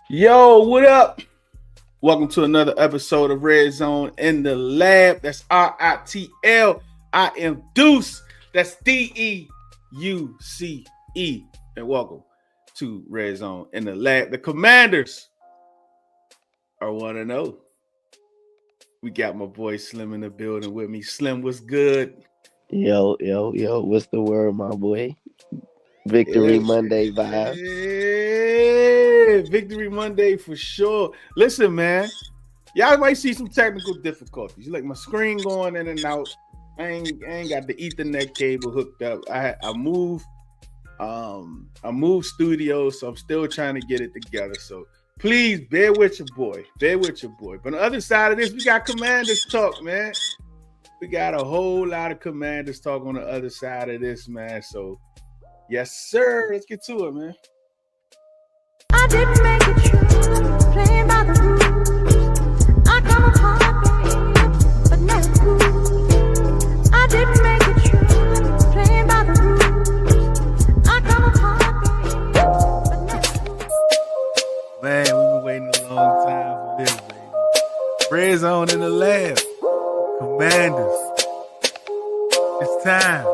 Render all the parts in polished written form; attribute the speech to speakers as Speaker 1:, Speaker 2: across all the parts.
Speaker 1: Yo, what up? Welcome to another episode of Red Zone in the Lab. That's RITL. I am Deuce. That's DEUCE. And welcome to Red Zone in the Lab. The Commanders are 1-0. We got my boy Slim in the building with me. Slim, what's good?
Speaker 2: Yo, what's the word, my boy? Victory Monday vibes.
Speaker 1: Victory Monday for sure. Listen, man. Y'all might see some technical difficulties. Like my screen going in and out. I ain't got the Ethernet cable hooked up. I moved studios, so I'm still trying to get it together. So please bear with your boy. But on the other side of this, we got Commanders talk, man. We got a whole lot of Commanders talk on the other side of this, man. So yes, sir. Let's get to it, man.
Speaker 3: I didn't make it true, playing by the rules. I come apart, babe, but never cool. I didn't make it true, playing by the rules. I come apart, babe, but never cool.
Speaker 1: Man, we've been waiting a long time for this, baby. Red Zone in the Lab. Commanders. It's time.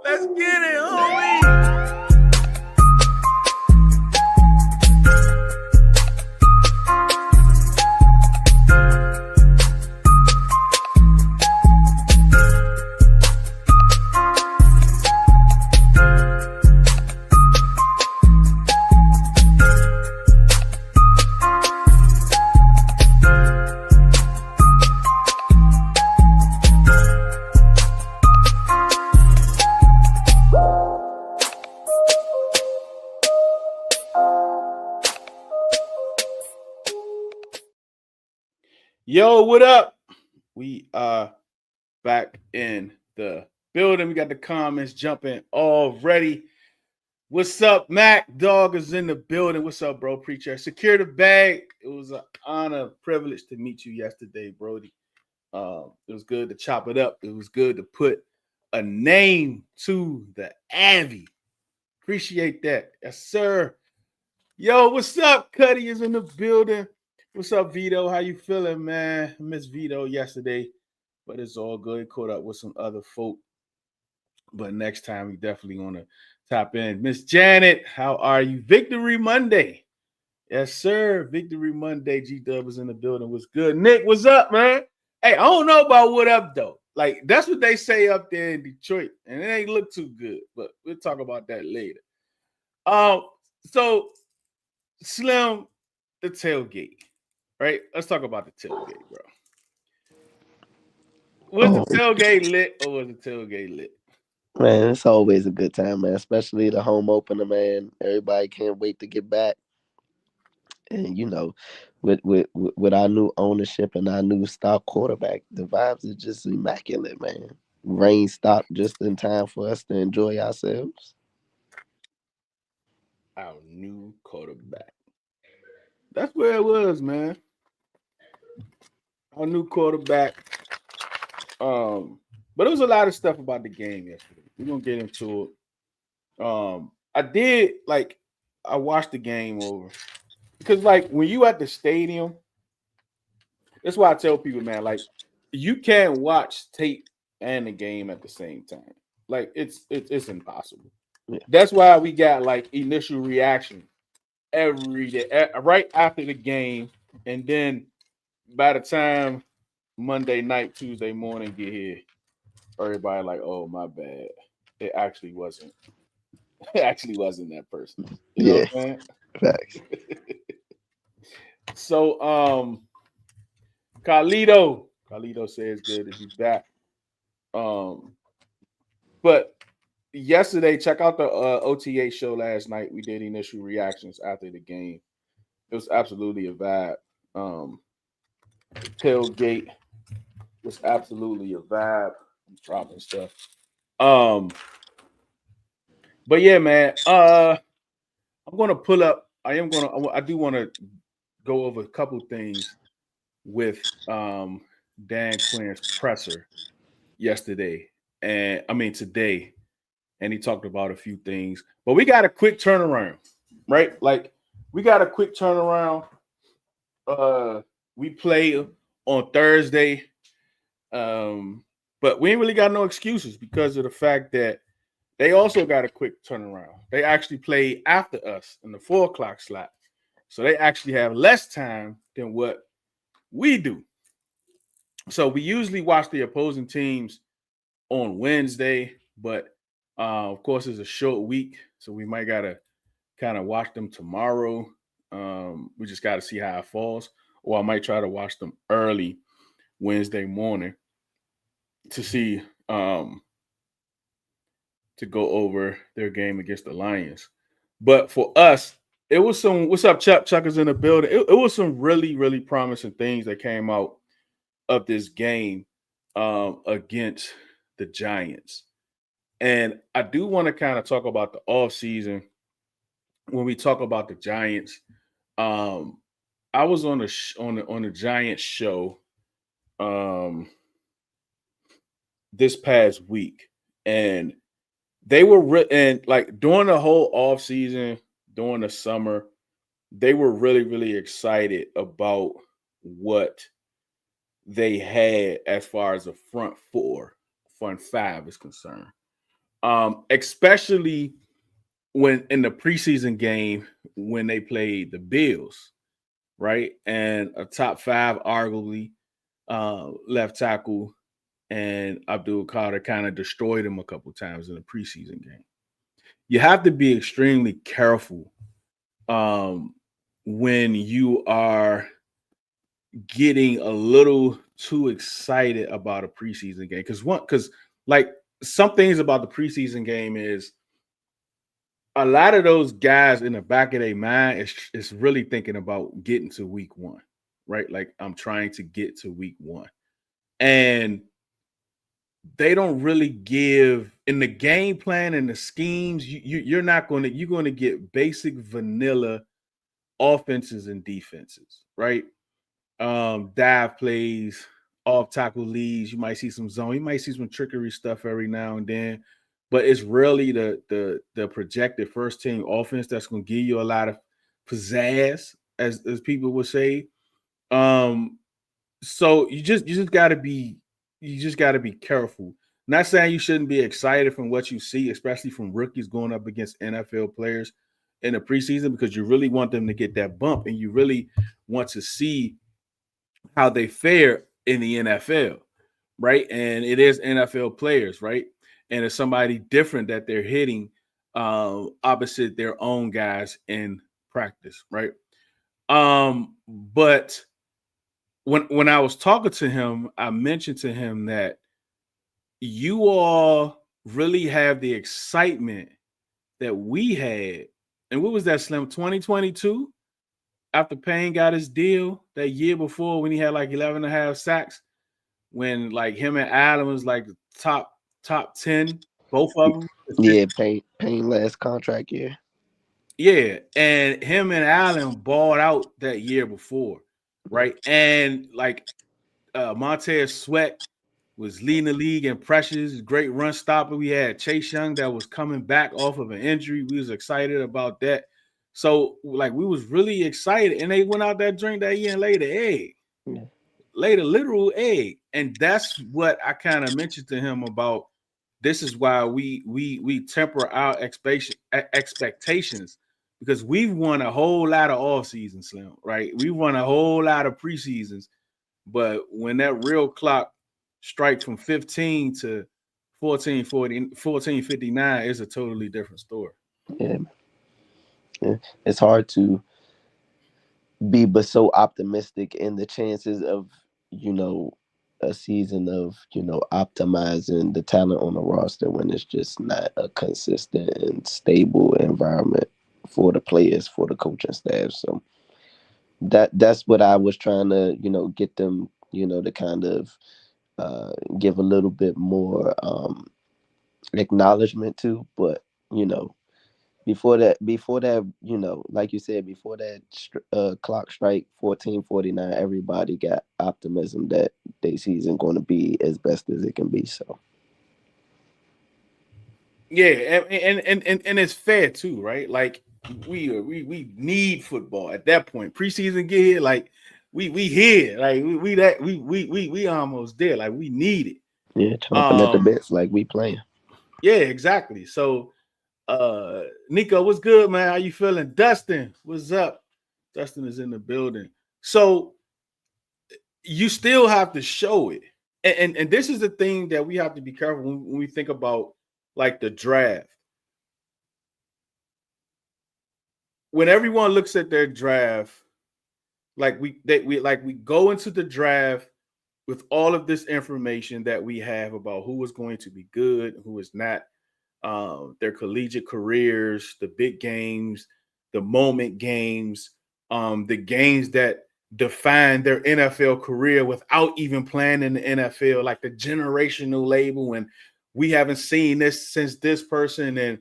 Speaker 1: Let's get it, homie. Yo, what up? We are back in the building. We got the comments jumping already. What's up, Mac? Dog is in the building. What's up, bro? Preacher. Secure the bag. It was an honor, privilege to meet you yesterday, Brody. It was good to chop it up. It was good to put a name to the Avi. Appreciate that. Yes, sir. Yo, what's up? Cuddy is in the building. What's up, Vito? How you feeling, man? I missed Vito yesterday, but it's all good. Caught up with some other folk. But next time, we definitely want to tap in. Miss Janet, how are you? Victory Monday. Yes, sir. Victory Monday. G-Dub is in the building. What's good? Nick, what's up, man? Hey, I don't know about what up, though. Like, that's what they say up there in Detroit, and it ain't look too good, but we'll talk about that later. So, Slim, the tailgate. Right, let's talk about the tailgate, bro. Was the tailgate lit or was the tailgate lit?
Speaker 2: Man, it's always a good time, man. Especially the home opener, man. Everybody can't wait to get back. And with our new ownership and our new star quarterback, the vibes is just immaculate, man. Rain stopped just in time for us to enjoy ourselves.
Speaker 1: Our new quarterback. That's where it was, man. Our new quarterback. But it was a lot of stuff about the game yesterday. We're gonna get into it. I watched the game over because, like, when you at the stadium, that's why I tell people, man, like, you can't watch tape and the game at the same time. Like, it's impossible. Yeah. That's why we got like initial reaction every day, right after the game, and then by the time Monday night, Tuesday morning get here, everybody like, oh, my bad. It actually wasn't. It actually wasn't that person. You know what I'm saying?
Speaker 2: Facts.
Speaker 1: So, Carlito says good to be back. But yesterday, check out the OTA show last night. We did initial reactions after the game. It was absolutely a vibe. Tailgate was absolutely a vibe. I'm dropping stuff. But yeah, man. I'm gonna pull up. I do want to go over a couple things with Dan Quinn's presser yesterday, and I mean today, and he talked about a few things. But we got a quick turnaround, right? Like we got a quick turnaround. We play on Thursday, but we ain't really got no excuses because of the fact that they also got a quick turnaround. They actually play after us in the 4 o'clock slot, so they actually have less time than what we do. So we usually watch the opposing teams on Wednesday, but of course it's a short week, so we might gotta kind of watch them tomorrow. We just got to see how it falls, or I might try to watch them early Wednesday morning to see to go over their game against the Lions. But for us, it was some. What's up, Chuck? Chuck is in the building. It was some really, really promising things that came out of this game against the Giants. And I do want to kind of talk about the offseason when we talk about the Giants. I was on on the Giants show this past week, and they were and like during the whole off season, during the summer, they were really, really excited about what they had as far as the front five is concerned. Especially when in the preseason game when they played the Bills, right? And a top five, arguably, left tackle and Abdul Carter kind of destroyed him a couple times in the preseason game. You have to be extremely careful when you are getting a little too excited about a preseason game. Because like some things about the preseason game is a lot of those guys in the back of their mind is really thinking about getting to week one, right? Like I'm trying to get to week one. And they don't really give in the game plan and the schemes. You're going to get basic vanilla offenses and defenses, right? Dive plays, off tackle leads. You might see some zone. You might see some trickery stuff every now and then, but it's really the projected first team offense that's going to give you a lot of pizzazz, as people would say. So you just got to be careful. Not saying you shouldn't be excited from what you see, especially from rookies going up against NFL players in the preseason, because you really want them to get that bump and you really want to see how they fare in the NFL, right? And it is NFL players, right? And it's somebody different that they're hitting opposite their own guys in practice, right? But when I was talking to him, I mentioned to him that you all really have the excitement that we had. And what was that, Slim? 2022? After Payne got his deal that year before when he had like 11 and a half sacks, when like him and Adam was like the top 10, both of them.
Speaker 2: Yeah, Payne last contract year.
Speaker 1: Yeah, and him and Allen balled out that year before, right? And like Montez Sweat was leading the league in pressures, great run stopper. We had Chase Young that was coming back off of an injury. We was excited about that. So like we was really excited, and they went out that drink that year and laid an egg, laid a literal egg, and that's what I kind of mentioned to him about. This is why we temper our expectations, because we've won a whole lot of off seasons, Slim, right? We've won a whole lot of preseasons, but when that real clock strikes from 15 to 14:59, it's a totally different story.
Speaker 2: Yeah. It's hard to be but so optimistic in the chances of, a season of, optimizing the talent on the roster when it's just not a consistent and stable environment for the players, for the coaching staff. So that's what I was trying to, get them, to kind of give a little bit more acknowledgement to. But, before that, like you said, before that clock strike 14:49, everybody got optimism that their season going to be as best as it can be. So
Speaker 1: yeah, and it's fair too, right? Like we need football at that point. Preseason get here, like we here, like we almost there, like we need it.
Speaker 2: Yeah, chomping at the bits like we playing.
Speaker 1: Yeah, exactly. So Nico, what's good, man? How you feeling? Dustin, what's up? Dustin is in the building. So you still have to show it. And this is the thing that we have to be careful when we think about like the draft. When everyone looks at their draft, like we go into the draft with all of this information that we have about who is going to be good, who is not, their collegiate careers, the big games, the moment games, the games that define their NFL career without even playing in the NFL, like the generational label. And we haven't seen this since this person, and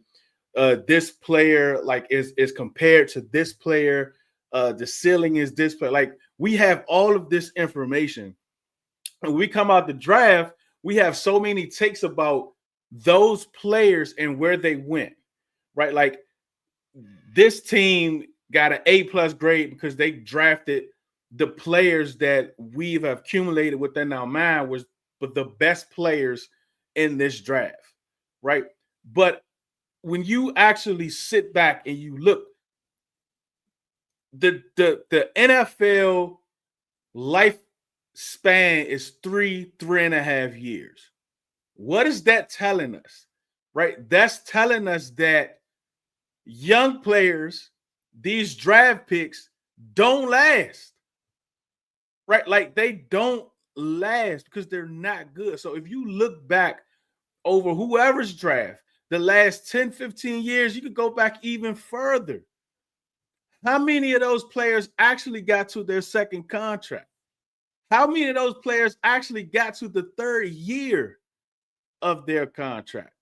Speaker 1: this player like is compared to this player. The ceiling is this player. Like we have all of this information. And when we come out the draft, we have so many takes about those players and where they went, right? Like this team got an A+ grade because they drafted the players that we've accumulated within our mind was but the best players in this draft, right? But when you actually sit back and you look, the NFL lifespan is 3.5 years. What is that telling us? Right? That's telling us that young players, these draft picks, don't last. Right? Like they don't last because they're not good. So if you look back over whoever's draft, the last 10, 15 years, you could go back even further. How many of those players actually got to their second contract? How many of those players actually got to the third year of their contract?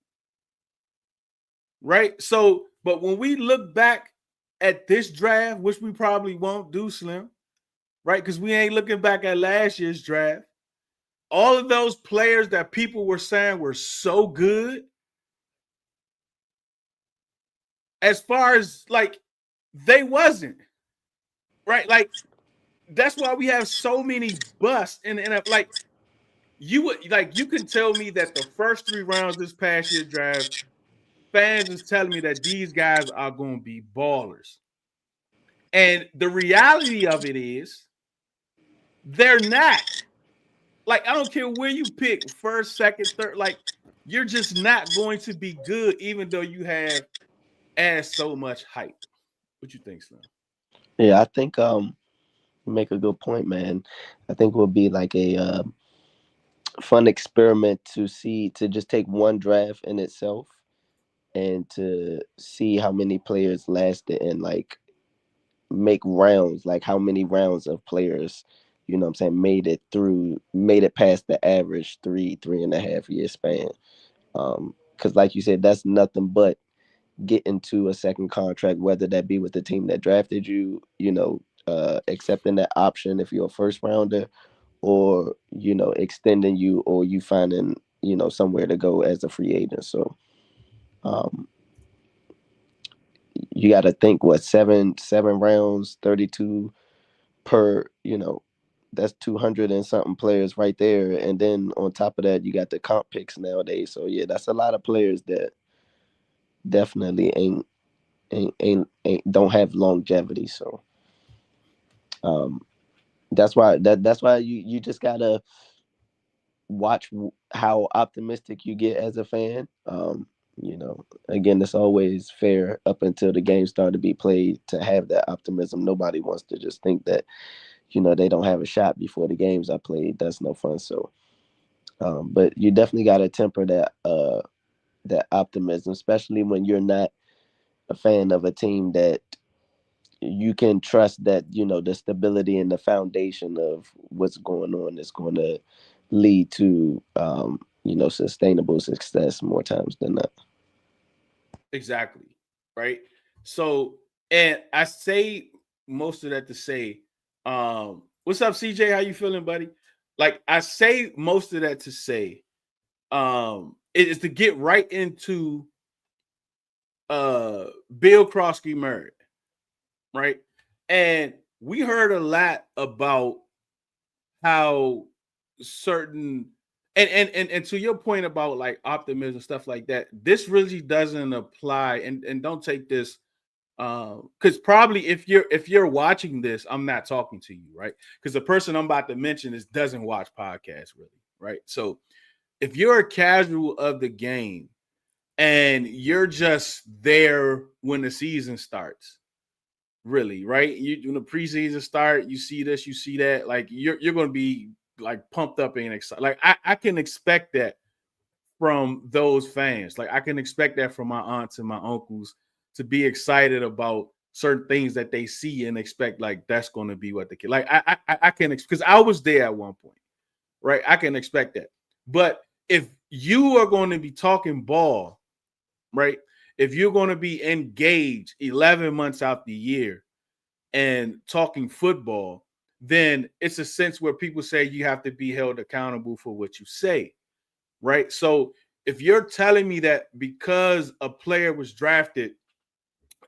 Speaker 1: Right? So, but when we look back at this draft, which we probably won't do, Slim, right? Because we ain't looking back at last year's draft. All of those players that people were saying were so good, as far as like they wasn't, right? Like that's why we have so many busts in the NFL. Like you can tell me that the first 3 rounds this past year draft, fans is telling me that these guys are going to be ballers. And the reality of it is they're not. Like, I don't care where you pick, first, second, third, like you're just not going to be good, even though you have as so much hype. What you think, Slim?
Speaker 2: Yeah, I think you make a good point, man. I think it would be like a fun experiment to see to just take one draft in itself and to see how many players lasted and like make rounds, like how many rounds of players, you know what I'm saying, made it past the average 3.5 year span. Because like you said, that's nothing but get into a second contract, whether that be with the team that drafted you, accepting that option if you're a first rounder, or extending you, or you finding somewhere to go as a free agent. So um, you got to think what seven rounds, 32 per. That's 200 and something players right there, and then on top of that, you got the comp picks nowadays. So yeah, that's a lot of players that definitely ain't don't have longevity. So um, that's why you just gotta watch how optimistic you get as a fan. Again, it's always fair up until the game start to be played to have that optimism. Nobody wants to just think that they don't have a shot before the games are played. That's no fun. So, but you definitely got to temper that optimism, especially when you're not a fan of a team that you can trust that the stability and the foundation of what's going on is going to lead to sustainable success more times than not.
Speaker 1: Exactly. Right. So, and I say most of that to say, what's up, CJ? How you feeling, buddy? Like I say most of that to say, it is to get right into Bill Krosky married, right? And we heard a lot about how certain and to your point about like optimism stuff like that, this really doesn't apply. And don't take this because probably if you're watching this, I'm not talking to you, right? Because the person I'm about to mention is doesn't watch podcasts really, right? So if you're a casual of the game and you're just there when the season starts, really, right? You when the preseason start, you see this, you see that, like you're going to be like pumped up and excited. Like I can expect that from those fans. Like I can expect that from my aunts and my uncles to be excited about certain things that they see and expect like that's going to be what the kid like. I can because I was there at one point, right? I can expect that. But if you are going to be talking ball, right? If you're going to be engaged 11 months out the year and talking football, then it's a sense where people say you have to be held accountable for what you say, right? So if you're telling me that because a player was drafted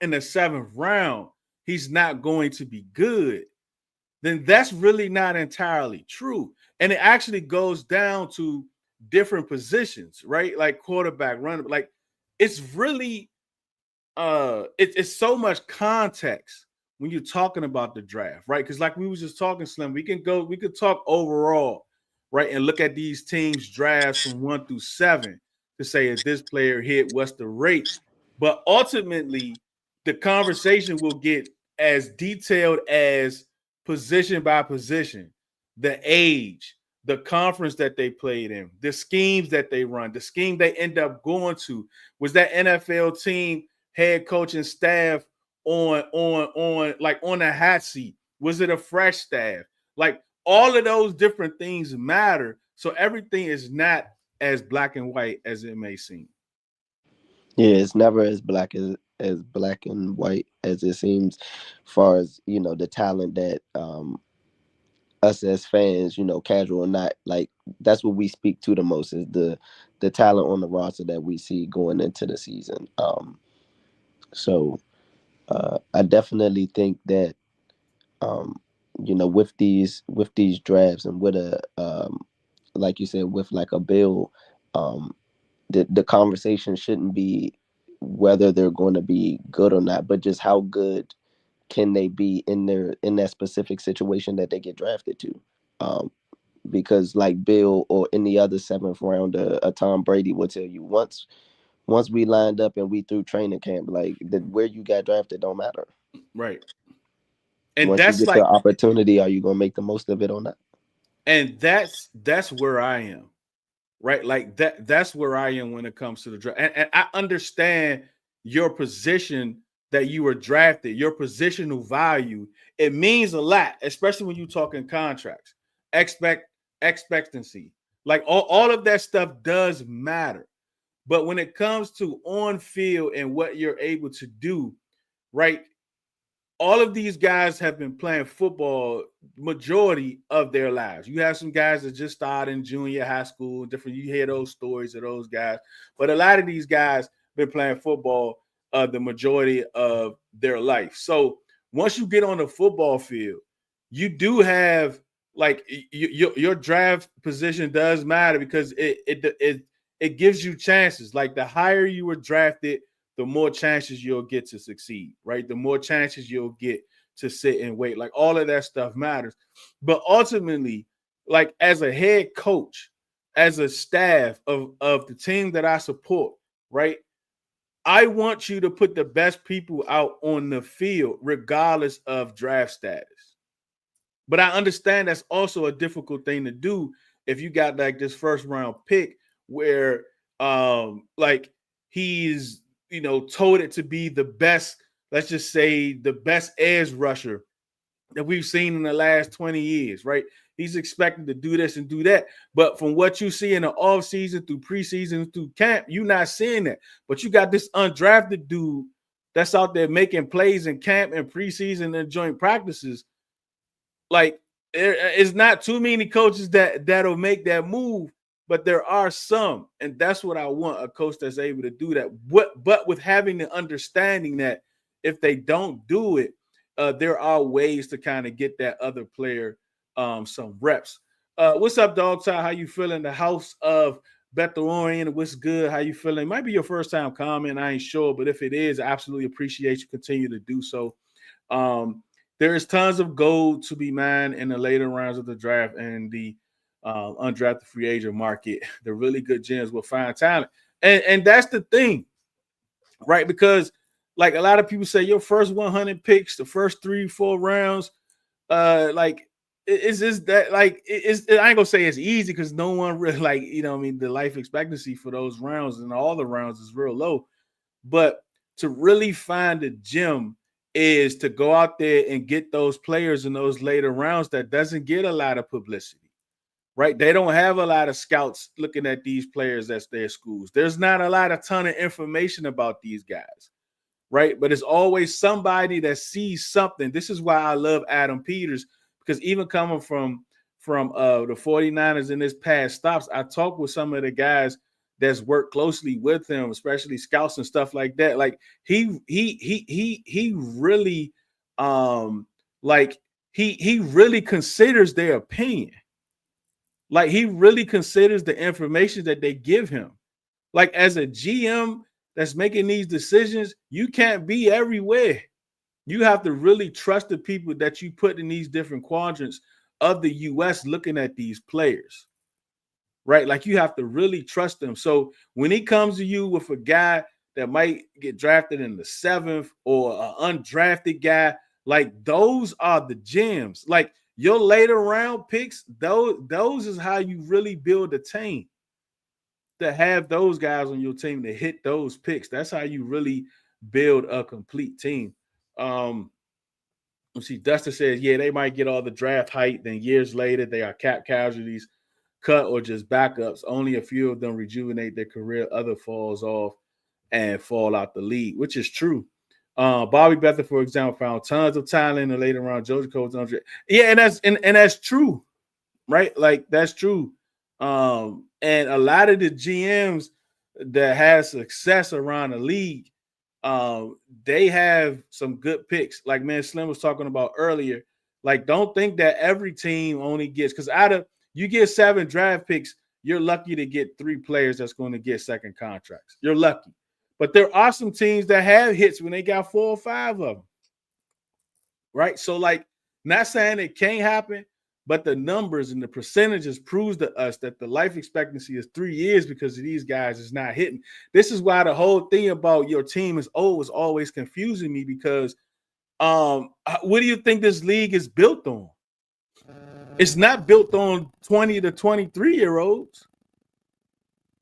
Speaker 1: in the 7th round, he's not going to be good, then that's really not entirely true. And it actually goes down to different positions, right? Like quarterback, running, like it's really it's so much context when you're talking about the draft, right? Because like we was just talking, Slim, we could talk overall, right, and look at these teams drafts from 1 through 7 to say if this player hit, what's the rate. But ultimately the conversation will get as detailed as position by position, the age, the conference that they played in, the schemes that they run, the scheme they end up going to. Was that NFL team head coach and staff on a hot seat? Was it a fresh staff? Like all of those different things matter. So everything is not as black and white as it may seem.
Speaker 2: Yeah, it's never as black and white as it seems, far as the talent that us as fans, casual or not, like that's what we speak to the most is the talent on the roster that we see going into the season. So I definitely think that um, with these drafts and with a like you said, with like a bill, um, the conversation shouldn't be whether they're going to be good or not, but just how good can they be in that specific situation that they get drafted to. Um, because like Bill or any other 7th rounder, a Tom Brady will tell you once we lined up and we through training camp, like where you got drafted don't matter.
Speaker 1: Right. And
Speaker 2: Once you
Speaker 1: that's
Speaker 2: get the
Speaker 1: like
Speaker 2: opportunity, are you gonna make the most of it or not?
Speaker 1: and that's where I am. Right? Like that's where I am when it comes to the draft. And I understand your position that you were drafted, your positional value. It means a lot, especially when you're talking contracts, expectancy. Like all of that stuff does matter. But when it comes to on field and what you're able to do, right? All of these guys have been playing football majority of their lives. You have some guys that just started in junior high school, different. You hear those stories of those guys, but a lot of these guys been playing football the majority of their life. So once you get on the football field, you do have like your draft position does matter because it gives you chances. Like the higher you were drafted, the more chances you'll get to succeed, right? The more chances you'll get to sit and wait. Like all of that stuff matters. But ultimately, like as a head coach, as a staff of the team that I support, right? I want you to put the best people out on the field, regardless of draft status. But I understand that's also a difficult thing to do if you got like this first round pick where like he's touted to be the best, let's just say the best edge rusher that we've seen in the last 20 years, right? He's expected to do this and do that. But from what you see in the offseason through preseason through camp, you're not seeing that. But you got this undrafted dude that's out there making plays in camp and preseason and joint practices. Like, it's not too many coaches that'll make that move. but there are some, and that's what I want, a coach that's able to do that. But with having the understanding that if they don't do it, there are ways to kind of get that other player some reps. What's up, Dog Tie? How you feeling? The house of Bethlehem, what's good? How you feeling? Might be your first time comment. I ain't sure, but if it is, I absolutely appreciate you. Continue to do so. There is tons of gold to be mined in the later rounds of the draft and the undrafted free agent market. The really good gems will find talent, and that's the thing, right? Because like a lot of people say, your first 100 picks, the first 3-4 rounds, like it's just that like I ain't gonna say it's easy because no one really like I mean the life expectancy for those rounds and all the rounds is real low, but to really find a gem is to go out there and get those players in those later rounds that doesn't get a lot of publicity, right? They don't have a lot of scouts looking at these players as their schools. There's not a ton of information about these guys, right? But it's always somebody that sees something. This is why I love Adam Peters, because even coming from the 49ers in this past stops, I talked with some of the guys that's worked closely with him, especially scouts and stuff like that. Like he really he really considers their opinion. Like he really considers the information that they give him. Like as a GM that's making these decisions, you can't be everywhere. You have to really trust the people that you put in these different quadrants of the US looking at these players, right? Like you have to really trust them. So when he comes to you with a guy that might get drafted in the 7th or an undrafted guy, like those are the gems. Like your later round picks, those is how you really build a team. To have those guys on your team to hit those picks, that's how you really build a complete team. Let's see, Dustin says, yeah, they might get all the draft height, then years later they are cap casualties, cut or just backups. Only a few of them rejuvenate their career, other falls off and fall out the league, which is true. Bobby Bethel, for example, found tons of talent in the later round. Georgia Codes, yeah, and that's true, right? Like that's true. And a lot of the GMs that have success around the league, they have some good picks. Like man, Slim was talking about earlier. Like, don't think that every team only gets, because out of you get 7 draft picks, you're lucky to get 3 players that's going to get second contracts. You're lucky. But there are some teams that have hits when they got 4 or 5 of them. Right? So, like, not saying it can't happen, but the numbers and the percentages proves to us that the life expectancy is 3 years because of these guys is not hitting. This is why the whole thing about your team is always confusing me, because what do you think this league is built on? It's not built on 20 to 23-year-olds,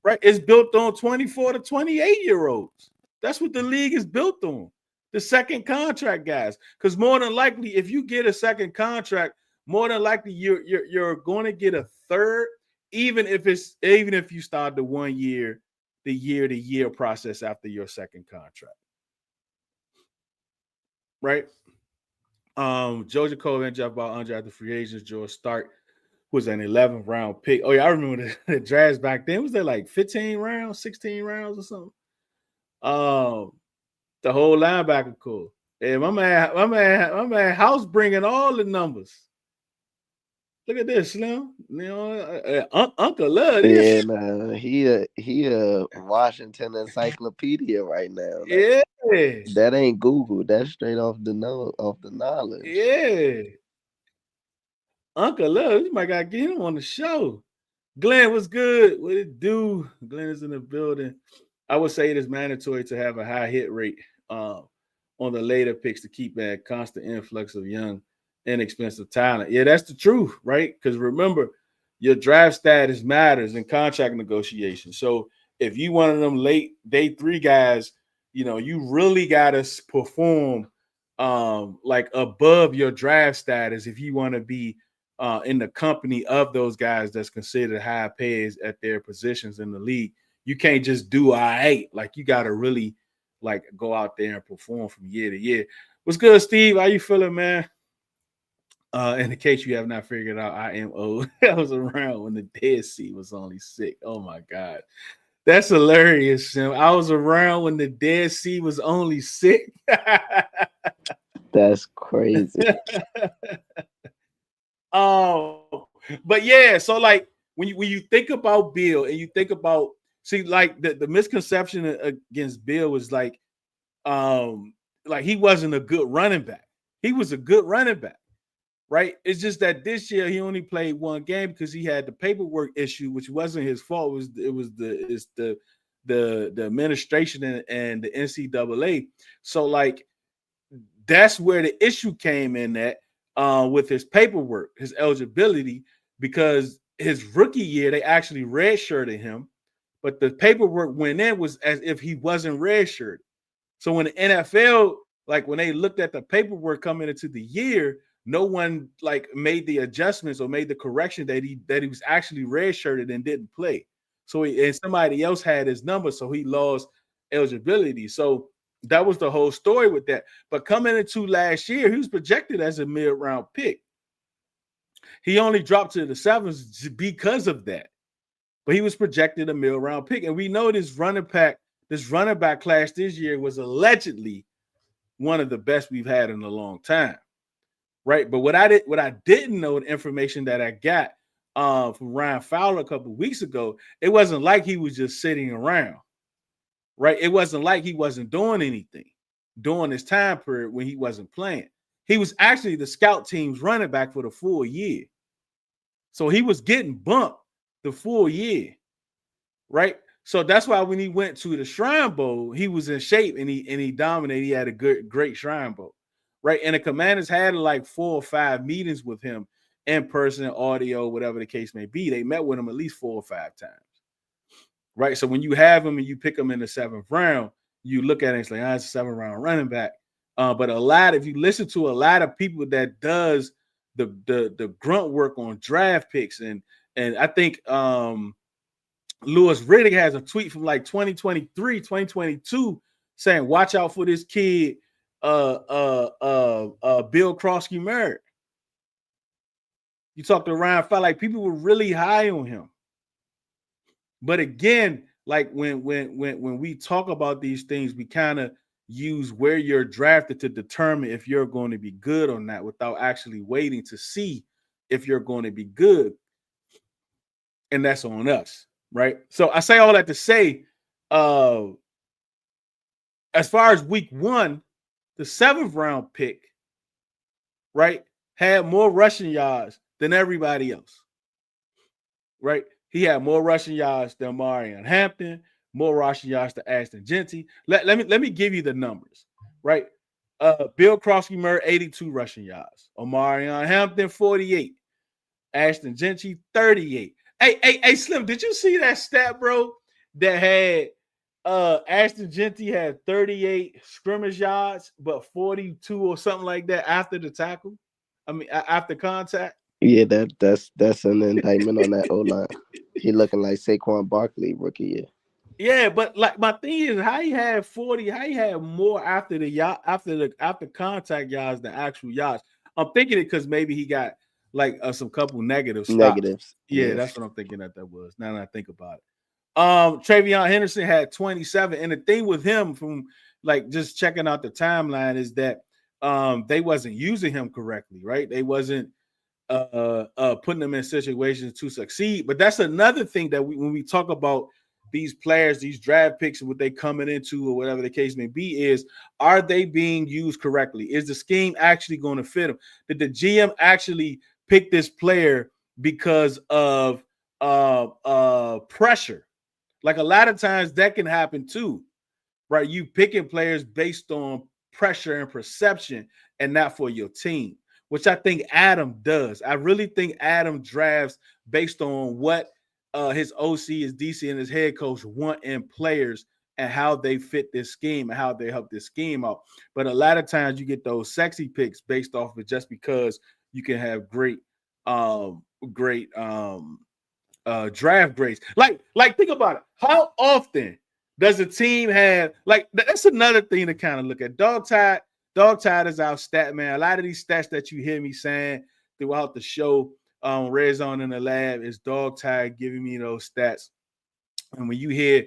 Speaker 1: right? It's built on 24 to 28-year-olds. That's what the league is built on. The second contract guys, because more than likely, if you get a second contract, more than likely you're going to get a third, even if you start the 1 year, the year-to-year process after your second contract, right? Georgia Cole and Jeff about undrafted free agents. George Stark was an 11th round pick. Oh yeah, I remember the drafts back then. Was there like 15 rounds, 16 rounds or something? The whole linebacker core. Yeah, my man House bringing all the numbers. Look at this, Slim. Uncle love this.
Speaker 2: Yeah, man. He a Washington encyclopedia right now.
Speaker 1: Yeah.
Speaker 2: That ain't Google. That's straight off the knowledge.
Speaker 1: Yeah. Uncle Love, you might gotta get him on the show. Glenn, what's good? What it do? Glenn is in the building. I would say it is mandatory to have a high hit rate on the later picks to keep a constant influx of young, inexpensive talent. Yeah, that's the truth, right? Because remember, your draft status matters in contract negotiations. So if you one of them late day 3 guys, you really gotta perform like above your draft status if you want to be in the company of those guys that's considered high pays at their positions in the league. You can't just do all right. Like you got to really like go out there and perform from year to year. What's good, Steve? How you feeling, man? In the case you have not figured out, I am old. I was around when the Dead Sea was only sick. Oh my God. That's hilarious, Sim. I was around when the Dead Sea was only sick.
Speaker 2: That's crazy.
Speaker 1: But yeah, so like when you think about Bill and you think about see like the misconception against Bill was like he wasn't a good running back. He was a good running back, right? It's just that this year he only played one game because he had the paperwork issue, which wasn't his fault. It was the administration and the NCAA. So like that's where the issue came in at with his paperwork, his eligibility, because his rookie year they actually redshirted him, but the paperwork went in was as if he wasn't redshirted. So when the NFL, like when they looked at the paperwork coming into the year, no one like made the adjustments or made the correction that he was actually redshirted and didn't play. So and somebody else had his number, so he lost eligibility. So that was the whole story with that. But coming into last year, he was projected as a mid-round pick. He only dropped to the sevens because of that. But he was projected a mid-round pick. And we know this running back class this year was allegedly one of the best we've had in a long time. Right. But what I didn't know, the information that I got from Ryan Fowler a couple of weeks ago, it wasn't like he was just sitting around. Right. It wasn't like he wasn't doing anything during this time period when he wasn't playing. He was actually the scout team's running back for the full year. So he was getting bumped the full year. Right. So that's why when he went to the Shrine Bowl, he was in shape and he dominated. He had a great Shrine Bowl. Right. And the Commanders had like 4 or 5 meetings with him in person, audio, whatever the case may be. They met with him at least 4 or 5 times. Right. So when you have him and you pick him in the 7th round, you look at it and it's like, it's a 7th round running back. But if you listen to a lot of people that does the grunt work on draft picks, and I think Louis Riddick has a tweet from like 2023, 2022 saying, watch out for this kid, Bill Krosky Merritt. You talk to Ryan Fowler, like people were really high on him. But again, like when we talk about these things, we kind of use where you're drafted to determine if you're going to be good or not without actually waiting to see if you're going to be good. And that's on us, right? So I say all that to say, as far as week 1, the 7th round pick, right, had more rushing yards than everybody else, right? He had more rushing yards than Marion Hampton, more rushing yards than Ashton Genty. Let me give you the numbers, right? Bill Krosky Merritt, 82 rushing yards. Omarion Hampton, 48. Ashton Genty, 38. Hey, Slim, did you see that stat, bro? That had Ashton Genty had 38 scrimmage yards, but 42 or something like that after the tackle. I mean, after contact.
Speaker 2: Yeah, that's an indictment on that O line. He looking like Saquon Barkley rookie year.
Speaker 1: Yeah, but like my thing is how he had 40, how he had more after contact yards than actual yards. I'm thinking it because maybe he got like some couple negative stops.
Speaker 2: Negatives.
Speaker 1: Yeah,
Speaker 2: yes.
Speaker 1: That's what I'm thinking that was. Now that I think about it. Travion Henderson had 27, and the thing with him, from like just checking out the timeline, is that they wasn't using him correctly, right? They wasn't putting them in situations to succeed. But that's another thing that when we talk about these players, these draft picks, and what they coming into or whatever the case may be, is are they being used correctly? Is the scheme actually going to fit them? Did the GM actually pick this player because of pressure? Like a lot of times that can happen too, right? You picking players based on pressure and perception and not for your team, which I think Adam does. I really think Adam drafts based on what his OC, his DC, and his head coach want in players and how they fit this scheme and how they help this scheme out. But a lot of times you get those sexy picks based off of it just because you can have great draft grades. Like think about it. How often does a team have, like, that's another thing to kind of look at. Dog Tide is our stat man. A lot of these stats that you hear me saying, throughout the show. Red Zone in the Lab is Dog Tag giving me those stats. And when you hear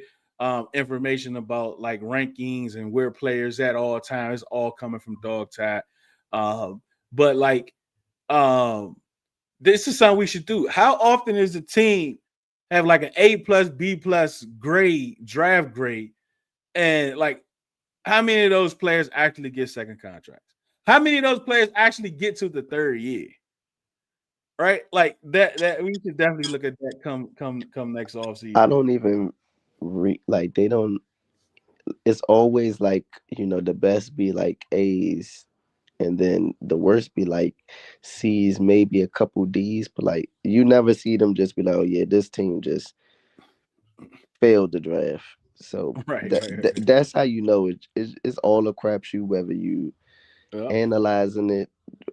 Speaker 1: information about like rankings and where players at all times, it's all coming from Dog Tag. But like, um, this is something we should do. How often is the team have like an A plus, B plus grade, draft grade? And like, how many of those players actually get second contracts? How many of those players actually get to the third year? Right? Like that we should definitely look at that come next
Speaker 2: I
Speaker 1: offseason.
Speaker 2: don't even like they don't. It's always like the best be like A's, and then the worst be like C's, maybe a couple D's, but like you never see them just be like, oh yeah, this team just failed the draft. So
Speaker 1: Right, right, right.
Speaker 2: that's how it's all a crapshoot whether you
Speaker 1: Yep,
Speaker 2: analyzing it,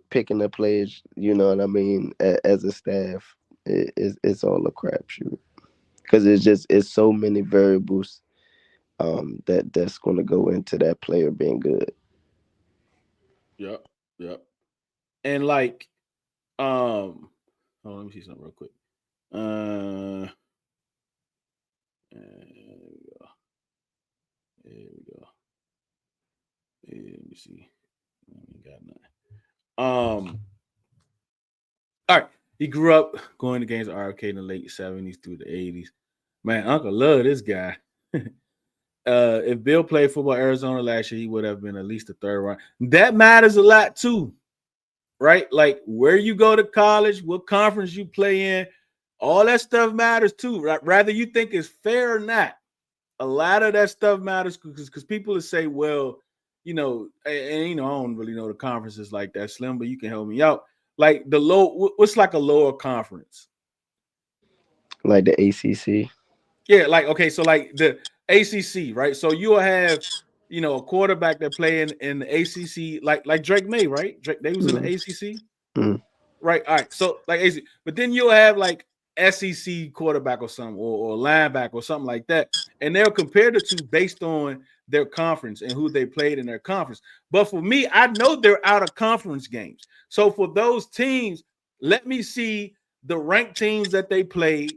Speaker 2: picking the players. You know what I mean? As a staff, it's all a crapshoot because it's so many variables that's going to go into that player being good.
Speaker 1: yep, yep. And like, let me see something real quick. There we go. There we go. Let me see. I got nothing. All right. He grew up going to games at RFK in the late 70s through the 80s. Man, Uncle love this guy. If Bill played football at Arizona last year, he would have been at least the third round. That matters a lot too, right? Like where you go to college, what conference you play in, all that stuff matters too. Right? Rather you think it's fair or not, a lot of that stuff matters because people will say, well, and I don't really know the conferences like that, Slim, but you can help me out. Like what's like a lower conference?
Speaker 2: Like the ACC.
Speaker 1: Yeah, like okay, so like the ACC, right? So you'll have a quarterback that play in the ACC, like Drake May, right? Drake, they was in the
Speaker 2: Mm-hmm.
Speaker 1: ACC,
Speaker 2: Mm-hmm.
Speaker 1: right? All right, so like AC, but then you'll have like SEC quarterback or something, or linebacker or something like that, and they'll compare the two based on their conference and who they played in their conference. But for me, I know they're out of conference games, so for those teams, let me see the ranked teams that they played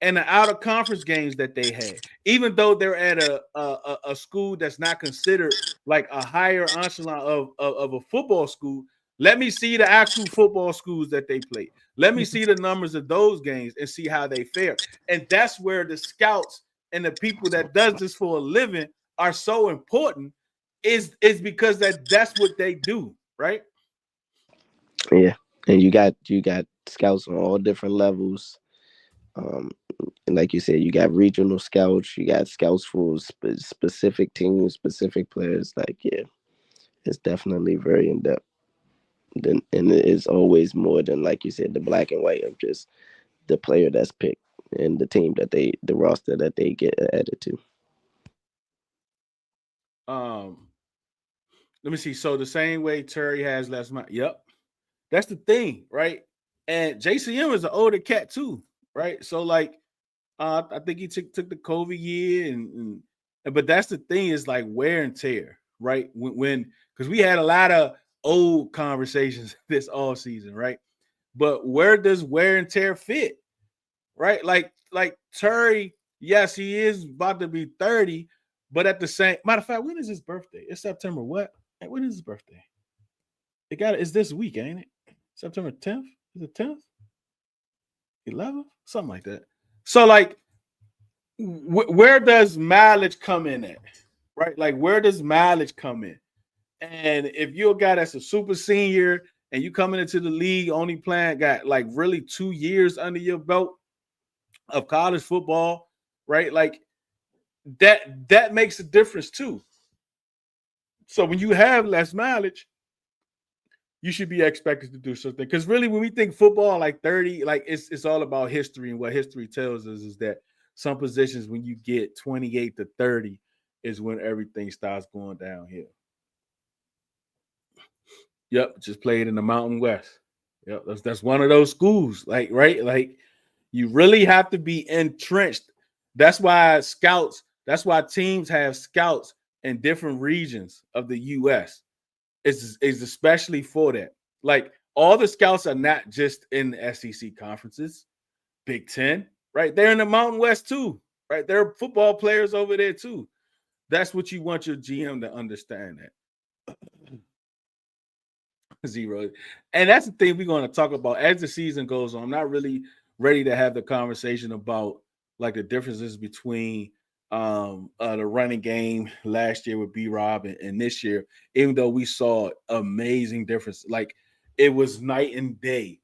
Speaker 1: and the out of conference games that they had, even though they're at a school that's not considered like a higher echelon of a football school. Let me see the actual football schools that they play. Let me see the numbers of those games and see how they fare. And that's where the scouts and the people that does this for a living are so important. Is because that's what they do, right?
Speaker 2: Yeah, and you got scouts on all different levels. Um, and like you said, you got regional scouts, you got scouts for specific teams, specific players. Like, yeah, it's definitely very in depth. Then, and it's always more than like you said, the black and white of just the player that's picked and the team the roster that they get added to.
Speaker 1: Um, Let me see. So the same way Terry has last month. Yep. That's the thing, right? And JCM is an older cat too, right? So like I think he took the COVID year and but that's the thing is like wear and tear, right? When because we had a lot of old conversations this all season, right? But where does wear and tear fit? Right? Like Terry, yes, he is about to be 30, but at the same matter of fact, when is his birthday? It's September what? When is his birthday? It's this week, ain't it? September 10th? Is it 10th? 11th? Something like that. So like where does mileage come in at? Right? Like where does mileage come in? And if you're a guy that's a super senior and you coming into the league only playing got like really 2 years under your belt of college football, right? Like that makes a difference too. So when you have less mileage, you should be expected to do something. Because really, when we think football, like 30, like it's all about history. And what history tells us is that some positions, when you get 28 to 30, is when everything starts going downhill. Yep, just played in the Mountain West. Yep, that's one of those schools. Like, right? Like you really have to be entrenched. That's why teams have scouts in different regions of the US. Is especially for that. Like all the scouts are not just in the SEC conferences, Big Ten, right? They're in the Mountain West too, right? There are football players over there too. That's what you want your GM to understand that. Zero. And that's the thing we're going to talk about as the season goes on. I'm not really ready to have the conversation about like the differences between the running game last year with B-Rob and this year, even though we saw amazing difference. Like it was night and day.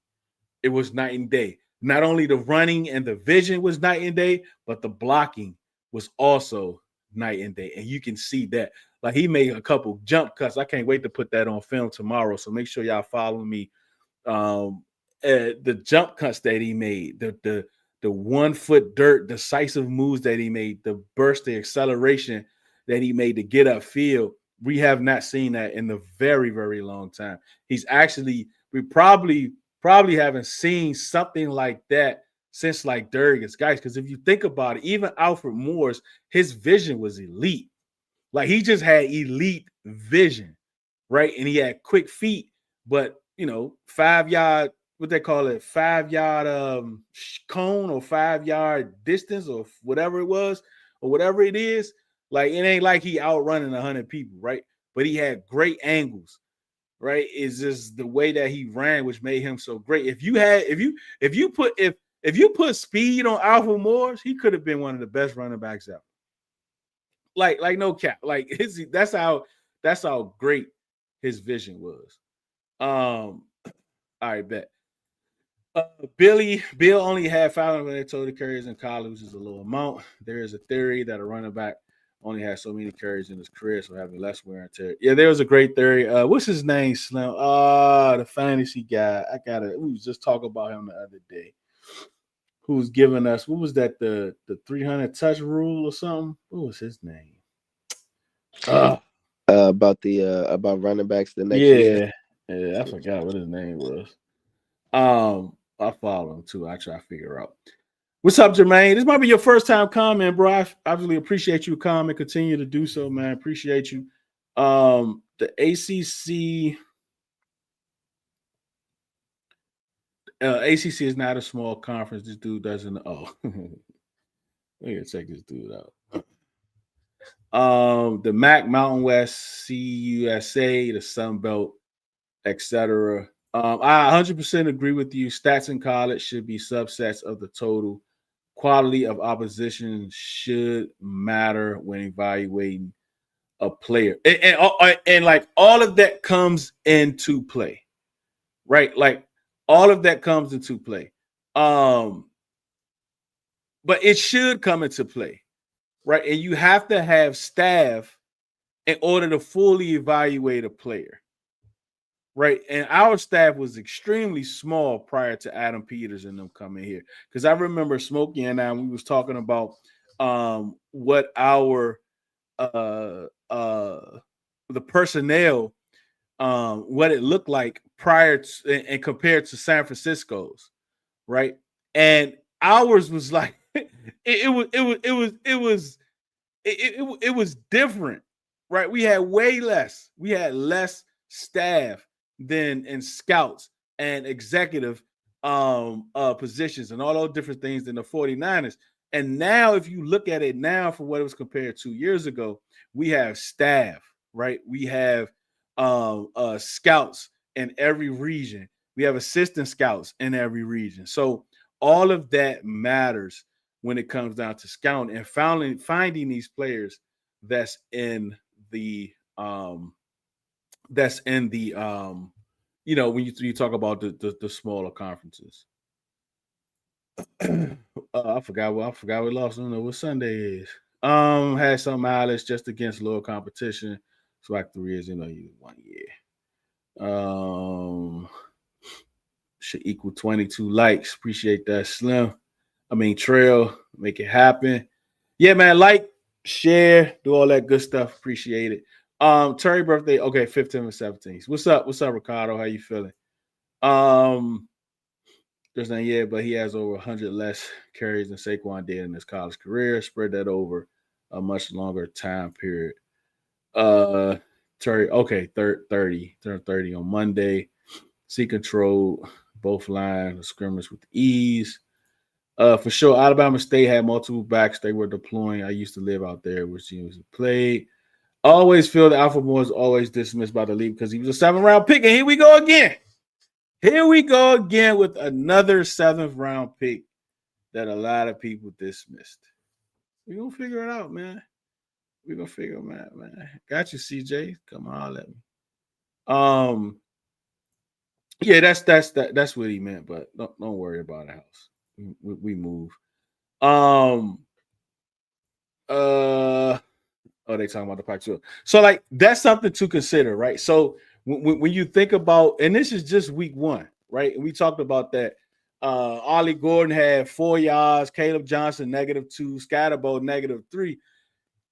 Speaker 1: It was night and day. Not only the running and the vision was night and day, but the blocking was also night and day. And you can see that. Like he made a couple jump cuts. I can't wait to put that on film tomorrow. So make sure y'all follow me. The jump cuts that he made, the 1 foot dirt, decisive moves that he made, the burst, the acceleration that he made to get upfield. We have not seen that in a very, very long time. He's actually, we probably haven't seen something like that since like Durgan's guys. Because if you think about it, even Alfred Moore's, his vision was elite. Like he just had elite vision, right? And he had quick feet, but 5-yard, what they call it, 5-yard cone or 5-yard distance or whatever it was, or whatever it is. Like it ain't like he outrunning 100 people, right? But he had great angles, right? It's just the way that he ran, which made him so great. If you put speed on Alfred Morris, he could have been one of the best running backs ever. Like no cap. Like that's how great his vision was. All right, bet. Bill only had 500 total carries in college, which is a low amount. There is a theory that a running back only has so many carries in his career, so having less wear and tear. Yeah, there was a great theory. What's his name, Slim? The fantasy guy. We was just talking about him the other day. Who's giving us, what was that, the 300 touch rule or something? What was his name?
Speaker 2: About running backs the next year.
Speaker 1: Yeah, I forgot what his name was. I follow him too. I try to figure out. What's up, Jermaine? This might be your first time comment, bro. I obviously appreciate you comment. Continue to do so, man. Appreciate you. The ACC. ACC is not a small conference. This dude doesn't. Oh, we gotta check this dude out. The MAC, Mountain West, CUSA, the Sun Belt, etc. I 100% agree with you. Stats in college should be subsets of the total. Quality of opposition should matter when evaluating a player, and like all of that comes into play, right? Like all of that comes into play. But it should come into play, right? And you have to have staff in order to fully evaluate a player, right? And our staff was extremely small prior to Adam Peters and them coming here. Because I remember Smokey and I, we was talking about what our the personnel, what it looked like prior to, and compared to San Francisco's, right? And ours was like it was different, right? We had way less. We had less staff than in scouts and executive positions and all those different things than the 49ers. And now, if you look at it now from what it was compared 2 years ago, we have staff, right? We have scouts in every region. We have assistant scouts in every region. So all of that matters when it comes down to scouting and finding these players that's in the when you talk about the smaller conferences. I forgot what we lost. I don't know what Sunday is. Had some mileage just against lower competition. So like 3 years, you 1 year. Should equal 22 likes. Appreciate that, Slim. Trail, make it happen. Yeah, man. Like, share, do all that good stuff. Appreciate it. Terry birthday. Okay, 15th and 17th. What's up? What's up, Ricardo? How you feeling? There's not yet, but he has over 100 less carries than Saquon did in his college career. Spread that over a much longer time period. Terry, okay, 30. Turned 30 on Monday. C controlled both lines of scrimmage with ease. For sure, Alabama State had multiple backs they were deploying. I used to live out there, which teams played. Always feel the Alpha Boy is always dismissed by the league because he was a 7th-round pick. And here we go again. Here we go again with another 7th-round pick that a lot of people dismissed. We're going to figure it out, man. We're going to figure them out, man. Got you, CJ. Come on, let me. Yeah, that's what he meant, but don't worry about the house. We move. They talking about the Pac-12. So like that's something to consider, right? So when you think about, and this is just week 1, right? And we talked about that. Ollie Gordon had 4 yards, Caleb Johnson -2, Scatterbo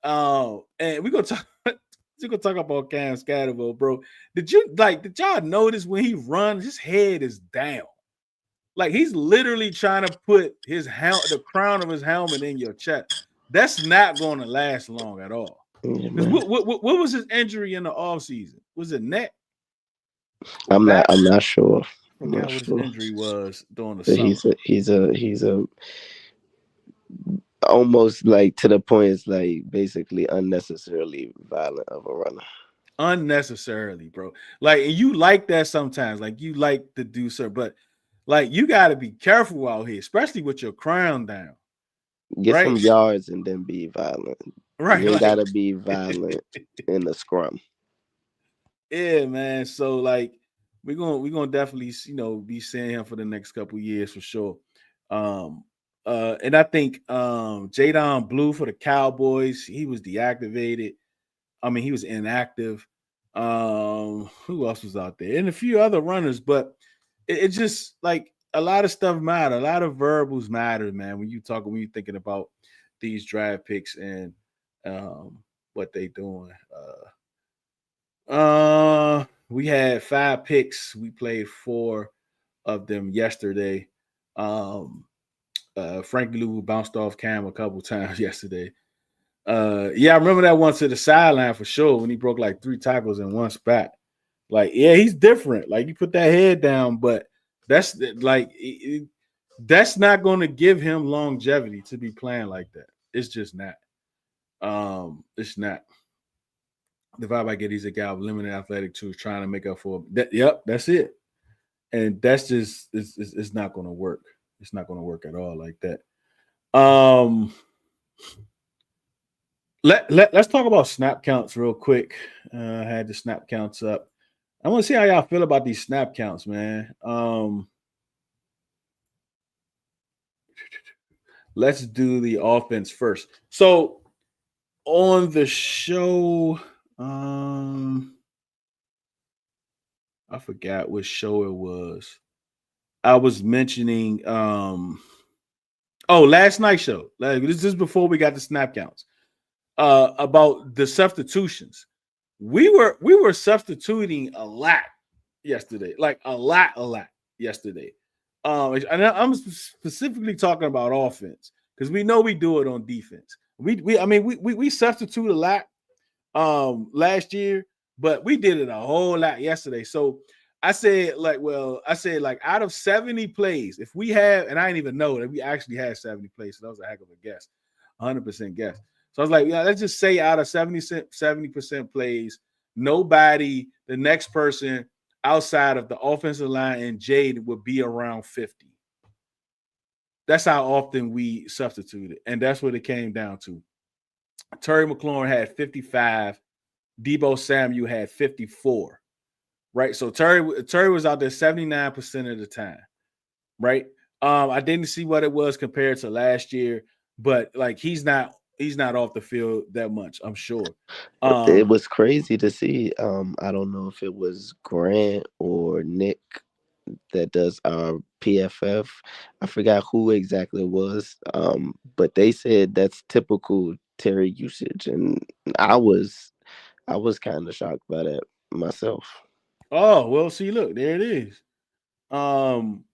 Speaker 1: -3. And we're gonna talk. We're gonna talk about Cam Scatterbo, bro. Did y'all notice when he runs, his head is down? Like he's literally trying to put the crown of his helmet in your chest. That's not going to last long at all. Because what was his injury in the offseason? Was it neck?
Speaker 2: I'm not sure.
Speaker 1: I forgot what his injury was during the summer.
Speaker 2: He's a almost like to the point it's like basically unnecessarily violent of a runner.
Speaker 1: Unnecessarily, bro. Like, and you like that sometimes. Like you like to do so, but like you got to be careful out here, especially with your crown down.
Speaker 2: Get some yards and then be violent.
Speaker 1: Right,
Speaker 2: you ain't gotta be violent in the scrum.
Speaker 1: Yeah, man. So like we're gonna definitely be seeing him for the next couple years for sure. And I think Jadon Blue for the Cowboys, he was deactivated. I mean, he was inactive. Who else was out there? And a few other runners, but it just like a lot of stuff matter. A lot of variables matter, man. When you're thinking about these draft picks and what they doing. We had 5 picks. We played 4 of them yesterday. Frankie Lou bounced off Cam a couple times yesterday. Yeah, I remember that one to the sideline for sure when he broke like 3 tackles in one spot. Like, yeah, he's different. Like, you put that head down, but that's like that's not going to give him longevity to be playing like that. It's just not. It's not. The vibe I get, he's a guy with limited athletic tools trying to make up for that. Yep, that's it. And that's just it's not going to work. It's not going to work at all like that. Let's talk about snap counts real quick. I had the snap counts up. I want to see how y'all feel about these snap counts, man. Let's do the offense first. So on the show, I forgot what show it was. I was mentioning last night's show. Like, this is before we got the snap counts. About the substitutions. We were substituting a lot yesterday. Like a lot yesterday. And I'm specifically talking about offense because we know we do it on defense. We substitute a lot last year, but we did it a whole lot yesterday. So I said out of 70 plays, if we have, and I didn't even know that we actually had 70 plays, so that was a heck of a guess, 100% guess. So I was like, yeah, let's just say out of 70% plays, nobody, the next person outside of the offensive line and Jade would be around 50. That's how often we substituted, and that's what it came down to. Terry McLaurin had 55. Debo Samuel had 54. Right, so Terry was out there 79% of the time. Right, I didn't see what it was compared to last year, but like he's not off the field that much, I'm sure.
Speaker 2: It was crazy to see. I don't know if it was Grant or Nick that does our PFF. I forgot who exactly it was. But they said that's typical Terry usage, and I was kind of shocked by that myself.
Speaker 1: Oh, well, see, look, there it is. And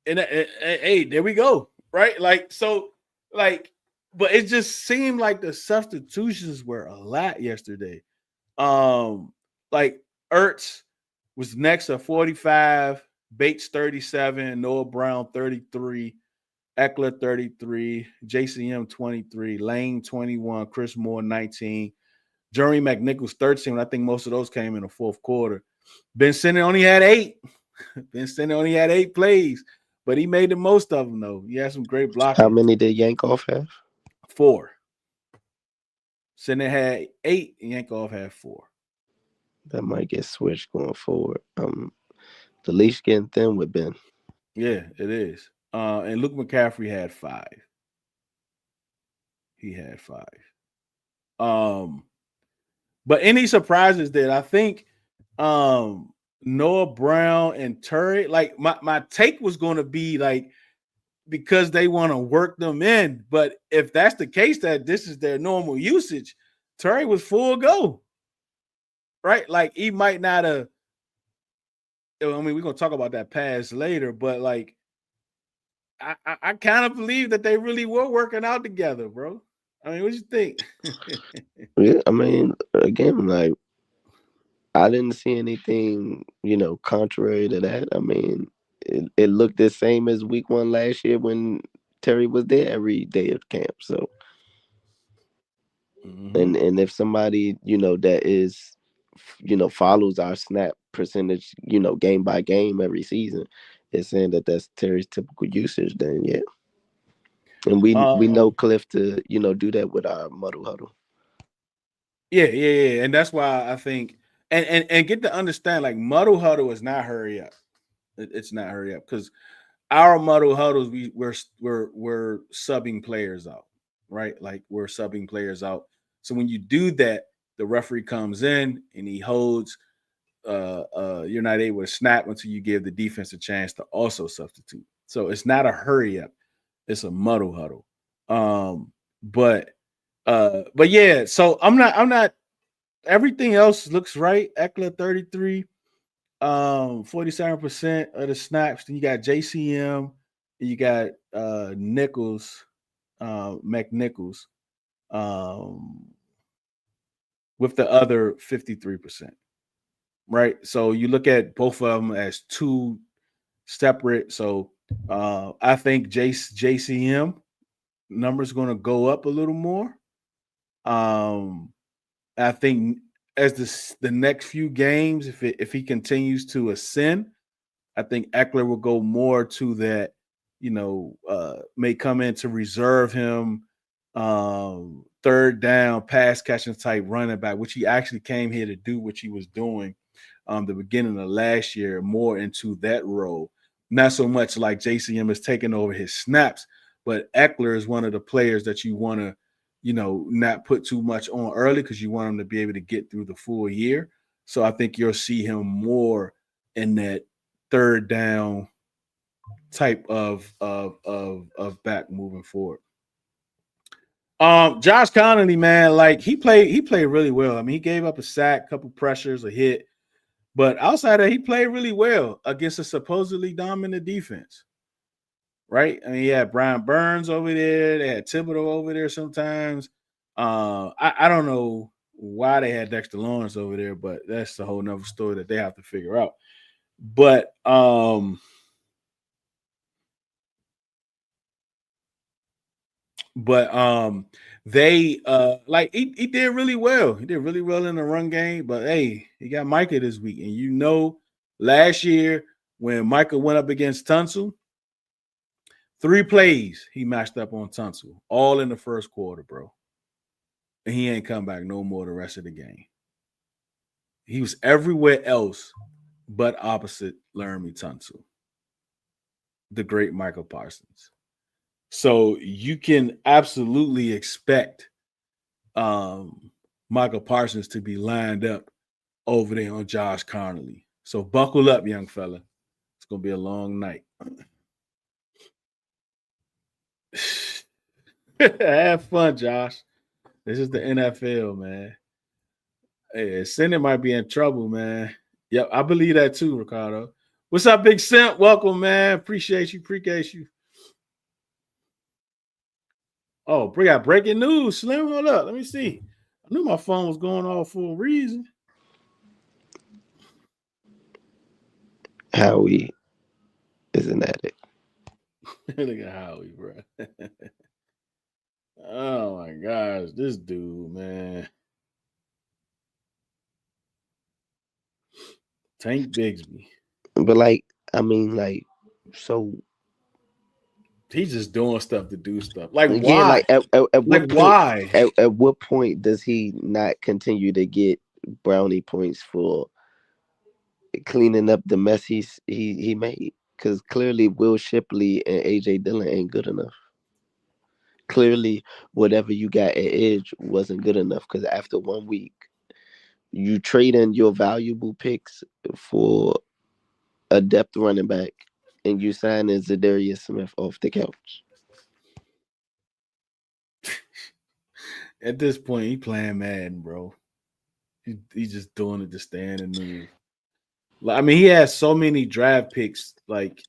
Speaker 1: hey, there we go. Right, like so, like. But it just seemed like the substitutions were a lot yesterday. Like Ertz, Was next at 45, Bates 37, Noah Brown 33, Eckler 33, JCM 23, Lane 21, Chris Moore 19, Jeremy McNichols 13. I think most of those came in the fourth quarter. Ben Simmons only had 8. Ben Simmons only had 8 plays, but he made the most of them, though. He had some great
Speaker 2: How
Speaker 1: blocking.
Speaker 2: many did Yankoff have?
Speaker 1: 4. Simmons had 8, and Yankov had 4.
Speaker 2: That might get switched going forward. The leash getting thin with Ben.
Speaker 1: Yeah, it is. And Luke McCaffrey had 5. He had 5. But any surprises that I think Noah Brown and Turry, like my take was going to be like because they want to work them in. But if that's the case, that this is their normal usage, Turry was full go. Right? Like he might not have. I mean, we're gonna talk about that pass later, but like I kind of believe that they really were working out together, bro. I mean, what you think?
Speaker 2: Yeah, I mean, again, like I didn't see anything, contrary to that. I mean, it looked the same as week 1 last year when Terry was there every day of camp. So,
Speaker 1: Mm-hmm.
Speaker 2: and if somebody that is, follows our snap percentage, game by game every season, is saying that that's Terry's typical usage, then yeah. And we know
Speaker 1: Um,
Speaker 2: Cliff to do that with our muddle huddle.
Speaker 1: yeah, and that's why I think and get to understand like muddle huddle is not hurry up. It's not hurry up because our muddle huddles we're subbing players out, right? Like we're subbing players out. So when you do that, the referee comes in and he holds. You're not able to snap until you give the defense a chance to also substitute. So it's not a hurry up; it's a muddle huddle. Um, but yeah. So I'm not. Everything else looks right. Eckler 33, 47% of the snaps. Then you got JCM, you got Nichols, McNichols, um, with the other 53%. Right. So you look at both of them as two separate. So I think JCM numbers going to go up a little more. Um, I think as the next few games, if he continues to ascend, I think Eckler will go more to that. May come in to reserve him, third down, pass catching type running back, which he actually came here to do, which he was doing the beginning of last year, more into that role. Not so much like JCM is taking over his snaps, but Eckler is one of the players that you want to, not put too much on early because you want him to be able to get through the full year. So I think you'll see him more in that third down type of back moving forward. Josh Connolly, man, like he played really well. I mean, he gave up a sack, couple pressures, a hit, but outside of that, he played really well against a supposedly dominant defense. Right? I mean, he had Brian Burns over there, they had Thibodeau over there sometimes. I don't know why they had Dexter Lawrence over there, but that's a whole nother story that they have to figure out. But they like he did really well. He did really well in the run game, but hey, he got Micah this week. And last year when Micah went up against Tunsil, 3 plays he matched up on Tunsil, all in the first quarter, bro. And he ain't come back no more the rest of the game. He was everywhere else but opposite Laramie Tunsil, the great Michael Parsons. So you can absolutely expect Michael Parsons to be lined up over there on Josh Connolly. So buckle up, young fella. It's gonna be a long night. Have fun, Josh. This is the NFL, man. Hey, Senate might be in trouble, man. Yep, I believe that too, Ricardo. What's up, Big Simp? Welcome, man. Appreciate you. Oh, we got breaking news, Slim. Hold up. Let me see. I knew my phone was going off for a reason.
Speaker 2: Howie is an addict.
Speaker 1: Look at Howie, bro. Oh my gosh, this dude, man. Tank Bigsby.
Speaker 2: But like, I mean, like, so
Speaker 1: He's just doing stuff to do stuff. Like
Speaker 2: yeah,
Speaker 1: why?
Speaker 2: like at
Speaker 1: Like
Speaker 2: what point?
Speaker 1: why?
Speaker 2: At what point does he not continue to get brownie points for cleaning up the mess he made? Because clearly Will Shipley and AJ Dillon ain't good enough. Clearly, whatever you got at Edge wasn't good enough. Because after 1 week, you trade in your valuable picks for a depth running back, and you sign in Zadarius Smith off the couch.
Speaker 1: At this point, he playing Madden, bro. He's just doing it to stay in the news. Like, I mean, he has so many draft picks. Like,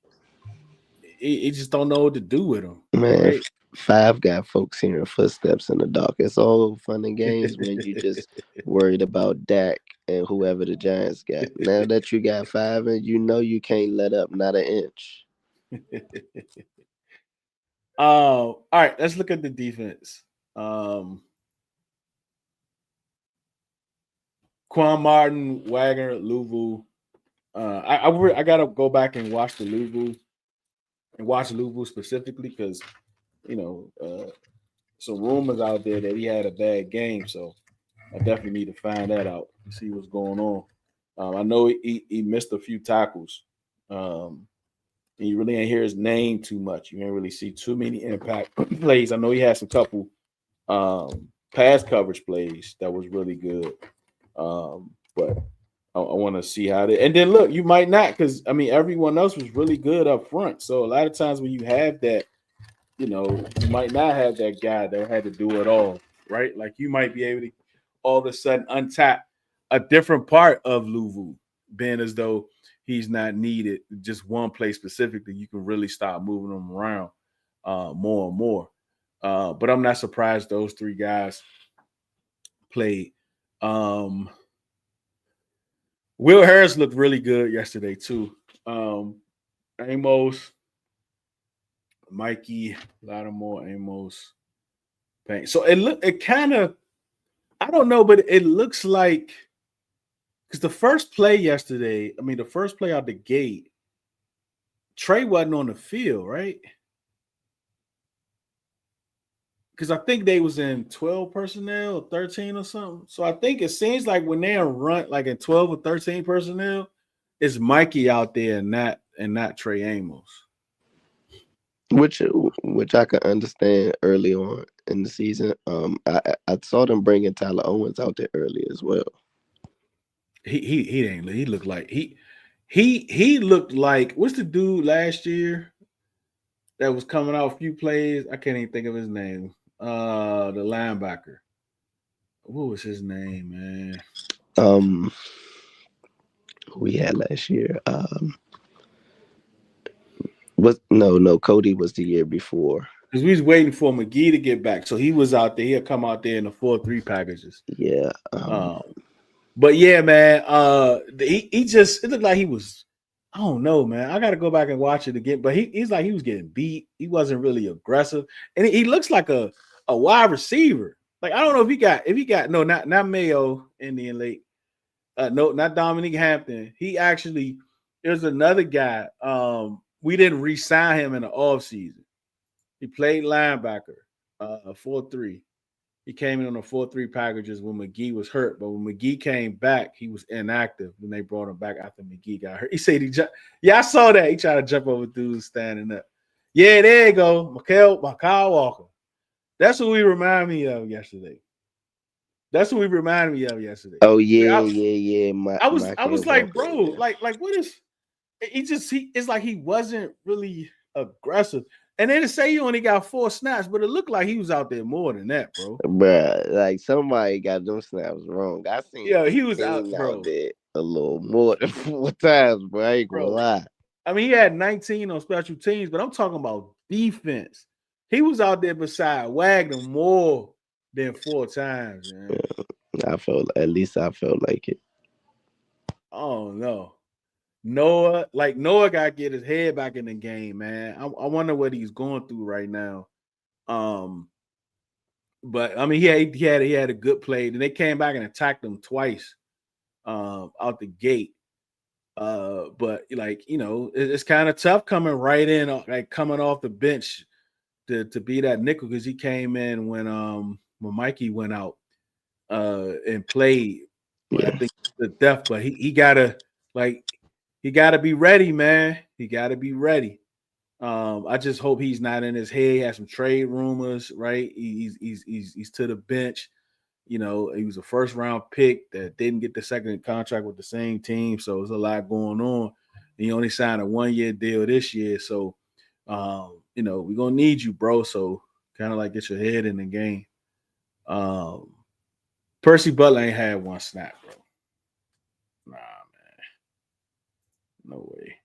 Speaker 1: he just don't know what to do with them,
Speaker 2: Man,
Speaker 1: right?
Speaker 2: Five got folks hearing footsteps in the dark. It's all fun and games when you just worried about Dak and whoever the Giants got. Now that you got five, and you know you can't let up not an inch.
Speaker 1: All right, let's look at the defense. Quan Martin, Wagner, Louvu. I gotta go back and watch the Louvu and watch Louvu specifically because some rumors out there that he had a bad game. So I definitely need to find that out and see what's going on. I know he missed a few tackles. And you really ain't hear his name too much. You ain't really see too many impact plays. I know he had some couple pass coverage plays that was really good. But I want to see how they. And then look, you might not because I mean everyone else was really good up front. So a lot of times when you have that, you might not have that guy that had to do it all, right? Like you might be able to all of a sudden untap a different part of Louvu, being as though he's not needed. Just one play specifically, you can really start moving him around more and more. But I'm not surprised those three guys played. Will Harris looked really good yesterday too. Amos, Mikey, Lattimore, Amos, Payne. So it kind of, I don't know, but it looks like because the first play yesterday, I mean the first play out the gate, Trey wasn't on the field, right? Because I think they was in 12 personnel or 13 or something. So I think it seems like when they're run like in 12 or 13 personnel, it's Mikey out there and not Trey Amos.
Speaker 2: Which I could understand early on in the season. I saw them bringing Tyler Owens out there early as well.
Speaker 1: He looked like he looked like what's the dude last year that was coming out a few plays? I can't even think of his name. The linebacker. What was his name, man?
Speaker 2: We had last year. No, Cody was the year before.
Speaker 1: Because we was waiting for McGee to get back, so he was out there. He'll come out there in the 4-3 packages.
Speaker 2: Yeah.
Speaker 1: But yeah, man. He just it looked like he was. I don't know, man. I got to go back and watch it again. But he's like he was getting beat. He wasn't really aggressive, and he looks like a wide receiver. Like I don't know if he got no, not Mayo, Indian Lake. No, not Dominique Hampton. He actually there's another guy. We didn't re-sign him in the offseason. He played linebacker, 4-3. He came in on the 4-3 packages when McGee was hurt. But when McGee came back, he was inactive when they brought him back after McGee got hurt. He said he jumped. Yeah, I saw that. He tried to jump over dudes standing up. Yeah, there you go. Mikhail Walker. That's what we remind me of yesterday.
Speaker 2: Oh yeah.
Speaker 1: I was like, bro, like what is it's like he wasn't really aggressive. And then to say he only got 4 snaps, but it looked like he was out there more than that, bro.
Speaker 2: Bruh, like somebody got them snaps wrong. I seen
Speaker 1: he was out
Speaker 2: there a little more than 4 times, bro. I ain't gonna lie.
Speaker 1: I mean, he had 19 on special teams, but I'm talking about defense. He was out there beside Wagner more than 4 times, man.
Speaker 2: Yeah, I felt like it.
Speaker 1: Oh no. Noah, like Noah, got to get his head back in the game, man. I wonder what he's going through right now. Um, but I mean, he had a good play. Then they came back and attacked him twice, out the gate. But like it's kind of tough coming right in, like coming off the bench to be that nickel because he came in when Mikey went out and played. But I
Speaker 2: Yeah.
Speaker 1: think the death, but he gotta be ready, man. He gotta be ready. I just hope he's not in his head. He has some trade rumors, right? He's to the bench. He was a first round pick that didn't get the second contract with the same team. So there's a lot going on. And he only signed a 1-year deal this year. So, we're going to need you, bro. So kind of like get your head in the game. Percy Butler ain't had one snap, bro. Nah, man. No way.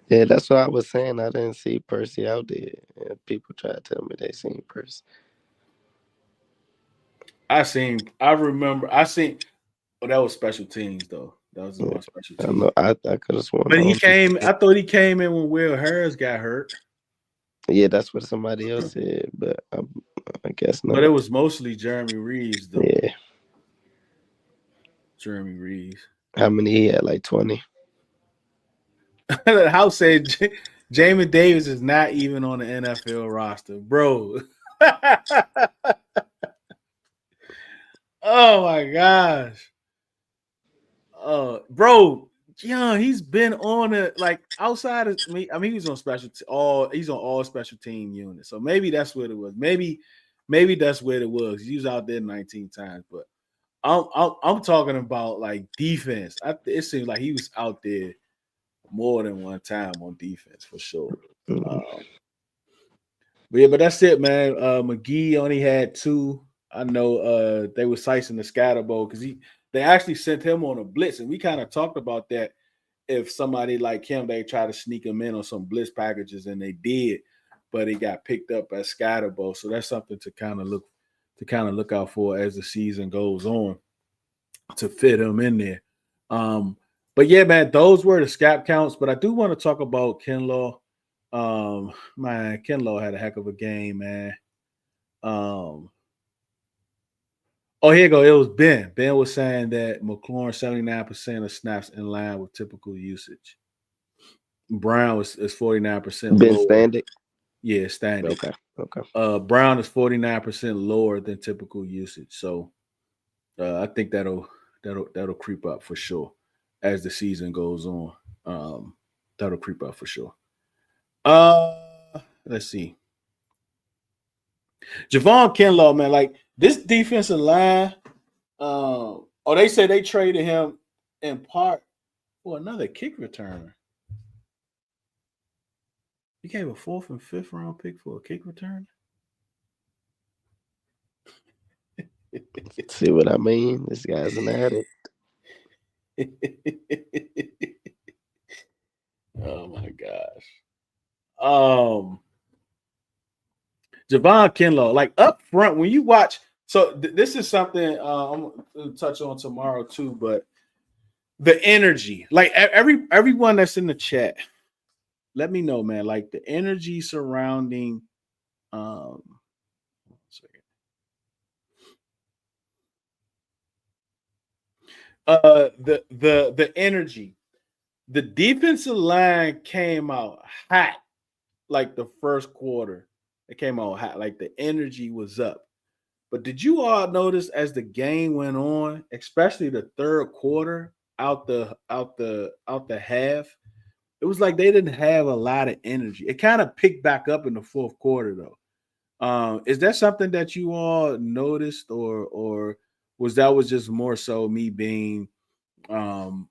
Speaker 2: Yeah, that's what I was saying. I didn't see Percy out there. And people try to tell me they seen Percy.
Speaker 1: I seen, oh, that was special teams, though. That was
Speaker 2: Yeah,
Speaker 1: on special
Speaker 2: I
Speaker 1: teams.
Speaker 2: know. I could have sworn.
Speaker 1: But I thought he came in when Will Harris got hurt.
Speaker 2: Yeah, that's what somebody else said, but I guess
Speaker 1: But it
Speaker 2: not.
Speaker 1: was mostly Jeremy Reeves, though.
Speaker 2: Yeah.
Speaker 1: Jeremy Reeves.
Speaker 2: How many he had? Like 20.
Speaker 1: The house said Jamin Davis is not even on the NFL roster, bro. Oh my gosh. Bro, yeah, he's been on it like outside of me. I mean, he's on he's on all special team units. So maybe that's what it was. Maybe that's what it was. He was out there 19 times, but I'm talking about like defense. It seems like he was out there more than one time on defense for sure.
Speaker 2: Mm.
Speaker 1: But that's it, man. McGee only had 2. I know they were sicing the scatter bowl because they actually sent him on a blitz, and we kind of talked about that. If somebody like him, they try to sneak him in on some blitz packages, and they did, but he got picked up at scatter bowl. So that's something to kind of look out for as the season goes on to fit him in there. But yeah, man, those were the scap counts. But I do want to talk about Kinlaw. Man, Kinlaw had a heck of a game, man. Oh, here you go. It was Ben. Ben was saying that McLaurin 79% of snaps in line with typical usage. Brown is 49%
Speaker 2: Ben
Speaker 1: lower.
Speaker 2: Standick.
Speaker 1: Yeah, standing.
Speaker 2: Okay.
Speaker 1: Brown is 49% lower than typical usage. So I think that'll creep up for sure as the season goes on. That'll creep up for sure. Let's see. Javon Kinlaw, man, like this defensive line. They say they traded him in part for another kick returner. He gave a 4th and 5th round pick for a kick return.
Speaker 2: See what I mean? This guy's an addict.
Speaker 1: Oh my gosh. Javon Kinlaw, like up front, when you watch, so this is something I'm gonna touch on tomorrow too, but the energy, like everyone that's in the chat, let me know, man. Like the energy surrounding the energy. The defensive line came out hot like the first quarter. It came out hot, like the energy was up. But did you all notice as the game went on, especially the third quarter, out the half, it was like they didn't have a lot of energy. It kind of picked back up in the fourth quarter, though. Is that something that you all noticed, or was just more so me being on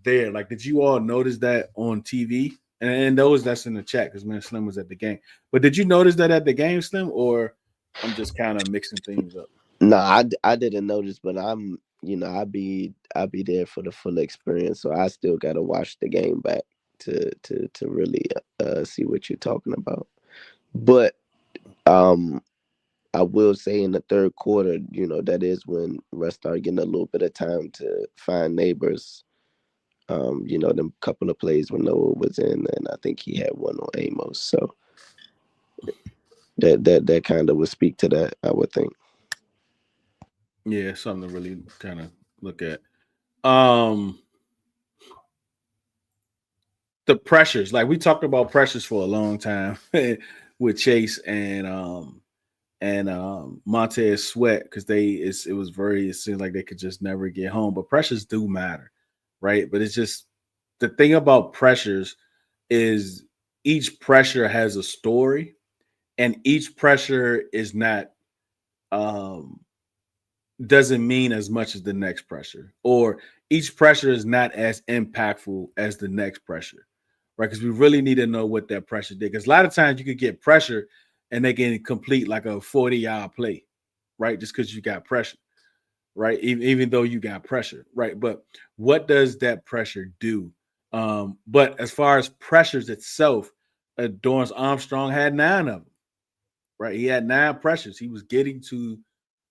Speaker 1: there? Like, did you all notice that on TV? And those that's in the chat because man, Slim was at the game. But did you notice that at the game, Slim, or I'm just kind of mixing things up?
Speaker 2: No, I didn't notice, but I'm I be there for the full experience, so I still gotta watch the game back to really see what you're talking about. But I will say in the third quarter, that is when Russ started getting a little bit of time to find neighbors. Them couple of plays when Noah was in, and I think he had one on Amos. So that kind of would speak to that, I would think.
Speaker 1: Yeah, something to really kind of look at. Um, the pressures, like we talked about pressures for a long time with Chase and Montez Sweat because it seemed like they could just never get home. But pressures do matter, right? But it's just the thing about pressures is each pressure has a story, and each pressure is not um doesn't mean as much as the next pressure, or each pressure is not as impactful as the next pressure, right? Because we really need to know what that pressure did. Because a lot of times you could get pressure and they can complete like a 40-yard play, right? Just because you got pressure, right? Even though you got pressure, right? But what does that pressure do? But as far as pressures itself, Dorrance Armstrong had 9 of them, right? He had 9 pressures. He was getting to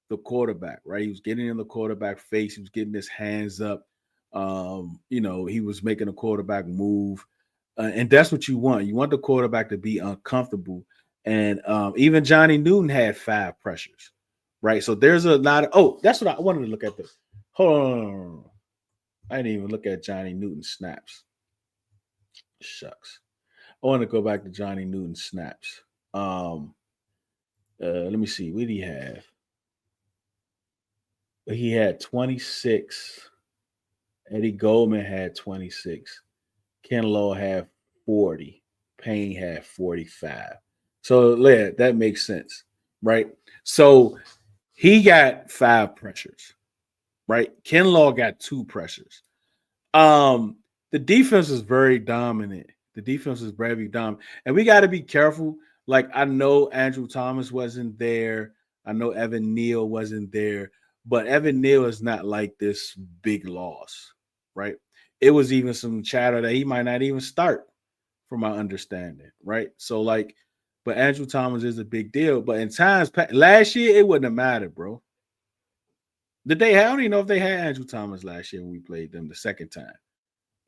Speaker 1: the quarterback, right? He was getting in the quarterback face. He was getting his hands up. He was making a quarterback move. And that's what you want. You want the quarterback to be uncomfortable. And even Johnny Newton had 5 pressures, right? So there's a lot of, that's what I wanted to look at. Hold on. I didn't even look at Johnny Newton snaps. Shucks. I want to go back to Johnny Newton snaps. Let me see. What did he have? He had 26. Eddie Goldman had 26. Ken Law had 40. Payne had 45. So yeah, that makes sense, right? So he got 5 pressures, right? Ken Law got 2 pressures. The defense is very dominant. The defense is very dominant. And we got to be careful. Like, I know Andrew Thomas wasn't there. I know Evan Neal wasn't there. But Evan Neal is not like this big loss, right? It was even some chatter that he might not even start, from my understanding, right? So, like, but Andrew Thomas is a big deal. But in times last year, it wouldn't have mattered, bro. I don't even know if they had Andrew Thomas last year when we played them the second time.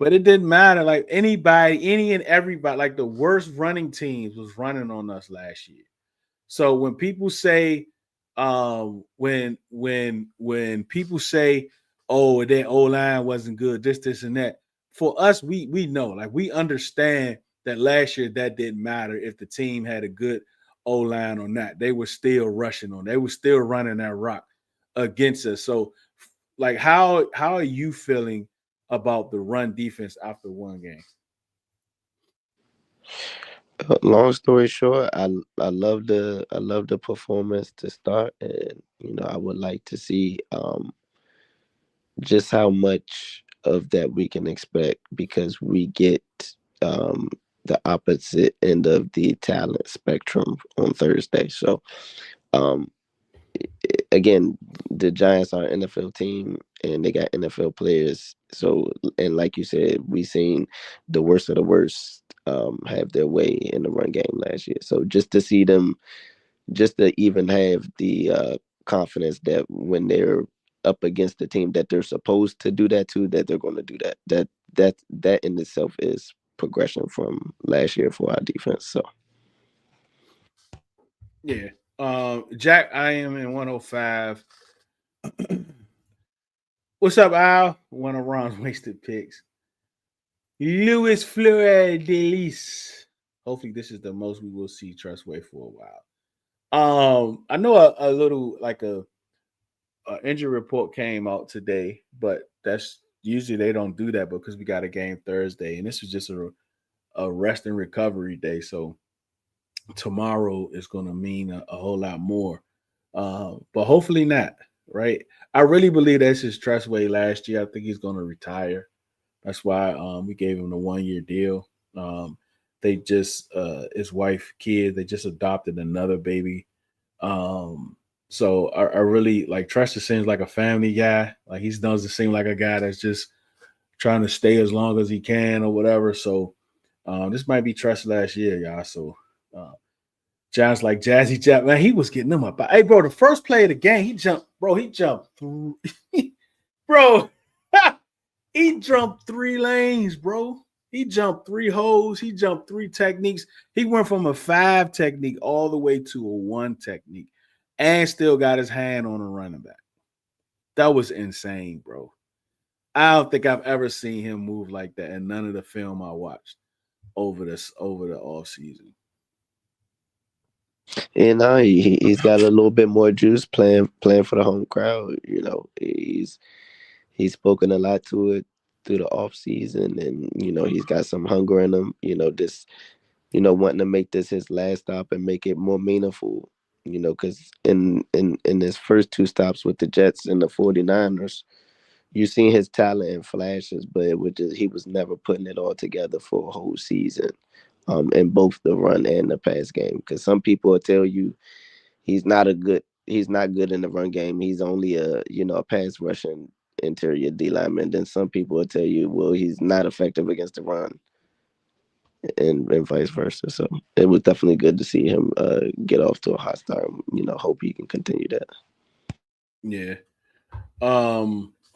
Speaker 1: But it didn't matter. Like, anybody, any and everybody, like the worst running teams was running on us last year. So when people say, when people say, oh, their O line wasn't good, this, and that, for us, we know, like, we understand that last year that didn't matter if the team had a good O line or not. They were still rushing on. They were still running that rock against us. So, like, how are you feeling about the run defense after one game?
Speaker 2: Long story short, I love the performance to start, and I would like to see just how much of that we can expect, because we get um the opposite end of the talent spectrum on Thursday. So um again, the Giants are an NFL team and they got NFL players. So, and like you said, we seen the worst of the worst have their way in the run game last year. So just to see them, just to even have the confidence that when they're up against the team that they're supposed to do that to, that they're going to do that. That in itself is progression from last year for our defense. So
Speaker 1: Yeah. Jack, I am in 105. What's up, Al? One of Ron's wasted picks. Louis Fleur Delis. Hopefully, this is the most we will see Trustway for a while. I know a little, like a injury report came out today, but that's usually they don't do that because we got a game Thursday, and this is just a rest and recovery day. So tomorrow is going to mean a whole lot more, but hopefully not. Right? I really believe that's his Trustway last year. I think he's going to retire. That's why we gave him the 1-year deal. They just his wife, kid, they just adopted another baby. So I really like Trust. Seems like a family guy. Like, he doesn't seem like a guy that's just trying to stay as long as he can or whatever. So this might be Trust last year, y'all. So John's like Jazzy Jeff, man, he was getting them up. Hey, bro, the first play of the game, he jumped through. Bro, He jumped 3 lanes, bro. He jumped 3 holes. He jumped 3 techniques. He went from a 5 technique all the way to a 1 technique and still got his hand on a running back. That was insane, bro. I don't think I've ever seen him move like that in none of the film I watched over the off season.
Speaker 2: And now he's got a little bit more juice playing for the home crowd. He's spoken a lot to it through the off season, and he's got some hunger in him. This wanting to make this his last stop and make it more meaningful. Because in his first 2 stops with the Jets and the 49ers, you seen his talent in flashes, but he was never putting it all together for a whole season, in both the run and the pass game. Because some people will tell you he's not good in the run game. He's only a pass rushing interior D lineman. Then some people will tell you, well, he's not effective against the run, and vice versa. So it was definitely good to see him get off to a hot start. Hope he can continue that.
Speaker 1: Yeah.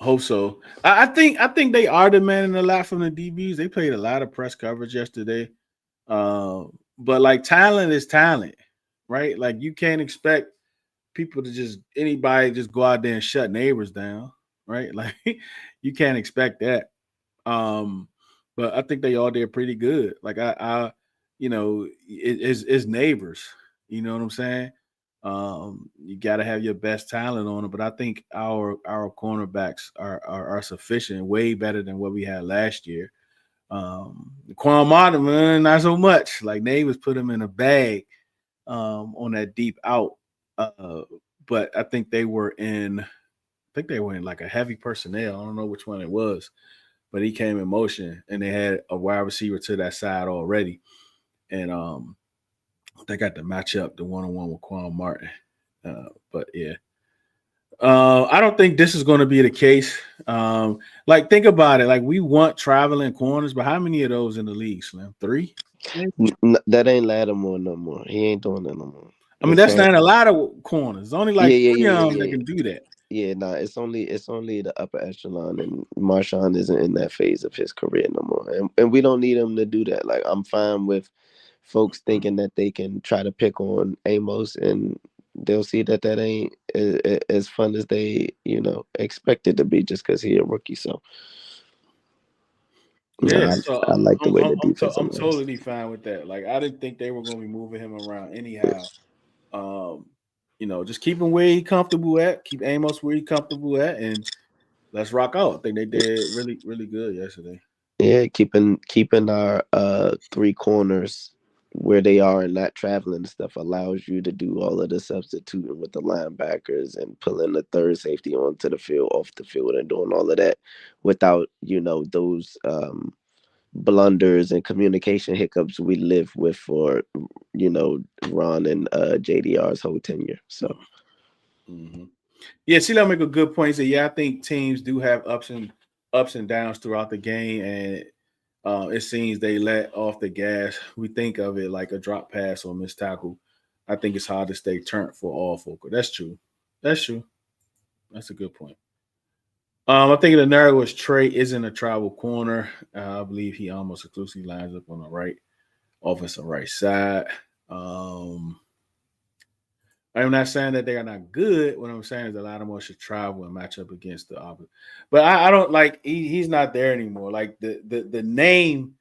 Speaker 1: Hope so. I think they are demanding a lot from the DBs. They played a lot of press coverage yesterday. But like talent is talent, right? Like you can't expect people to just anybody just go out there and shut neighbors down, right? Like you can't expect that. Um, but I think they all did pretty good. Like it's neighbors. You know what I'm saying? You got to have your best talent on it, but I think our cornerbacks are sufficient, way better than what we had last year. Quan Martin, man, not so much. Like neighbors put him in a bag on that deep out. Uh, but I think they were in like a heavy personnel. I don't know which one it was, but he came in motion and they had a wide receiver to that side already. And they got to match up the one-on-one with Quan Martin. But yeah. I don't think this is going to be the case. Like think about it. Like we want traveling corners, but how many of those in the league, Slim? 3?
Speaker 2: That ain't Lattimore no more. He ain't doing that no more.
Speaker 1: I mean, that's not a lot of corners. There's only like
Speaker 2: Yeah, yeah,
Speaker 1: 3
Speaker 2: yeah,
Speaker 1: of
Speaker 2: yeah,
Speaker 1: them that
Speaker 2: yeah.
Speaker 1: can do that.
Speaker 2: Yeah, nah, it's only the upper echelon, and Marshawn isn't in that phase of his career no more, and we don't need him to do that. Like I'm fine with folks thinking that they can try to pick on Amos, and they'll see that ain't as fun as they expect it to be just because he a rookie. So
Speaker 1: Yeah,
Speaker 2: nah,
Speaker 1: so
Speaker 2: I like the way the defense
Speaker 1: I'm
Speaker 2: emerged.
Speaker 1: totally fine with that. Like I didn't think they were going to be moving him around anyhow. Um, just keep him where he comfortable at. Keep Amos where he comfortable at, and let's rock out. I think they did really really good yesterday.
Speaker 2: Yeah, keeping our 3 corners where they are and not traveling and stuff allows you to do all of the substituting with the linebackers and pulling the third safety onto the field, off the field, and doing all of that without those blunders and communication hiccups we live with for you know Ron and JDR's whole tenure. So
Speaker 1: Mm-hmm. Yeah, see, that make a good point. He said, yeah, I think teams do have ups and downs throughout the game, and it seems they let off the gas. We think of it like a drop pass or missed tackle. I think it's hard to stay turned for all folk. That's true. That's true. That's a good point. I think the narrative was Trey isn't a travel corner. I believe he almost exclusively lines up on the right offensive right side. Um, I'm not saying that they are not good. What I'm saying is a lot of them should travel and match up against the opposite. But I don't like he's not there anymore. Like the name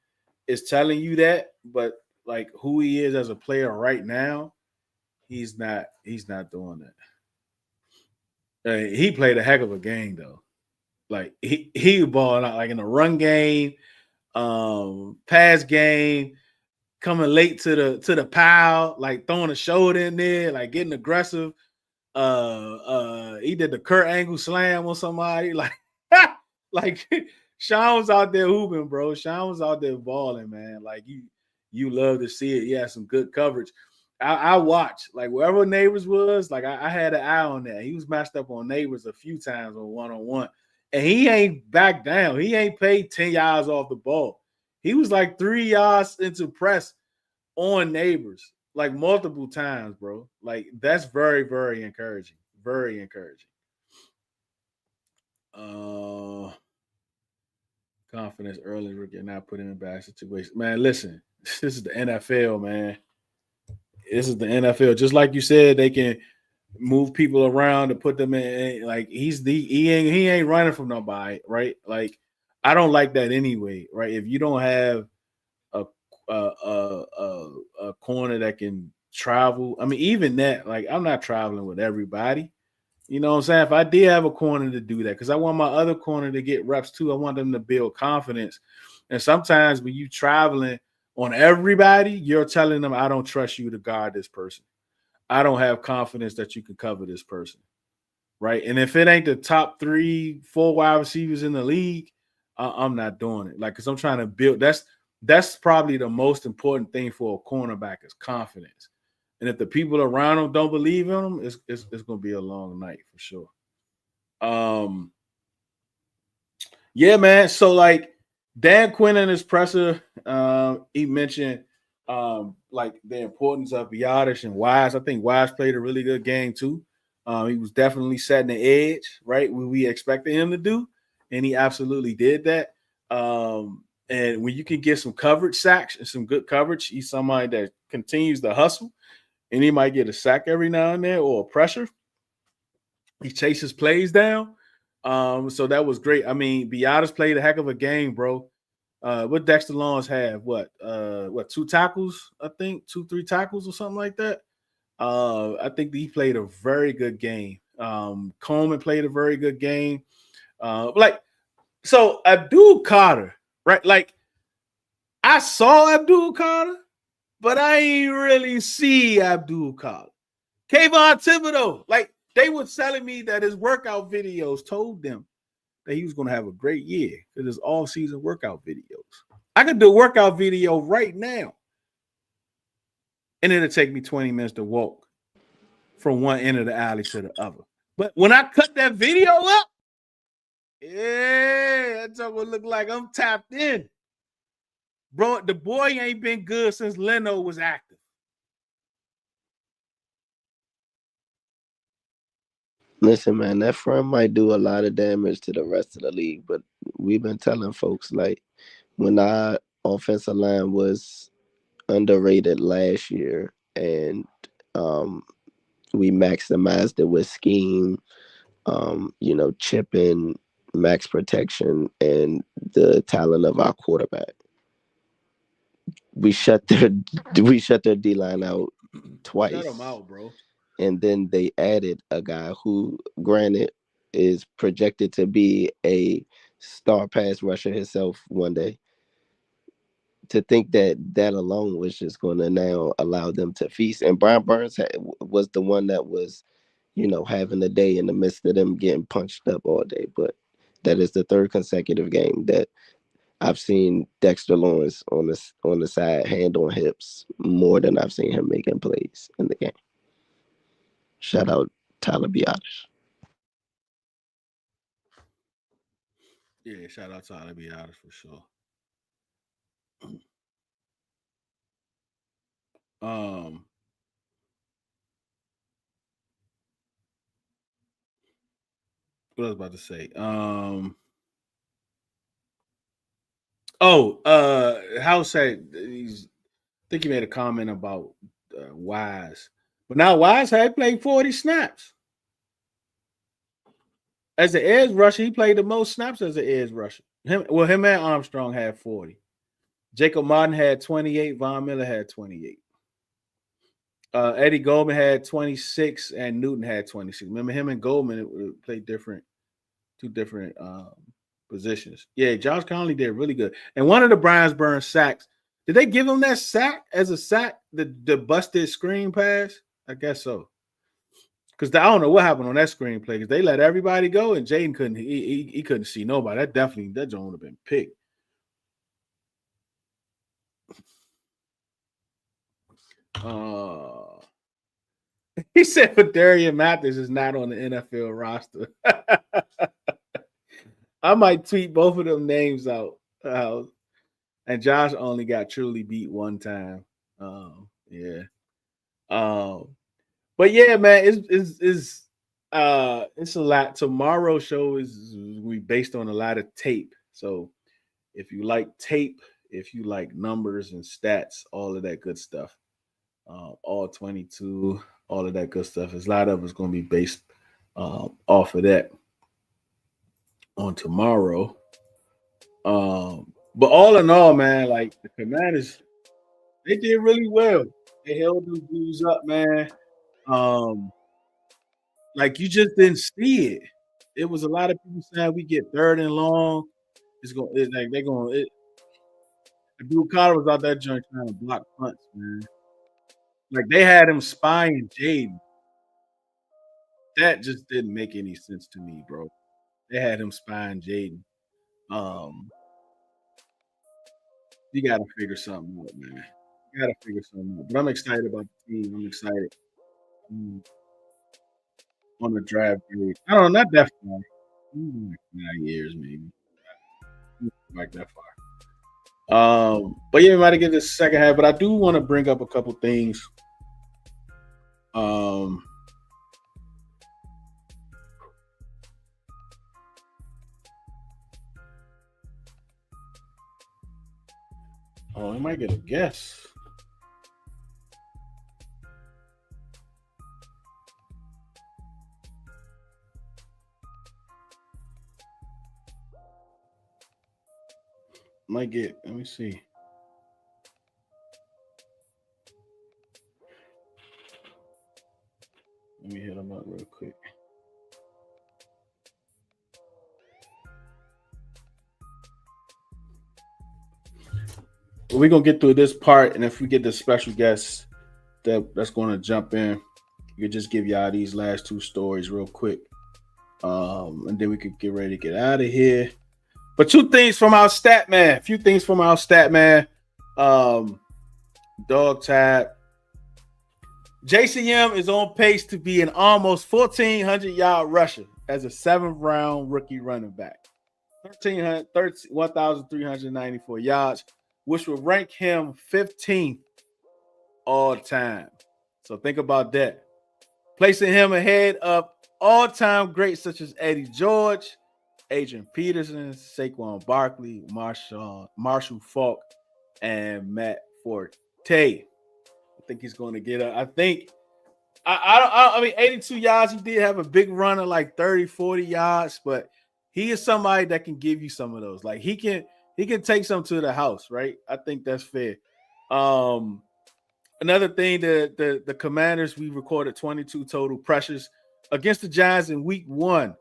Speaker 1: is telling you that, but like who he is as a player right now, he's not doing that. He played a heck of a game though. Like he was balling out like in the run game, pass game, coming late to the pile, like throwing a shoulder in there, like getting aggressive. He did the Kurt Angle slam on somebody, like like Sean was out there hooping, bro. Sean was out there balling, man. Like you love to see it. He had some good coverage. I watched like wherever Neighbors was, like I had an eye on that. He was matched up on Neighbors a few times on one-on-one, and he ain't back down. He ain't paid 10 yards off the ball. He was like 3 yards into press on Neighbors like multiple times, bro. Like that's very, very encouraging. Very encouraging. Uh confidence early, Ricky, and not put him in bad situations. Man, listen, this is the NFL, man. This is the NFL. Just like you said, they can move people around to put them in. Like he ain't running from nobody, right? Like I don't like that anyway, right? If you don't have a a corner that can travel, I mean, even that, like I'm not traveling with everybody. You know what I'm saying? If I did have a corner to do that, because I want my other corner to get reps too. I want them to build confidence. And sometimes when you traveling on everybody, you're telling them, I don't trust you to guard this person. I don't have confidence that you can cover this person. Right. And if it ain't the top 3, 4 wide receivers in the league, I'm not doing it. Like, because I'm trying to build that's probably the most important thing for a cornerback is confidence. And if the people around him don't believe in him, it's gonna be a long night for sure. Yeah, man. So like Dan Quinn in his presser, he mentioned like the importance of Biotish and Wise. I think Wise played a really good game too. He was definitely setting the edge, right? What we expected him to do, and he absolutely did that. And when you can get some coverage sacks and some good coverage, he's somebody that continues to hustle, and he might get a sack every now and then or a pressure. He chases plays down. So that was great. I mean, Biotis played a heck of a game, bro. What Dexter Lawrence had? What 2 tackles? I think 2, 3 tackles or something like that. I think he played a very good game. Coleman played a very good game. So Abdul Carter, right? Like I saw Abdul Carter, but I ain't really see Abdul Carter. Kayvon Thibodeau, like they were telling me that his workout videos told them that he was going to have a great year because his all-season workout videos. I could do a workout video right now, and it'll take me 20 minutes to walk from one end of the alley to the other. But when I cut that video up, yeah, that's what look like I'm tapped in. Bro, the boy ain't been good since Leno was active.
Speaker 2: Listen, man, that front might do a lot of damage to the rest of the league, but we've been telling folks like when our offensive line was underrated last year and we maximized it with scheme, chipping, max protection, and the talent of our quarterback. We shut their D line out twice.
Speaker 1: Shut them out, bro.
Speaker 2: And then they added a guy who, granted, is projected to be a star pass rusher himself one day. To think that that alone was just going to now allow them to feast. And Brian Burns was the one that was, having a day in the midst of them getting punched up all day. But that is the third consecutive game that I've seen Dexter Lawrence on the side, hand on hips, more than I've seen him making plays in the game. Shout out Tyler Biotish.
Speaker 1: Yeah, shout out to Tyler Biotish for sure. What I was about to say. House said I think he made a comment about Wise, but now Wise had played 40 snaps as an edge rusher. He played the most snaps as an edge rusher. Him and Armstrong had 40. Jacob Martin had 28. Von Miller had 28. Eddie Goldman had 26, and Newton had 26. Remember him and Goldman played two different positions. Yeah, Josh Conley did really good. And one of the Brian Burns sacks, did they give him that sack as a sack? The busted screen pass? I guess so. Because I don't know what happened on that screen play. Because they let everybody go, and Jaden couldn't see nobody. That joint would have been picked. He said Darian Mathis is not on the NFL roster. I might tweet both of them names out. And Josh only got truly beat one time. Yeah. But yeah, man, it's a lot. Tomorrow's show is we based on a lot of tape. So If you like tape, if you like numbers and stats, all of that good stuff, all 22, all of that good stuff. There's a lot of it's going to be based off of that on tomorrow. But all in all, man, like the Commanders, they did really well. They held them dudes up, man. Um, like you just didn't see it. It was a lot of people saying we get third and long. Like they're going. Dude Carter was out that joint trying to block punts, man. Like they had him spying Jaden. That just didn't make any sense to me, bro. They had him spying Jaden. Um, you got to figure something out, man. You got to figure something out. But I'm excited about the team. I'm excited um, on the draft grade. I don't know, not that far. Like 9 years, maybe. Like that far. But yeah, we might get this second half. But I do want to bring up a couple things. Oh, we might get a guess. Let me see. Let me hit him up real quick. We're gonna get through this part, and if we get the special guest that's gonna jump in, we could just give y'all these last two stories real quick. And then we could get ready to get out of here. But two things from our stat man. A few things from our stat man. Dog tag. JCM is on pace to be an almost 1,400-yard rusher as a 7th-round rookie running back. 1,394 yards, which will rank him 15th all time. So think about that. Placing him ahead of all-time greats such as Eddie George, Adrian Peterson, Saquon Barkley, Marshall Faulk, and Matt Forte. I think he's going to get up. I think I mean 82 yards. He did have a big run of like 30, 40 yards, but he is somebody that can give you some of those. Like he can take some to the house, right? I think that's fair. Another thing, the Commanders, we recorded 22 total pressures against the Giants in week 1.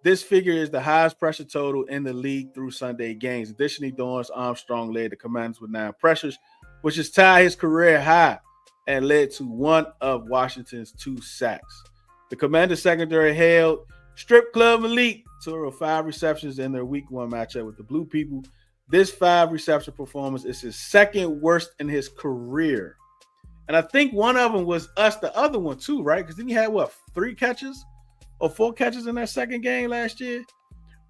Speaker 1: This figure is the highest pressure total in the league through Sunday games. Additionally, Dorrance Armstrong led the Commanders with 9 pressures, which is tied his career high and led to one of Washington's 2 sacks. The Commanders secondary held Strip Club Elite to 5 receptions in their week 1 matchup with the Blue People. This 5 reception performance is his second worst in his career. And I think one of them was us, the other one too, right? Because then he had 3 catches or 4 catches in that second game last year.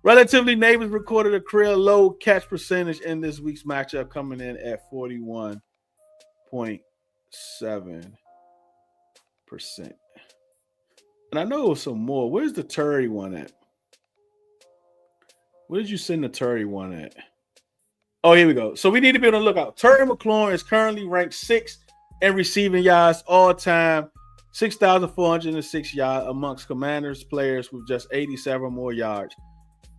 Speaker 1: Relatively, Neighbors recorded a career low catch percentage in this week's matchup, coming in at 41.7%. And I know it was some more. Where's the Terry one at? Where did you send the Terry one at? Oh, here we go. So we need to be on the lookout. Terry McLaurin is currently ranked 6th in receiving yards all time, 6,406 yards amongst Commanders players with just 87 more yards.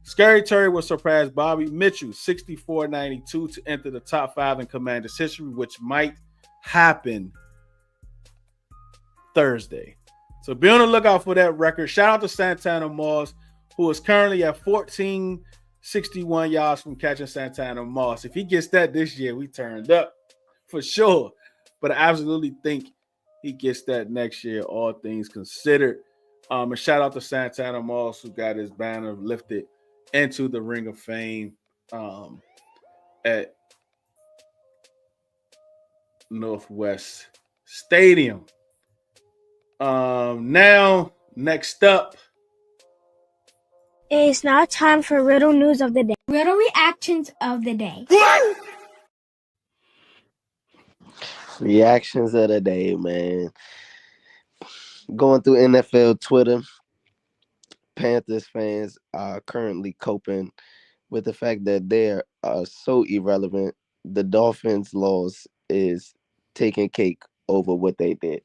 Speaker 1: Scary Terry will surpass Bobby Mitchell, 6492, to enter the top 5 in Commanders history, which might happen Thursday. So be on the lookout for that record. Shout out to Santana Moss, who is currently at 1,461 yards from catching Santana Moss. If he gets that this year, we turned up for sure. But I absolutely think he gets that next year, all things considered. And shout out to Santana Moss, who got his banner lifted into the Ring of Fame at Northwest Stadium. Now, next up.
Speaker 4: It's now time for Riddle News of the Day. Riddle Reactions of the Day.
Speaker 2: Reactions of the day, man. Going through NFL Twitter, Panthers fans are currently coping with the fact that they are so irrelevant. The Dolphins' loss is taking cake over what they did.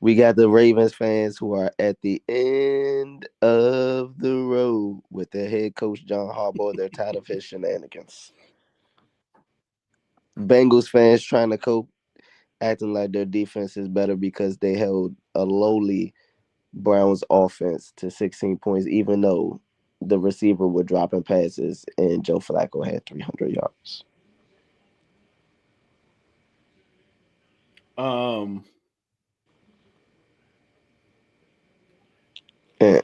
Speaker 2: We got the Ravens fans who are at the end of the road with their head coach John Harbaugh. They're tired of his shenanigans. Bengals fans trying to cope, acting like their defense is better because they held a lowly Browns offense to 16 points, even though the receiver were dropping passes and Joe Flacco had 300 yards.
Speaker 1: Um,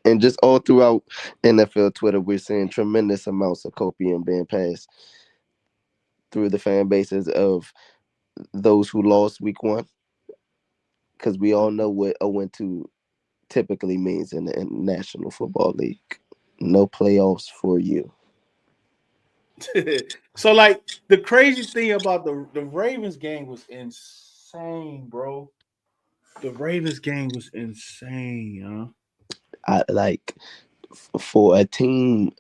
Speaker 2: And just all throughout NFL Twitter, we're seeing tremendous amounts of copium being passed through the fan bases of those who lost week one, because we all know what 0-2 typically means in the National Football League. No playoffs for you.
Speaker 1: so like the crazy thing about the Ravens game was insane, bro. The Ravens game was insane,
Speaker 2: I like for a team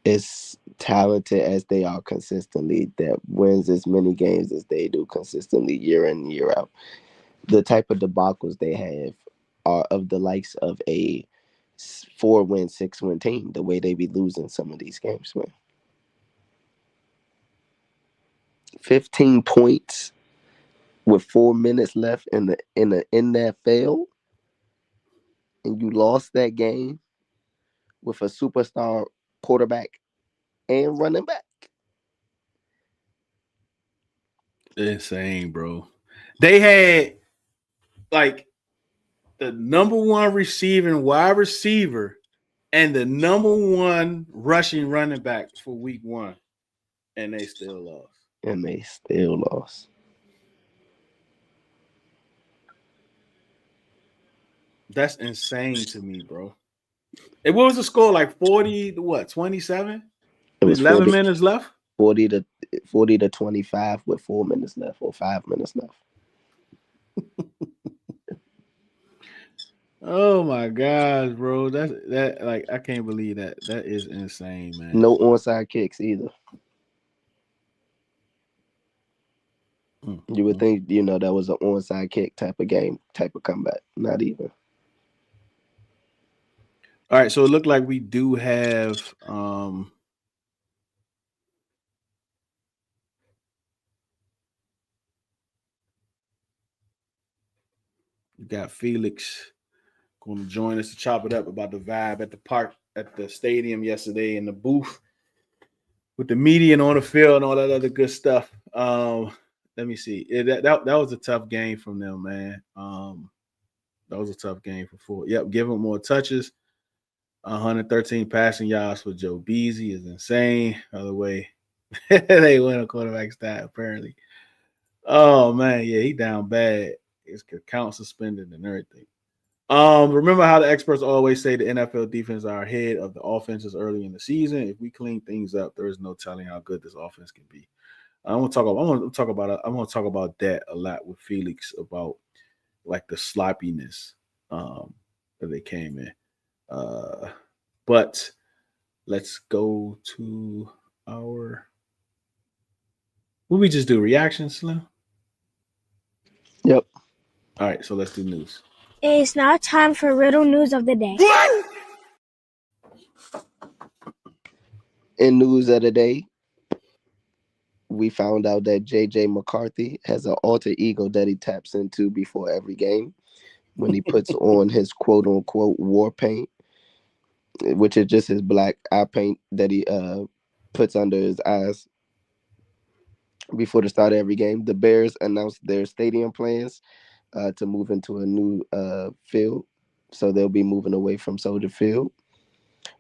Speaker 2: as talented as they are consistently, that wins as many games as they do consistently year in year out. The type of debacles they have are of the likes of a 4-win, 6-win team. The way they be losing some of these games, man. 15 points with 4 minutes left in that fail, and you lost that game with a superstar quarterback and running back.
Speaker 1: Insane, bro. They had like the number one receiving wide receiver and the number one rushing running back for week one, and they still lost.
Speaker 2: And they still lost.
Speaker 1: That's insane to me, bro. And what was the score? Like 40 to what? 27?
Speaker 2: It
Speaker 1: With
Speaker 2: was
Speaker 1: 11 minutes left?
Speaker 2: 40 to 40 to 25 with 4 minutes left or 5 minutes left.
Speaker 1: Oh my gosh, bro. That like I can't believe that. That is insane, man.
Speaker 2: No onside kicks either. You would think, that was an onside kick type of game, type of comeback. Not even.
Speaker 1: All right, so it looked like we do have we got Felix going to join us to chop it up about the vibe at the park at the stadium yesterday in the booth with the media and on the field and all that other good stuff. Let me see. That was a tough game from them, man. That was a tough game for Ford. Yep, give him more touches. 113 passing yards for Joe Beasy is insane. By the way, they win a quarterback stat apparently. Oh man, yeah, he down bad. His account suspended and everything. Remember how the experts always say the NFL defense are ahead of the offenses early in the season. If we clean things up, there is no telling how good this offense can be. I want to talk about that a lot with Felix about like the sloppiness that they came in. But let's go to our. What we just do reactions, Slim?
Speaker 2: Yep.
Speaker 1: All right, so let's do news.
Speaker 4: It's now time for Riddle News of the Day.
Speaker 2: In news of the day, we found out that J.J. McCarthy has an alter ego that he taps into before every game when he puts on his quote-unquote war paint, which is just his black eye paint that he puts under his eyes before the start of every game. The Bears announced their stadium plans to move into a new field, so they'll be moving away from Soldier Field.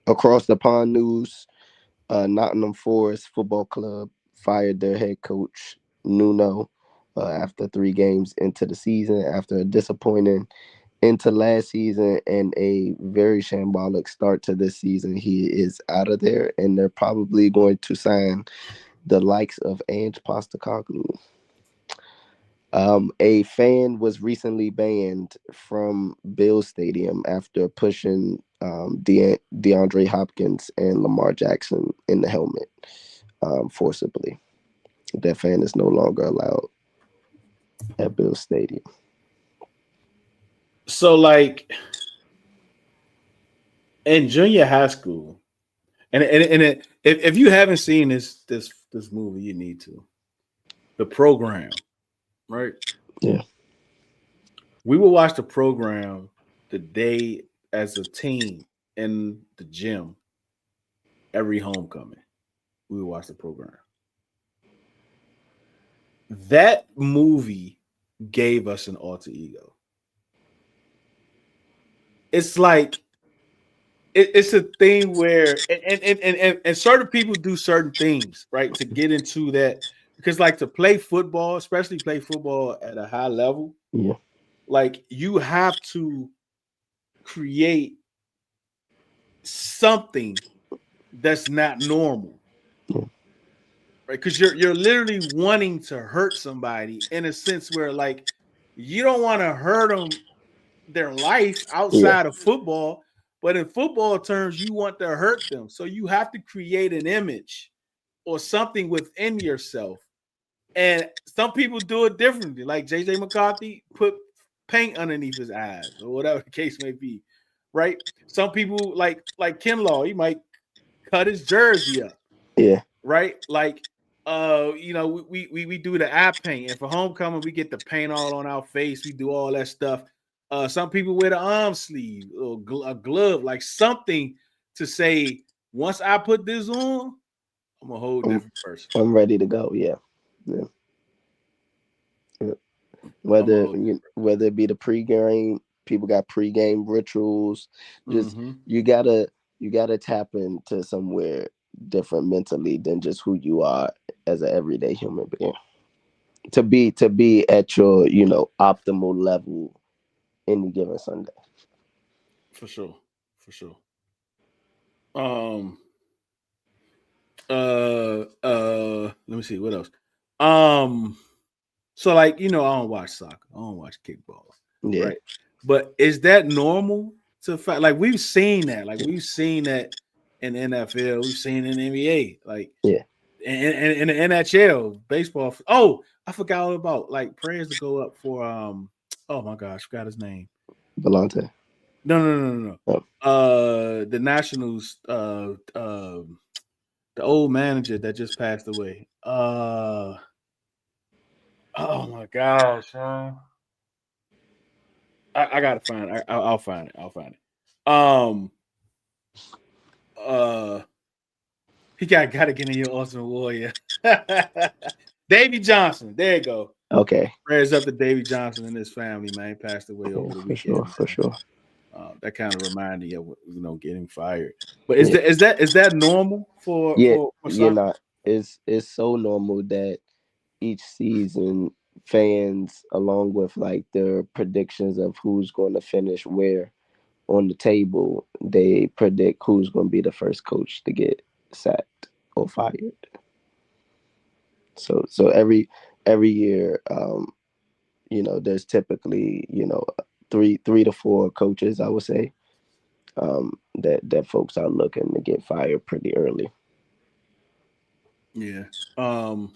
Speaker 2: Across the pond news, Nottingham Forest Football Club fired their head coach Nuno after 3 games into the season, after a disappointing into last season and a very shambolic start to this season. He is out of there, and they're probably going to sign the likes of Ange Postecoglou. A fan was recently banned from Bill Stadium after pushing DeAndre Hopkins and Lamar Jackson in the helmet forcibly. That fan is no longer allowed at Bill Stadium.
Speaker 1: So like in junior high school, if you haven't seen this movie, you need to. The program, right?
Speaker 2: Yeah.
Speaker 1: We will watch the program the day as a team in the gym every homecoming. We will watch the program. That movie gave us an alter ego. It's like it's a thing where and certain people do certain things, right, to get into that, because like to play football, especially play football at a high level,
Speaker 2: Yeah.
Speaker 1: like you have to create something that's not normal,
Speaker 2: Yeah.
Speaker 1: right? Because you're literally wanting to hurt somebody in a sense where like you don't want to hurt them their life
Speaker 2: Yeah.
Speaker 1: outside of football, but in football terms, you want to hurt them. So you have to create an image or something within yourself. And some people do it differently. Like JJ McCarthy put paint underneath his eyes or whatever the case may be, right? Some people like Kinlaw, he might cut his jersey up,
Speaker 2: Yeah.
Speaker 1: right? Like we do the eye paint, and for homecoming we get the paint all on our face. We do all that stuff. Some people wear the arm sleeve or a glove, like something to say, once I put this on, I'm a whole
Speaker 2: I'm,
Speaker 1: different person.
Speaker 2: I'm ready to go. Yeah. Yeah. Yeah.
Speaker 1: I'm a whole
Speaker 2: Whether it be the pregame, people got pregame rituals. Just
Speaker 1: different.
Speaker 2: you gotta tap into somewhere different mentally than just who you are as an everyday human being. To be at your optimal level any given Sunday.
Speaker 1: For sure. For sure. Um let me see what else. Um so like, I don't watch soccer. I don't watch kickball.
Speaker 2: Yeah.
Speaker 1: Right. But is that normal to fact? Like we've seen that. Like we've seen that in the NFL, we've seen it in the NBA, like
Speaker 2: Yeah.
Speaker 1: and in the NHL, baseball. Oh, I forgot all about like prayers to go up for oh my gosh, forgot his name.
Speaker 2: Volante.
Speaker 1: No.
Speaker 2: Oh,
Speaker 1: The Nationals, the old manager that just passed away. Oh my gosh, huh? I gotta find it. I'll find it. I'll find it. Uh, he gotta get in your Ultimate Warrior. Davy Johnson. There you go.
Speaker 2: okay.
Speaker 1: Prayers up to Davy Johnson and his family, man. He passed away
Speaker 2: Yeah,
Speaker 1: over the
Speaker 2: for sure.
Speaker 1: weekend,
Speaker 2: For
Speaker 1: man.
Speaker 2: sure.
Speaker 1: That kind of reminded me of getting fired. But
Speaker 2: Yeah.
Speaker 1: is that normal
Speaker 2: Yeah.
Speaker 1: for
Speaker 2: You're
Speaker 1: soccer?
Speaker 2: not. It's so normal that each season fans, along with like their predictions of who's going to finish where on the table, they predict who's going to be the first coach to get sacked or fired. So every year, there's typically three to four coaches, I would say, that folks are looking to get fired pretty early.
Speaker 1: Yeah. Um,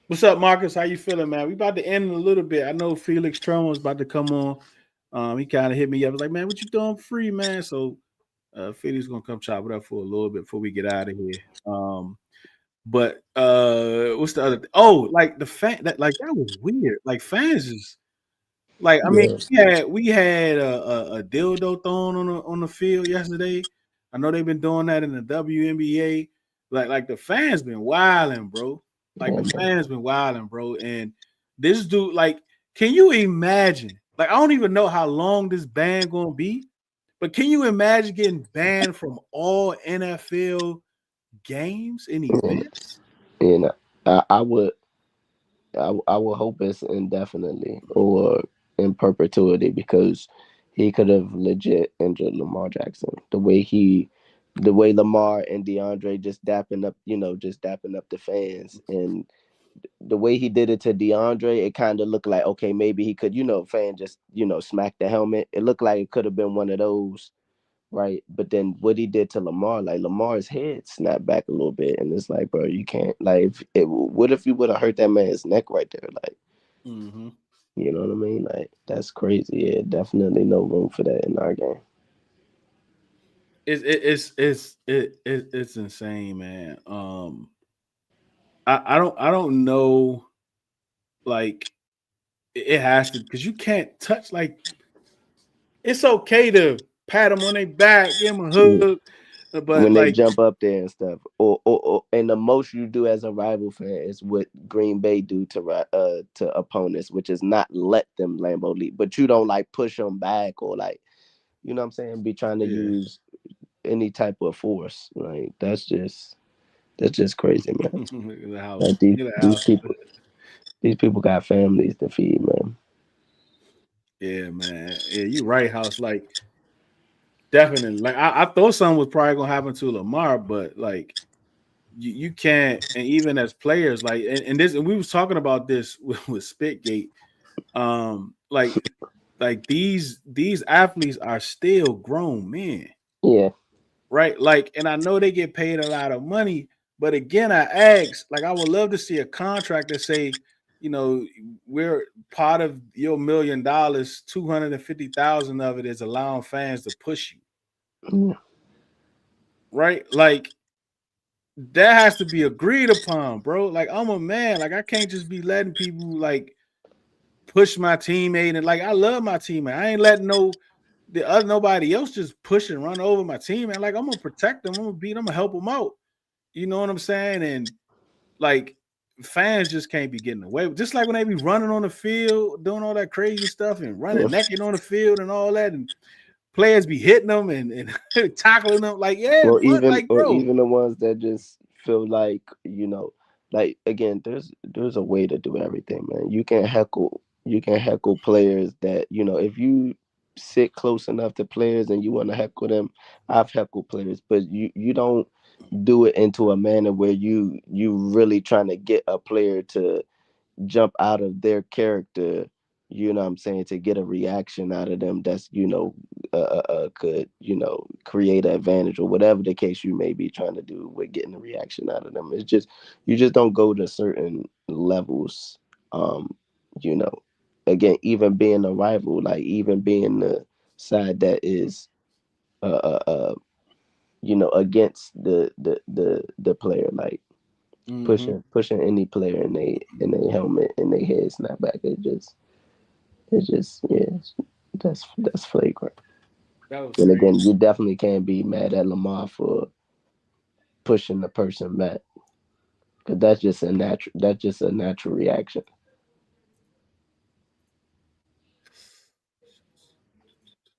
Speaker 1: what's up, Marcus? How you feeling, man? We about to end in a little bit. I know Felix Trump was about to come on. He kind of hit me up. I was like, man, what you doing free, man? So Felix gonna come chop it up for a little bit before we get out of here. But what's the other oh, like the fan that was weird. Like fans is like, I mean,
Speaker 2: Yeah.
Speaker 1: we had a dildo thrown on the field yesterday. I know they've been doing that in the WNBA. Like the fans been wilding, bro. Like
Speaker 2: Yeah,
Speaker 1: the
Speaker 2: man.
Speaker 1: fans been wilding, bro. And this dude, like, can you imagine? Like, I don't even know how long this ban gonna be, but can you imagine getting banned from all NFL games and
Speaker 2: And,
Speaker 1: events?
Speaker 2: I would I would hope it's indefinitely or in perpetuity because he could have legit injured Lamar Jackson. The way Lamar and DeAndre just dapping up the fans and the way he did it to DeAndre, it kind of looked like, okay, maybe he could, fan just, smack the helmet. It looked like it could have been one of those, right? But then what he did to Lamar, like Lamar's head snapped back a little bit, and it's like, bro, you can't, like, what if you would have hurt that man's neck right there, like, you know what I mean? Like, that's crazy. Yeah, definitely no room for that in our game.
Speaker 1: It's insane, man. I don't know, like it has to, because you can't touch, like, it's okay to pat them on their back, give them a hug, but
Speaker 2: When they
Speaker 1: like
Speaker 2: jump up there and stuff, or and the most you do as a rival fan is what Green Bay do to opponents, which is not let them Lambeau leap, but you don't like push them back or like, you know what I'm saying, be trying to use any type of force. Like that's just crazy, man.
Speaker 1: the house,
Speaker 2: Like these people got families to feed, man.
Speaker 1: Yeah, man. Yeah, you right, House. Like, definitely. Like, I thought something was probably gonna happen to Lamar, but like, you can't. And even as players, like, and this, and we was talking about this with Spitgate. Like, these athletes are still grown men.
Speaker 2: Yeah.
Speaker 1: Right? Like, and I know they get paid a lot of money, but again, I ask, like, I would love to see a contract that say, we're part of your $1 million, 250,000 of it is allowing fans to push you.
Speaker 2: Yeah.
Speaker 1: Right? Like, that has to be agreed upon, bro. Like, I'm a man. Like, I can't just be letting people like push my teammate, and like, I love my teammate. I ain't letting nobody else just push and run over my teammate. Like, I'm gonna protect them. I'm gonna beat them. I'm gonna help them out. You know what I'm saying? And like, fans just can't be getting away. Just like when they be running on the field, doing all that crazy stuff and running naked on the field and all that, and players be hitting them and tackling them. Like, yeah,
Speaker 2: Or
Speaker 1: but
Speaker 2: even
Speaker 1: like, bro,
Speaker 2: the ones that just feel like, like again, there's a way to do everything, man. You can heckle players that, if you sit close enough to players and you want to heckle them. I've heckled players, but you don't do it into a manner where you really trying to get a player to jump out of their character, you know what I'm saying, to get a reaction out of them that's, could, create an advantage or whatever the case you may be trying to do with getting a reaction out of them. It's just, you just don't go to certain levels. Um, you know, again, even being a rival, like even being the side that is, against the player, like, pushing any player in they helmet and they head snap back. That's flagrant. And again, you definitely can't be mad at Lamar for pushing the person back, because that's just a natural reaction.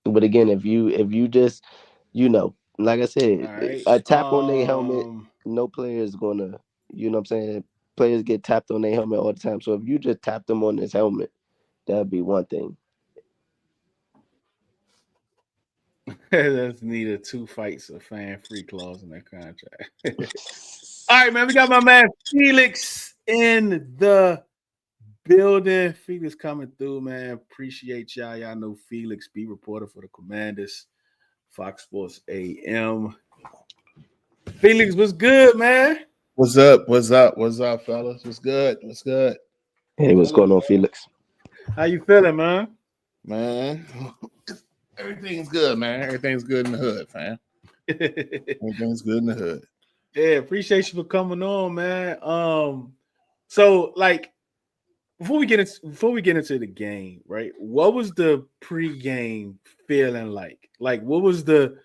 Speaker 2: But again, if you just, like I said,
Speaker 1: all right.
Speaker 2: a tap on their helmet, no player is gonna, you know what I'm saying, players get tapped on their helmet all the time. So if you just tap them on his helmet, that'd be one thing.
Speaker 1: That's needed 2 fights of fan free clause in that contract. All right, man. We got my man Felix in the building. Felix coming through, man. Appreciate y'all. Y'all know Felix, beat reporter for the Commanders, Fox Sports AM. Felix, what's good, man?
Speaker 5: What's up? What's up? What's up, fellas? What's good? What's good?
Speaker 2: Hey, what's going on, Felix?
Speaker 1: How you feeling, man?
Speaker 5: Man, everything's good, man. Everything's good in the hood, fam. Everything's good in the hood.
Speaker 1: Yeah, appreciate you for coming on, man. So like, before we get into the game, right? What was the pregame feeling like? Like, what was the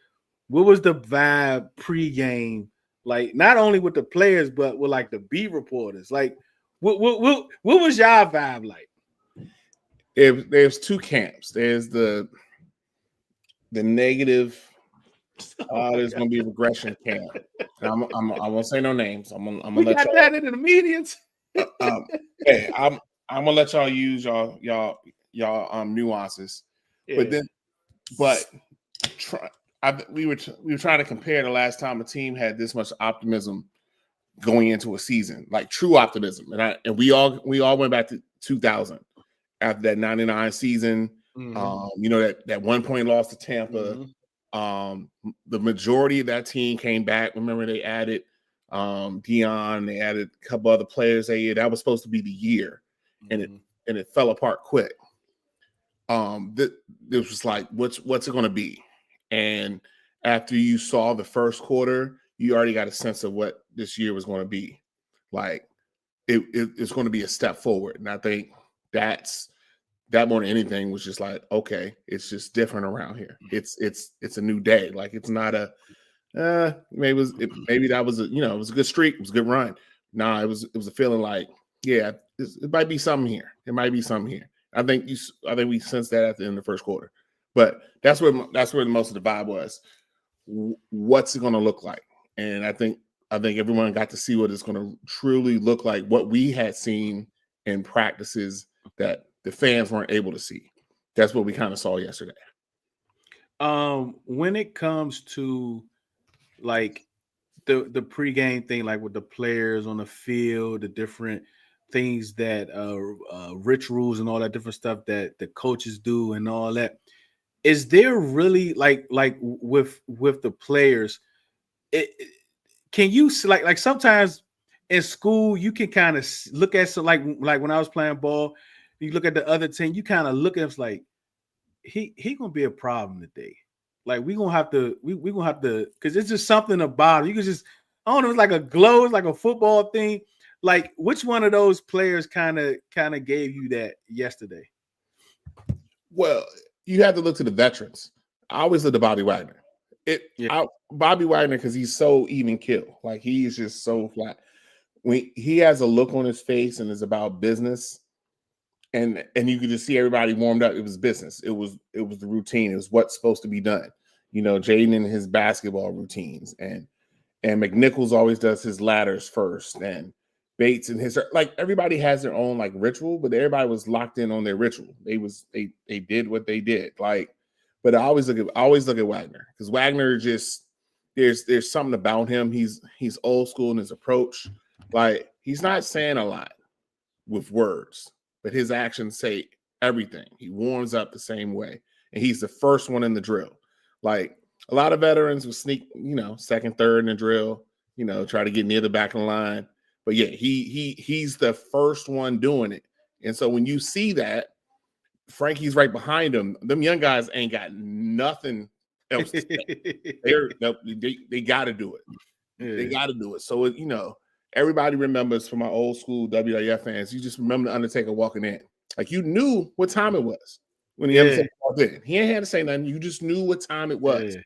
Speaker 1: vibe pregame? Like, not only with the players, but with like the beat reporters. Like, what was y'all vibe like?
Speaker 5: There's 2 camps. There's the negative. There's gonna be regression camp. I won't say no names. I'm gonna
Speaker 1: We
Speaker 5: let
Speaker 1: got
Speaker 5: y'all.
Speaker 1: that in the medians.
Speaker 5: Hey, I'm gonna let y'all use y'all nuances,
Speaker 1: Yeah.
Speaker 5: but we were trying to compare the last time a team had this much optimism going into a season, like true optimism. And we all went back to 2000 after that 99 season. You know, that 1 point loss to Tampa. The majority of that team came back. Remember, they added Dion, they added a couple other players. That was supposed to be the year, and it fell apart quick. This was like, what's it going to be? And after you saw the first quarter, you already got a sense of what this year was going to be. Like it's going to be a step forward, and I think that more than anything was just like, okay, it's just different around here. It's a new day. Like it's not a maybe that was it was a good streak, it was a good run. Nah, it was a feeling like, yeah, it might be something here. It might be something here. I think we sensed that at the end of the first quarter. But that's where most of the vibe was. What's it going to look like? And I think everyone got to see what it's going to truly look like, what we had seen in practices that the fans weren't able to see. That's what we kind of saw yesterday.
Speaker 1: When it comes to like the pregame thing, like with the players on the field, the different things that rituals and all that different stuff that the coaches do and all that, is there really like with the players, can you like sometimes in school you can kind of look at like when I was playing ball, you look at the other team, you kind of look at him like he gonna be a problem today. Like we gonna have to because it's just something about it. You can just, I don't know, it's like a glow, it's like a football thing. Like which one of those players kind of gave you that yesterday?
Speaker 5: Well, you have to look to the veterans. I always look to Bobby Wagner. Bobby Wagner, because he's so even kill. Like he is just so flat. When he has a look on his face and it's about business. And you could just see everybody warmed up. It was business. It was the routine. It was what's supposed to be done. You know, Jaden and his basketball routines, and McNichols always does his ladders first, and Bates and his, like everybody has their own like ritual, but everybody was locked in on their ritual. They did what they did. Like, but I always look at Wagner, because Wagner just there's something about him. He's old school in his approach. Like he's not saying a lot with words, but his actions say everything. He warms up the same way, and he's the first one in the drill. Like a lot of veterans would sneak, second, third in the drill, try to get near the back of the line. But yeah, he's the first one doing it. And so when you see that, Frankie's right behind him. Them young guys ain't got nothing else to say. They got to do it. Yeah. They got to do it. So everybody remembers, from my old school WWF fans, you just remember the Undertaker walking in. Like you knew what time it was when the Undertaker walked in. He ain't had to say nothing. You just knew what time it was.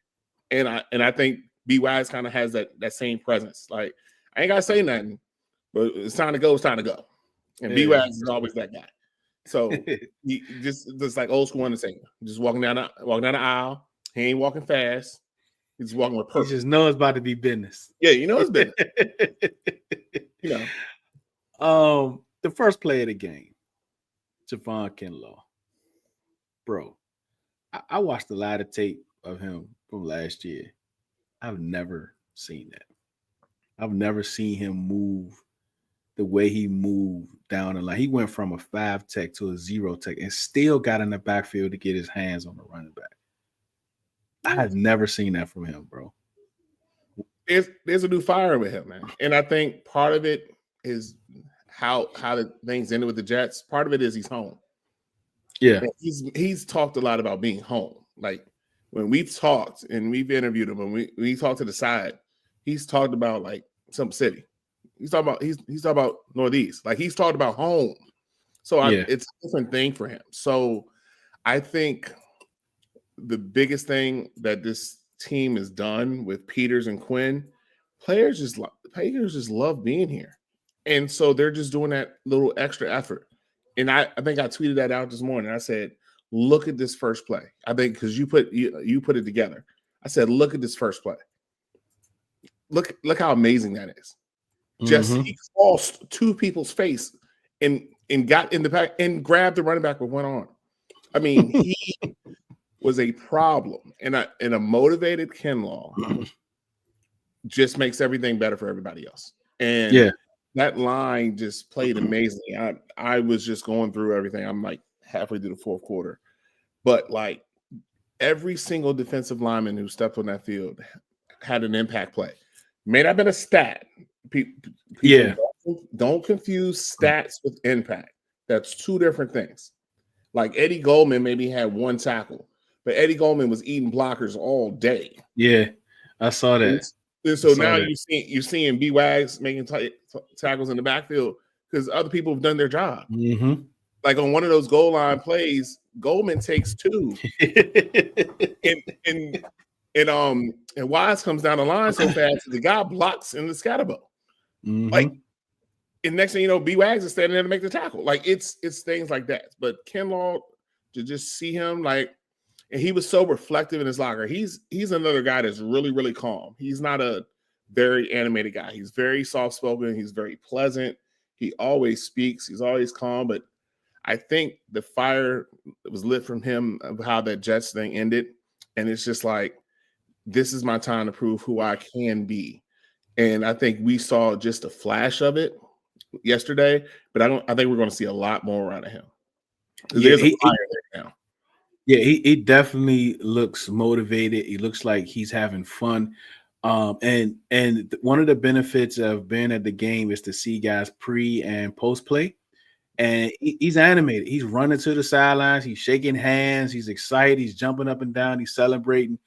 Speaker 5: Yeah. And I think B. Wise kind of has that same presence. Like I ain't gotta say nothing, but it's time to go. It's time to go. And B. Wise is always that guy. So he just like old school Undertaker, just walking down the aisle. He ain't walking fast. He's walking with purpose.
Speaker 1: He just knows it's about to be business.
Speaker 5: Yeah, it's business.
Speaker 1: The first play of the game, Javon Kinlaw. Bro, I watched a lot of tape of him from last year. I've never seen that. I've never seen him move the way he moved down the line. He went from a 5 tech to a 0 tech and still got in the backfield to get his hands on the running back. I had never seen that from him, bro.
Speaker 5: There's a new fire with him, man. And I think part of it is how the things ended with the Jets. Part of it is he's home. Yeah. And he's talked a lot about being home. Like when we've talked and we've interviewed him, and we talked to the side, he's talked about like some city. He's talking about Northeast. Like he's talked about home. So it's a different thing for him. So I think the biggest thing that this team has done with Peters and Quinn, players just love being here. And so they're just doing that little extra effort. And I think I tweeted that out this morning. I said, look at this first play. I think because you put it together. I said, look at this first play. Look how amazing that is. Just he crossed two people's face and got in the back and grabbed the running back with one arm. I mean, he was a problem. And a motivated Kinlaw just makes everything better for everybody else. And that line just played amazingly. I was just going through everything. I'm like halfway through the fourth quarter, but like every single defensive lineman who stepped on that field had an impact play. May not have been a stat. People don't confuse stats with impact. That's two different things. Like Eddie Goldman maybe had one tackle, but Eddie Goldman was eating blockers all day.
Speaker 1: Yeah, I saw that.
Speaker 5: And so now you're seeing B-Wags making tackles in the backfield because other people have done their job.
Speaker 1: Mm-hmm.
Speaker 5: Like on one of those goal line plays, Goldman takes two, and Wise comes down the line so fast the guy blocks in the scatterbo.
Speaker 1: Mm-hmm.
Speaker 5: Like, and next thing you know, B-Wags is standing there to make the tackle. Like it's things like that. But Kinlaw, to just see him like, and he was so reflective in his locker. He's another guy that's really, really calm. He's not a very animated guy. He's very soft-spoken. He's very pleasant. He always speaks. He's always calm. But I think the fire that was lit from him of how that Jets thing ended. And it's just like, this is my time to prove who I can be. And I think we saw just a flash of it yesterday, but I think we're going to see a lot more out of him. There's a fire there now.
Speaker 1: Yeah, he definitely looks motivated. He looks like he's having fun. And one of the benefits of being at the game is to see guys pre and post play. And he's animated. He's running to the sidelines. He's shaking hands. He's excited. He's jumping up and down. He's celebrating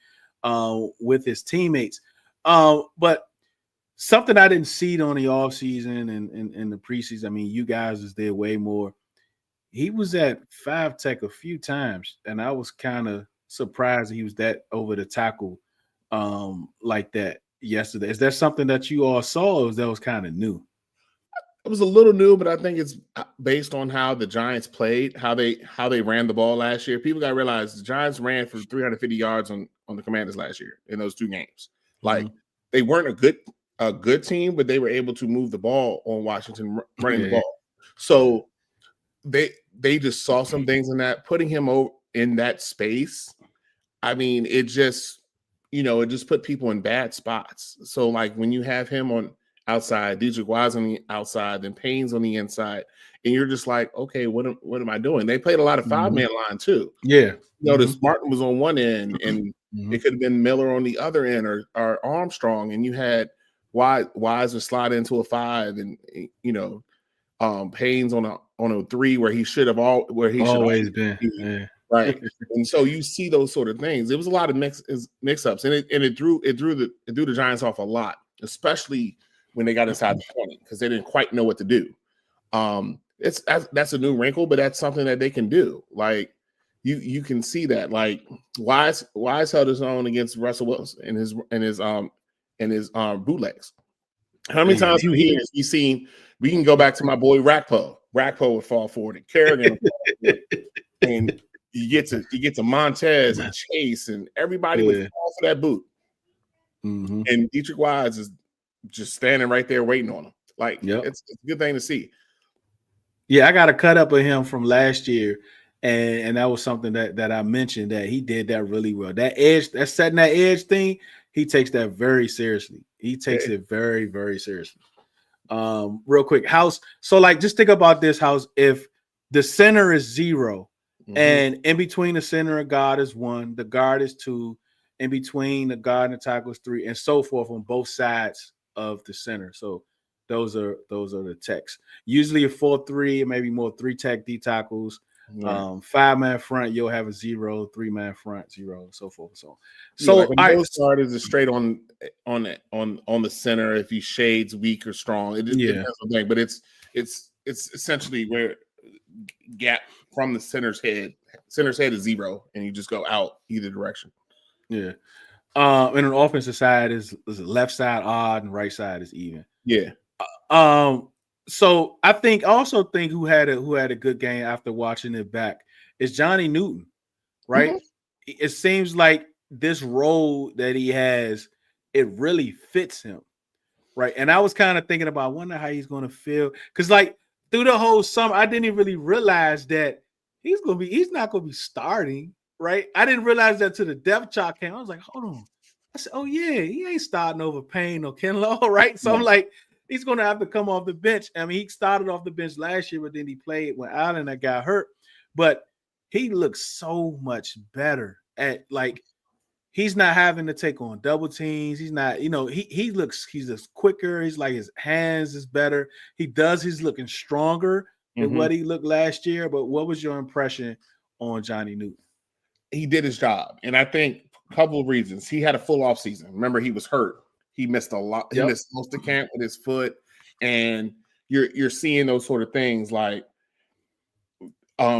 Speaker 1: with his teammates. But something I didn't see on the offseason and the preseason, I mean, you guys was there way more. He was at 5 Tech a few times, and I was kind of surprised that he was that over the tackle like that yesterday. Is that something that you all saw, or that was kind of new?
Speaker 5: It was a little new, but I think it's based on how the Giants played, how they ran the ball last year. People got to realize the Giants ran for 350 yards on the Commanders last year in those 2 games. Like they weren't a good team, but they were able to move the ball on Washington running the ball. So they just saw some things in that, putting him over in that space. I mean, it just put people in bad spots. So like when you have him on outside, Dietrich Wise on the outside, then Payne's on the inside, and you're just like, okay, what am I doing? They played a lot of 5-man line too.
Speaker 1: Yeah.
Speaker 5: Notice Martin was on one end, and it could have been Miller on the other end, or Armstrong, and you had Wise would slide into a 5, and Payne's on a 3 where he should have always been. Yeah. Right. And so you see those sort of things. It was a lot of mix-ups, and it threw the Giants off a lot, especially when they got inside the 20, because they didn't quite know what to do. That's a new wrinkle, but that's something that they can do. Like you can see that. Like Wise held his own against Russell Wilson and his bootlegs. How many times have you seen? We can go back to my boy Rakpo. Rakpo would fall forward, and Kerrigan would fall forward. And you get to Montez and Chase, and everybody would fall for that boot. And Dietrich Wise is just standing right there waiting on him. Like it's a good thing to see.
Speaker 1: Yeah, I got a cut up of him from last year, and that was something that I mentioned, that he did that really well. That edge, that setting that edge thing, he takes that very seriously. He takes it very, very seriously. Real quick, House. So like, just think about this, House. If the center is 0, and in between the center and guard is 1, the guard is 2, in between the guard and the tackle is 3, and so forth on both sides of the center. So those are the techs. Usually a 4-3, maybe more 3 tech D tackles. 5-man front, you'll have a 0, 3-man front 0, so forth. So
Speaker 5: most guard is straight on the center. If he shades weak or strong, it depends on the thing. But it's essentially where gap from the center's head. Center's head is 0, and you just go out either direction.
Speaker 1: Yeah. And on the offensive side is left side odd and right side is even.
Speaker 5: Yeah.
Speaker 1: So I also think who had a good game after watching it back is Johnny Newton, right? It seems like this role that he has, it really fits him, right? And I was kind of thinking about, I wonder how he's going to feel, because like through the whole summer, I didn't even really realize that he's not going to be starting, right? I didn't realize that till the depth chart came. I was like, hold on. I said, oh yeah, he ain't starting over Payne or Kinlaw, right? So I'm like, he's going to have to come off the bench. I mean, he started off the bench last year, but then he played when Allen got hurt. But he looks so much better at like he's not having to take on double teams. He's not, he's just quicker. He's like his hands is better. He's looking stronger than what he looked last year. But what was your impression on Johnny Newton?
Speaker 5: He did his job. And I think a couple of reasons. He had a full off season. Remember, he was hurt. He missed a lot. He missed most of camp with his foot. And you're seeing those sort of things like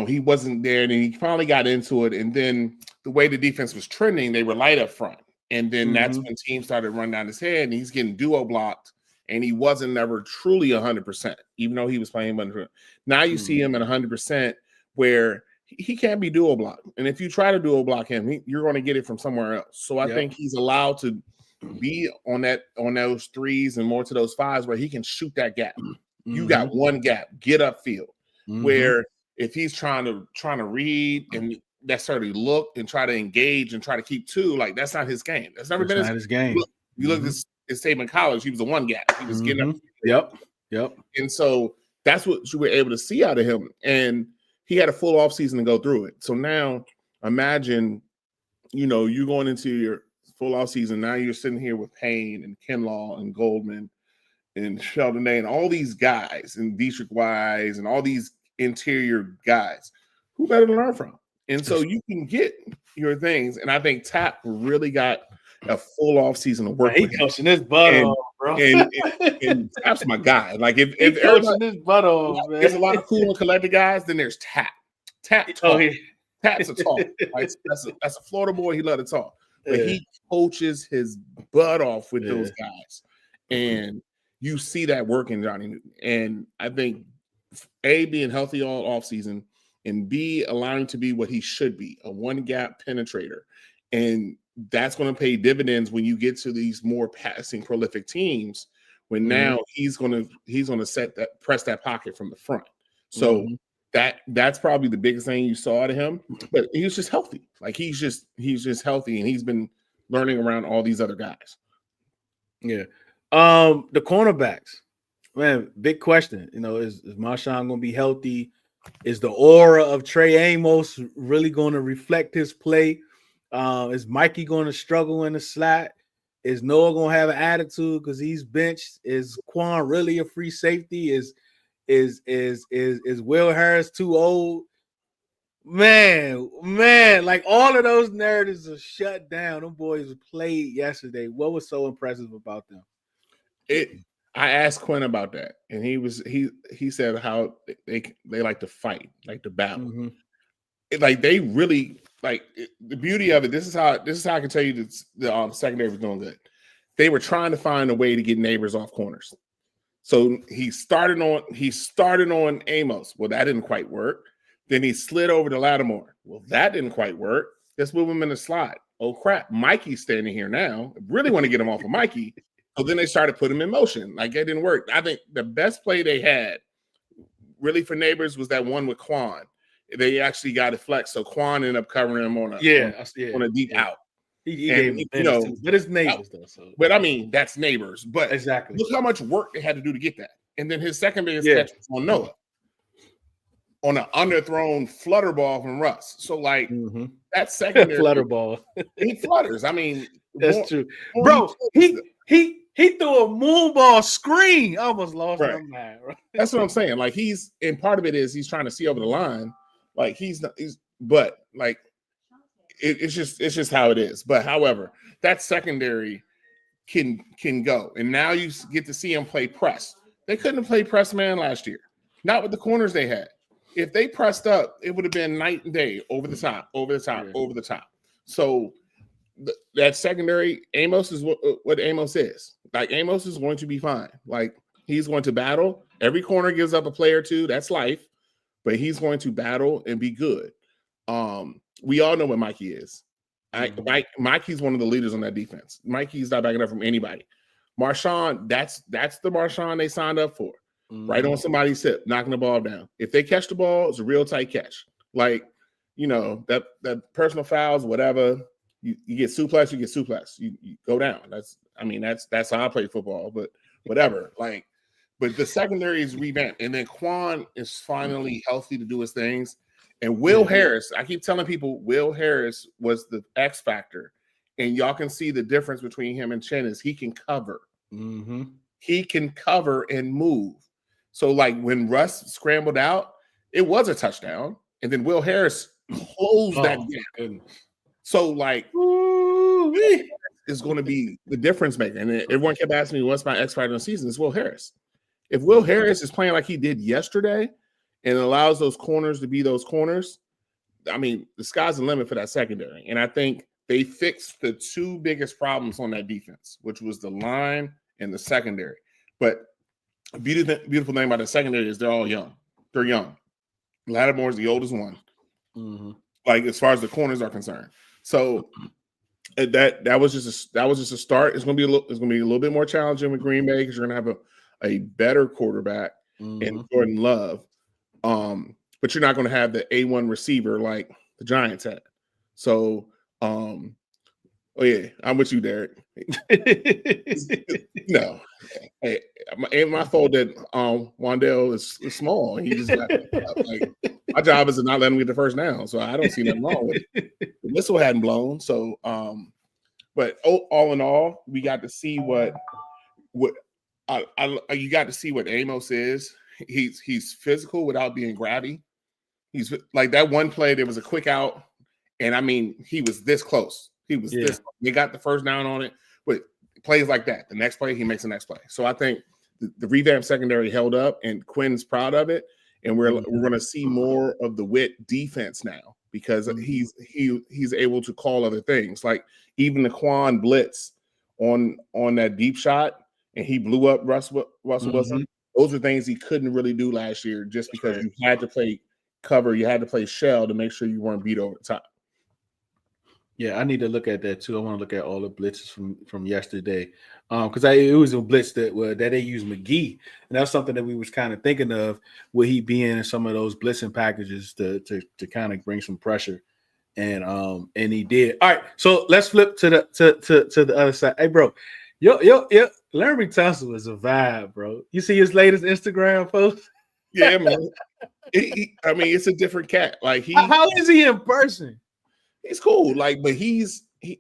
Speaker 5: he wasn't there, and he finally got into it. And then the way the defense was trending, they were light up front. And then that's when teams started running down his head, and he's getting duo blocked, and he wasn't never truly 100%, even though he was playing 100%. Now you see him at 100% where he can't be duo blocked. And if you try to duo block him, you're going to get it from somewhere else. So I think he's allowed to be on those threes and more to those fives where he can shoot that gap. You got one gap, get upfield, where if he's trying to read and necessarily look and try to engage and try to keep two, like that's not his game. That's never been his game. You look at his tape in college, he was a one gap. He was getting up.
Speaker 1: Yep. And
Speaker 5: so that's what you were able to see out of him. And he had a full off season to go through it. So now imagine, you're going into your full off season. Now you're sitting here with Payne and Kinlaw and Goldman and Sheldon Day and all these guys and Dietrich Wise and all these interior guys. Who better to learn from? And so you can get your things. And I think Tap really got a full off season to work.
Speaker 1: He coaching his butt off, bro.
Speaker 5: And Tap's my guy. Like if
Speaker 1: coaching his butt off, man.
Speaker 5: There's a lot of cool and collected guys, then there's Tap. Tap's a talk. Like, that's a Florida boy. He love to talk. But he coaches his butt off with those guys. And you see that work in Johnny Newton. And I think A, being healthy all offseason, and B, allowing to be what he should be, a one-gap penetrator. And that's going to pay dividends when you get to these more passing prolific teams, when now he's going to press that pocket from the front. So that's probably the biggest thing you saw out of him. But he was just healthy. Like he's just healthy, and he's been learning around all these other guys.
Speaker 1: Yeah. The cornerbacks, man, big question. Is Marshawn going to be healthy? Is the aura of Trey Amos really going to reflect his play? Is Mikey going to struggle in the slot? Is Noah going to have an attitude because he's benched? Is Quan really a free safety? Is Will Harris too old? Man, like all of those narratives are shut down. Them boys played yesterday. What was so impressive about them?
Speaker 5: I asked Quinn about that, and he said how they like to fight, like to battle. Like they really like the beauty of it. This is how I can tell you the secondary was doing good. They were trying to find a way to get neighbors off corners. So he started on Amos. Well, that didn't quite work. Then he slid over to Lattimore. Well, that didn't quite work. Let's move him in the slot. Oh crap, Mikey's standing here now. I really want to get him off of Mikey. So then they started putting him in motion. Like it didn't work. I think the best play they had really for neighbors was that one with Quan. They actually got it flexed. So Quan ended up covering him on a deep out.
Speaker 1: He gave him but it's neighbors though. So.
Speaker 5: But I mean, that's neighbors. But
Speaker 1: exactly.
Speaker 5: Look how much work they had to do to get that. And then his second biggest catch was on Noah. On an underthrown flutter ball from Russ. So like that secondary
Speaker 1: flutter ball.
Speaker 5: He flutters. I mean,
Speaker 1: that's true. Bro, he threw a moon ball screen. I almost lost my mind. Right?
Speaker 5: That's what I'm saying. Like and part of it is he's trying to see over the line. Like it's just how it is. But however, that secondary can go. And now you get to see him play press. They couldn't have played press man last year. Not with the corners they had. If they pressed up, it would have been night and day, over the top. So that secondary, Amos is what Amos is. Like Amos is going to be fine. Like he's going to battle. Every corner gives up a play or two. That's life. But he's going to battle and be good. We all know what Mikey is. Mikey's one of the leaders on that defense. Mikey's not backing up from anybody. Marshawn, that's the Marshawn they signed up for. Right on somebody's hip, knocking the ball down. If they catch the ball, it's a real tight catch. Like, that personal fouls, whatever. You get suplex, you go down. That's how I play football, but whatever. Like, But the secondary is revamped, and then Quan is finally healthy to do his things. And Will Harris, I keep telling people, Will Harris was the X factor, and y'all can see the difference between him and Chen is he can cover.
Speaker 1: Mm-hmm.
Speaker 5: He can cover and move. So like when Russ scrambled out, it was a touchdown, and then Will Harris closed that gap.
Speaker 1: Goodness.
Speaker 5: So like is going to be the difference maker. And everyone kept asking me, what's my X factor in the season? It's Will Harris. If Will Harris is playing like he did yesterday and allows those corners to be those corners, I mean, the sky's the limit for that secondary. And I think they fixed the two biggest problems on that defense, which was the line and the secondary. But a beautiful thing about the secondary is they're all young. They're young. Lattimore's the oldest one.
Speaker 1: Mm-hmm.
Speaker 5: Like as far as the corners are concerned. So that was just a start. It's gonna be a little bit more challenging with Green Bay because you're gonna have a better quarterback in Jordan Love. But you're not gonna have the A1 receiver like the Giants had. So oh yeah, I'm with you, Derek. No, hey, ain't my fault that Wandale is small. He just got like my job is to not let him get the first down, so I don't see nothing wrong with it. The whistle hadn't blown, so but all in all, we got to see what you got to see what Amos is. He's physical without being grabby. He's like that one play. There was a quick out, and I mean he was this close. He was this. They got the first down on it, but plays like that. The next play, he makes the next play. So I think the revamped secondary held up, and Quinn's proud of it. And we're going to see more of the Witt defense now because he's able to call other things, like even the Quan blitz on that deep shot, and he blew up Russell Wilson. Those are things he couldn't really do last year, just because you had to play cover, you had to play shell to make sure you weren't beat over the top.
Speaker 1: Yeah, I need to look at that too. I want to look at all the blitzes from yesterday, because it was a blitz that they used McGee, and that's something that we was kind of thinking of. Would he be in some of those blitzing packages to kind of bring some pressure, and he did. All right, so let's flip to the other side. Hey, bro, yo, Larry Tunsil is a vibe, bro. You see his latest Instagram post?
Speaker 5: Yeah, man. I mean, it's a different cat. Like
Speaker 1: how is he in person?
Speaker 5: He's cool, like, but he's pretty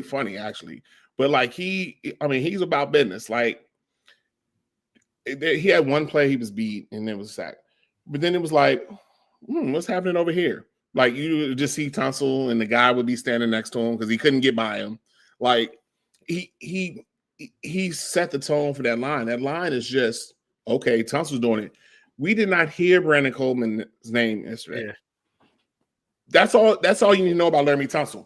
Speaker 5: funny actually. But like he's about business. Like he had one play he was beat and then was sacked, but then it was like, what's happening over here? Like you would just see Tunsil and the guy would be standing next to him because he couldn't get by him. Like he set the tone for that line. That line is just okay. Tunsil's doing it. We did not hear Brandon Coleman's name yesterday.
Speaker 1: Yeah.
Speaker 5: That's all you need to know about Laramie Tunsil.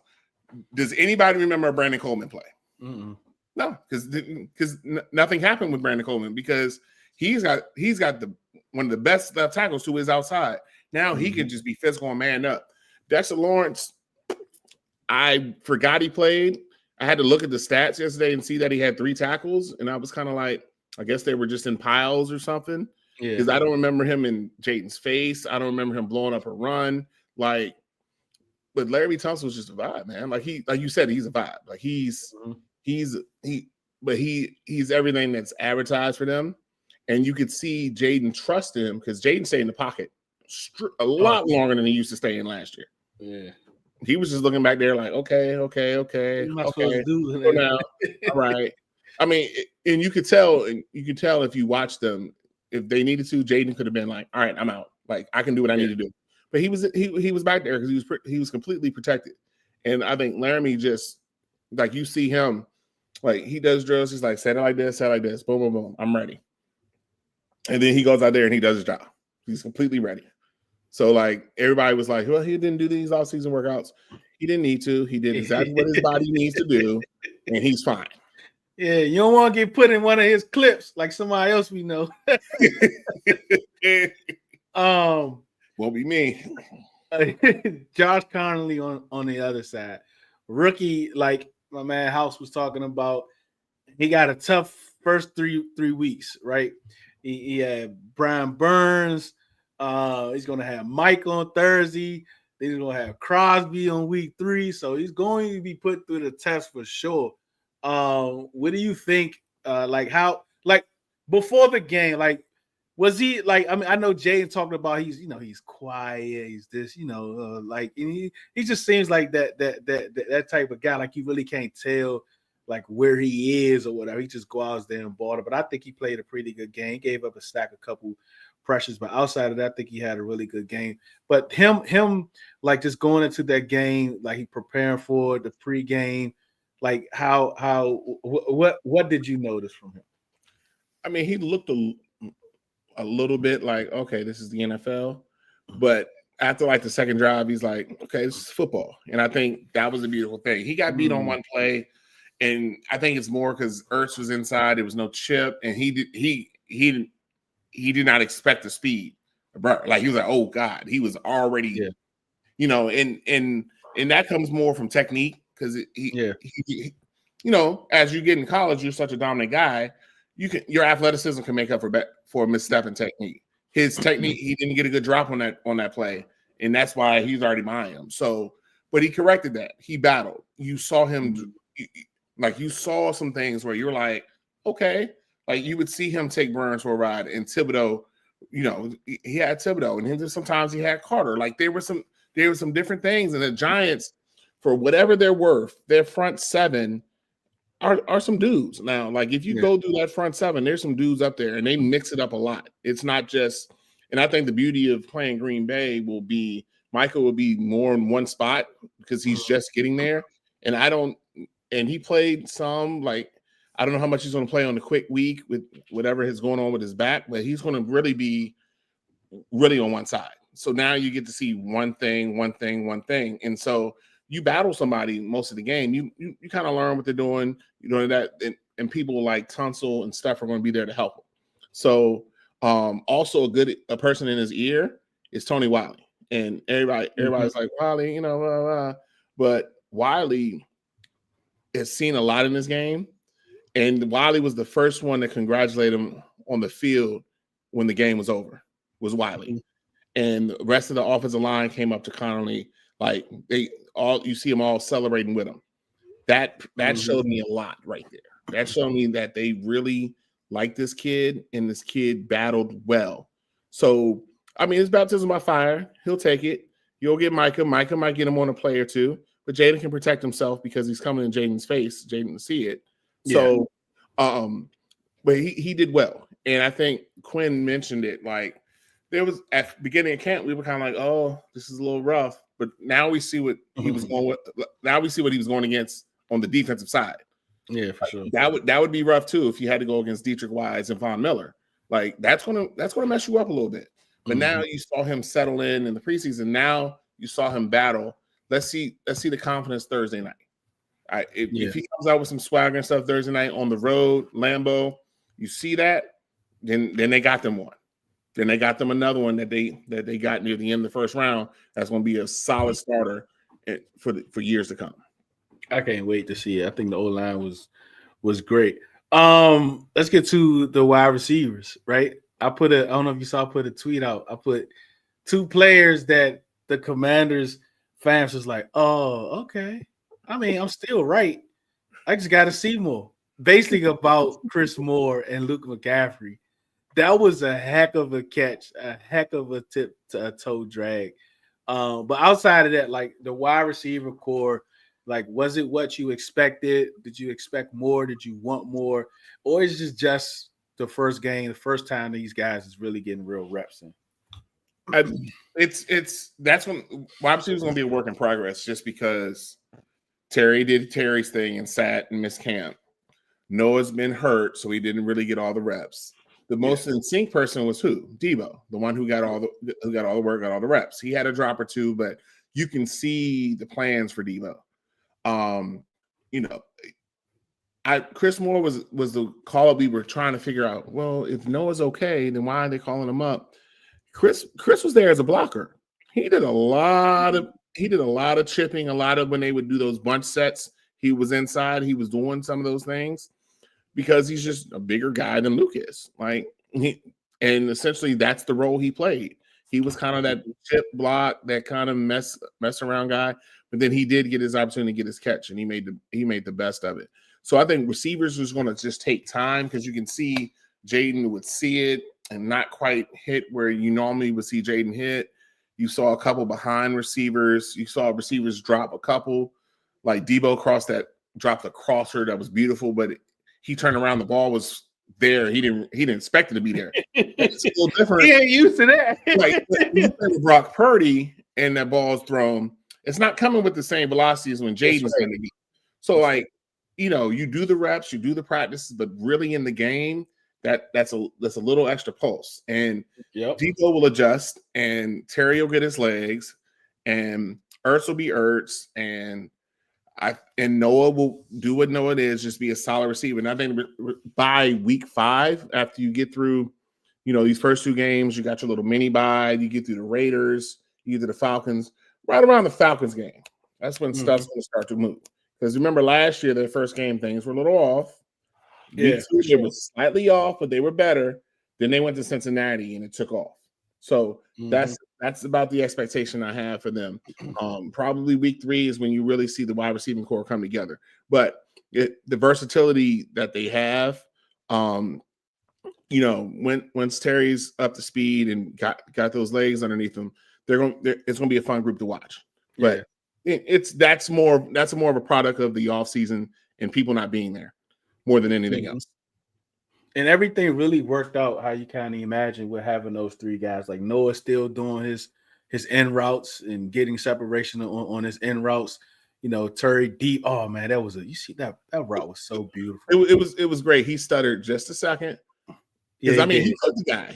Speaker 5: Does anybody remember a Brandon Coleman play?
Speaker 1: Mm-mm.
Speaker 5: No, because nothing happened with Brandon Coleman because he's got one of the best left tackles to his outside. Now he can just be physical and man up. Dexter Lawrence, I forgot he played. I had to look at the stats yesterday and see that he had 3 tackles, and I was kind of like, I guess they were just in piles or something. Because I don't remember him in Jayden's face. I don't remember him blowing up a run. But Larry Tunsil was just a vibe, man. Like you said, he's a vibe. Like he's everything that's advertised for them. And you could see Jayden trust him because Jayden stayed in the pocket a lot longer than he used to stay in last year.
Speaker 1: Yeah.
Speaker 5: He was just looking back there like, okay.
Speaker 1: What am I supposed to do?
Speaker 5: So now, all right. I mean, and you could tell if you watch them, if they needed to, Jayden could have been like, all right, I'm out. Like I can do what I need to do. But he was back there because he was completely protected. And I think Laramie just, like, you see him, like, he does drills. He's like, set it like this, boom, boom, boom. I'm ready. And then he goes out there and he does his job. He's completely ready. So, like, everybody was like, well, he didn't do these off-season workouts. He didn't need to. He did exactly what his body needs to do, and he's fine.
Speaker 1: Yeah, you don't want to get put in one of his clips like somebody else we know.
Speaker 5: Won't be me.
Speaker 1: Josh Connolly on the other side. Rookie, like my man House was talking about, he got a tough first three weeks, right? He had Brian Burns. He's going to have Mike on Thursday. Then he's going to have Crosby on week 3. So he's going to be put through the test for sure. What do you think? Like how like before the game, like was he like? I mean, I know Jaden talking about he's quiet, he's this, like and he just seems like that type of guy. Like you really can't tell like where he is or whatever. He just go out there and ball it. But I think he played a pretty good game. He gave up a stack, a couple pressures, but outside of that, I think he had a really good game. But him like just going into that game, like he preparing for the pregame, like what did you notice from him?
Speaker 5: I mean, he looked a little bit like, okay, this is the NFL. But after like the second drive, he's like, okay, this is football. And I think that was a beautiful thing. He got beat on one play, and I think it's more because Ertz was inside. There was no chip, and he did not expect the speed. Like he was like, oh God, he was already, and that comes more from technique because as you get in college, you're such a dominant guy. Your athleticism can make up for a misstep in technique. His technique, he didn't get a good drop on that play, and that's why he's already behind him. So, but he corrected that. He battled. You saw him, like you saw some things where you're like, okay, like you would see him take Burns for a ride, and Thibodeau, he had Thibodeau, and then sometimes he had Carter. Like there were some different things, and the Giants, for whatever they're worth, their front seven are some dudes. Now, like if you go through that front seven, there's some dudes up there, and they mix it up a lot. It's not just, and I think the beauty of playing Green Bay will be Michael will be more in one spot because he's just getting there. And he played some, like, I don't know how much he's going to play on the quick week with whatever is going on with his back, but he's going to really be on one side. So now you get to see one thing. And so you battle somebody most of the game. You kind of learn what they're doing. That, and people like Tunsil and stuff are going to be there to help him. So also a person in his ear is Tony Wiley. And everybody's like, Wiley, but Wiley has seen a lot in this game. And Wiley was the first one to congratulate him on the field when the game was over, was Wiley. And the rest of the offensive line came up to Connolly. Like you see them all celebrating with him. That showed me a lot right there. That showed me that they really like this kid, and this kid battled well. So, I mean, it's baptism by fire. He'll take it. You'll get Micah. Micah might get him on a play or two, but Jaden can protect himself because he's coming in Jaden's face. Jaden can see it. So, but he did well. And I think Quinn mentioned it. Like, there was at the beginning of camp, we were kind of like, oh, this is a little rough. But now we see what he was going with. Now we see what he was going against on the defensive side.
Speaker 1: Yeah, for sure.
Speaker 5: That would be rough too if you had to go against Dietrich Wise and Von Miller. Like that's gonna mess you up a little bit. But now you saw him settle in the preseason. Now you saw him battle. Let's see the confidence Thursday night. If he comes out with some swagger and stuff Thursday night on the road, Lambeau, you see that, then they got them one. Then they got them another one that they got near the end of the first round. That's going to be a solid starter for years to come.
Speaker 1: I can't wait to see it. I think the O-line was great. Let's get to the wide receivers, right? I don't know if you saw, I put a tweet out. I put two players that the Commanders fans was like, oh, okay. I mean, I'm still right. I just got to see more. Basically about Chris Moore and Luke McCaffrey. That was a heck of a catch, a heck of a toe drag. But outside of that, like the wide receiver core, like, was it what you expected? Did you expect more? Did you want more? Or is it just the first game, the first time these guys is really getting real reps in?
Speaker 5: That's when wide receiver is going to be a work in progress, just because Terry did Terry's thing and sat and missed camp. Noah's been hurt, so he didn't really get all the reps. The most in sync person was who? Debo, the one who got all the work, got all the reps. He had a drop or two, but you can see the plans for Debo. Chris Moore was the call we were trying to figure out. Well, if Noah's okay, then why are they calling him up? Chris was there as a blocker. He did a lot of chipping, a lot of when they would do those bunch sets. He was inside. He was doing some of those things because he's just a bigger guy than Luke is. And essentially that's the role he played. He was kind of that chip block, that kind of mess around guy. But then he did get his opportunity to get his catch, and he made the best of it. So I think receivers is going to just take time because you can see Jaden would see it and not quite hit where you normally would see Jaden hit. You saw a couple behind receivers. You saw receivers drop a couple, like Debo dropped a crosser that was beautiful, but he turned around. The ball was there. He didn't expect it to be there. It's a little different.
Speaker 1: He ain't used to that.
Speaker 5: Like when you play with Brock Purdy and that ball's thrown, it's not coming with the same velocity as when Jaden's going to be. So like, you do the reps, you do the practices, but really in the game, that's a little extra pulse. And Debo will adjust, and Terry will get his legs, and Ertz will be Ertz, and Noah will do what Noah is, just be a solid receiver. And I think by week 5, after you get through, these first 2 games, you got your little mini bye, you get through the Raiders, you get to the Falcons, right around the Falcons game. That's when stuff's going to start to move. Because remember last year, their first game, things were a little off. Week 2, they were slightly off, but they were better. Then they went to Cincinnati, and it took off. So that's about the expectation I have for them. Probably week 3 is when you really see the wide receiving core come together. But the versatility that they have, once Terry's up to speed and got those legs underneath them, it's going to be a fun group to watch. But that's more of a product of the offseason and people not being there more than anything else.
Speaker 1: And everything really worked out how you kind of imagine with having those 3 guys. Like Noah still doing his end routes and getting separation on his end routes. Terry deep. Oh man, you see that route was so beautiful.
Speaker 5: It was great. He stuttered just a second. Because he took the guy.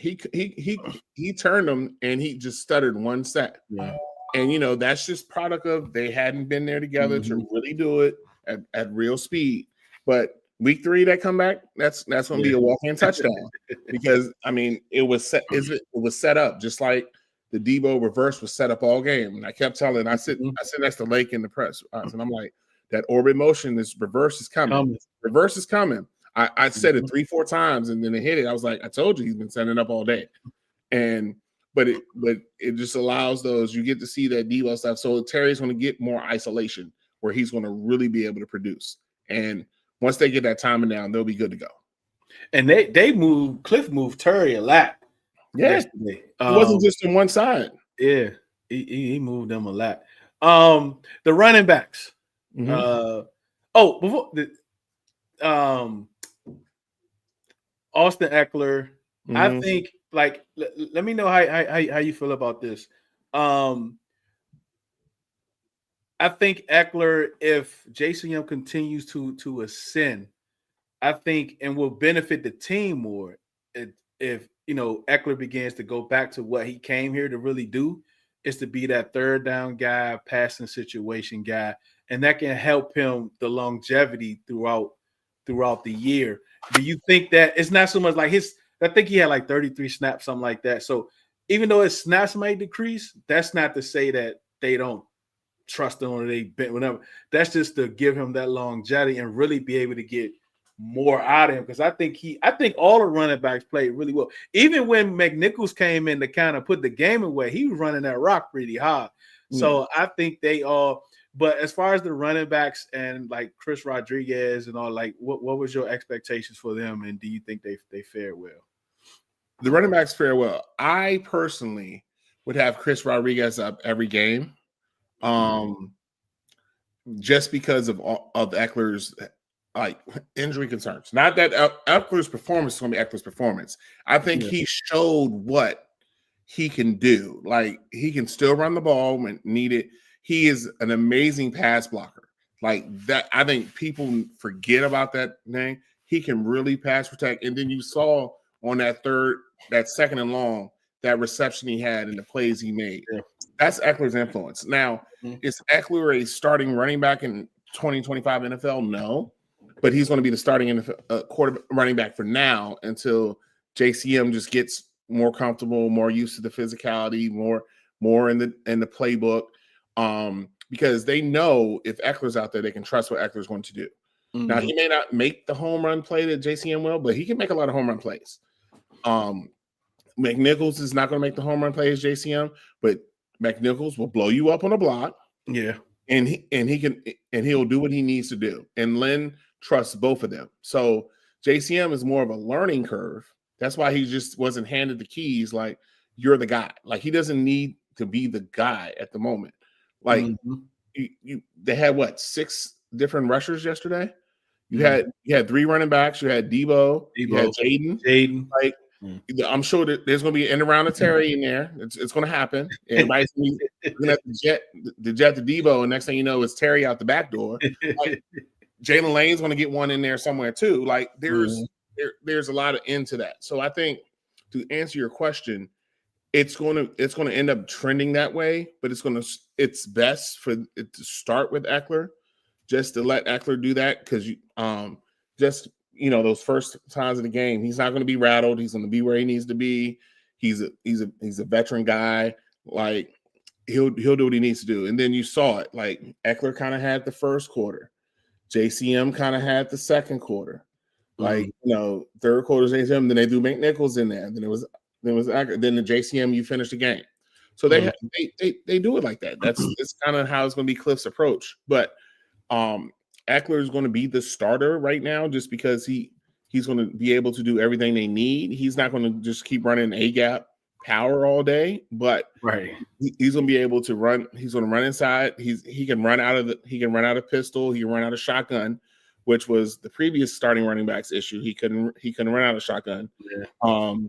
Speaker 5: He turned him and he just stuttered one set.
Speaker 1: Yeah.
Speaker 5: And that's just product of they hadn't been there together to really do it at real speed. But week 3 that come back, that's going to be a walk-in touchdown because it was set up just like the Debo reverse was set up all game. And I kept telling, I sit next to Lake in the press, and I'm like, that orbit motion, this reverse is coming. Reverse is coming. I said it 3-4 times and then it hit it. I was like, I told you he's been setting it up all day. But it just allows you get to see that Debo stuff. So Terry's going to get more isolation where he's going to really be able to produce. And once they get that timing down, they'll be good to go. And
Speaker 1: Cliff moved Terry a lot.
Speaker 5: Yeah. Yesterday. It wasn't just on one side.
Speaker 1: Yeah. He moved them a lot. The running backs. Before Austin Eckler. I think let me know how you feel about this. I think Eckler, if JCM continues to ascend, I think and will benefit the team more if Eckler begins to go back to what he came here to really do, is to be that third down guy, passing situation guy, and that can help him the longevity throughout the year. Do you think that it's not so much like I think he had like 33 snaps, something like that. So even though his snaps might decrease, that's not to say that they don't trust him or they bent whatever. That's just to give him that longevity and really be able to get more out of him. Because I think all the running backs played really well. Even when McNichols came in to kind of put the game away, he was running that rock pretty hard. So I think they all. But as far as the running backs and like Chris Rodriguez and all, like what was your expectations for them, and do you think they fared well?
Speaker 5: The running backs fare well. I personally would have Chris Rodriguez up every game, just because of Eckler's injury concerns. Not that Eckler's performance is going to be Eckler's performance. I think he showed what he can do. Like he can still run the ball when needed. He is an amazing pass blocker. Like that, I think people forget about that thing. He can really pass protect. And then you saw on that second and long, that reception he had and the plays he made. Yeah. That's Eckler's influence. Now, is Eckler a starting running back in 2025 NFL? No. But he's going to be the starting quarter running back for now until JCM just gets more comfortable, more used to the physicality, more in the playbook. Because they know if Eckler's out there, they can trust what Eckler's going to do. Mm-hmm. Now, he may not make the home run play that JCM will, but he can make a lot of home run plays. McNichols is not going to make the home run play as JCM, but McNichols will blow you up on a block.
Speaker 1: Yeah.
Speaker 5: And he'll do what he needs to do. And Lynn trusts both of them. So JCM is more of a learning curve. That's why he just wasn't handed the keys. Like, you're the guy. Like, he doesn't need to be the guy at the moment. Like, they had what, 6 different rushers yesterday? You had 3 running backs. You had Debo. You had Jaden. Like, I'm sure that there's going to be an end around of Terry in there. It's going to happen. Everybody's going to have to jet the Debo, and next thing you know, it's Terry out the back door. Like, Jalen Lane's going to get one in there somewhere too. Like, there's a lot of into that. So I think, to answer your question, it's going to end up trending that way. But it's best for it to start with Eckler, just to let Eckler do that, because those first times of the game, he's not going to be rattled. He's going to be where he needs to be. He's a veteran guy. Like, he'll do what he needs to do. And then you saw it. Like, Eckler kind of had the first quarter. JCM kind of had the second quarter. Like, third quarter JCM. Then they do McNichols in there. Then it was Eckler. Then the JCM, you finish the game. So they do it like that. It's kind of how it's going to be Cliff's approach. But Eckler is going to be the starter right now, just because he's going to be able to do everything they need. He's not going to just keep running A-gap power all day, but he's going to be able to run. He's going to run inside. He can run out of pistol. He can run out of shotgun, which was the previous starting running back's issue. He couldn't run out of shotgun. But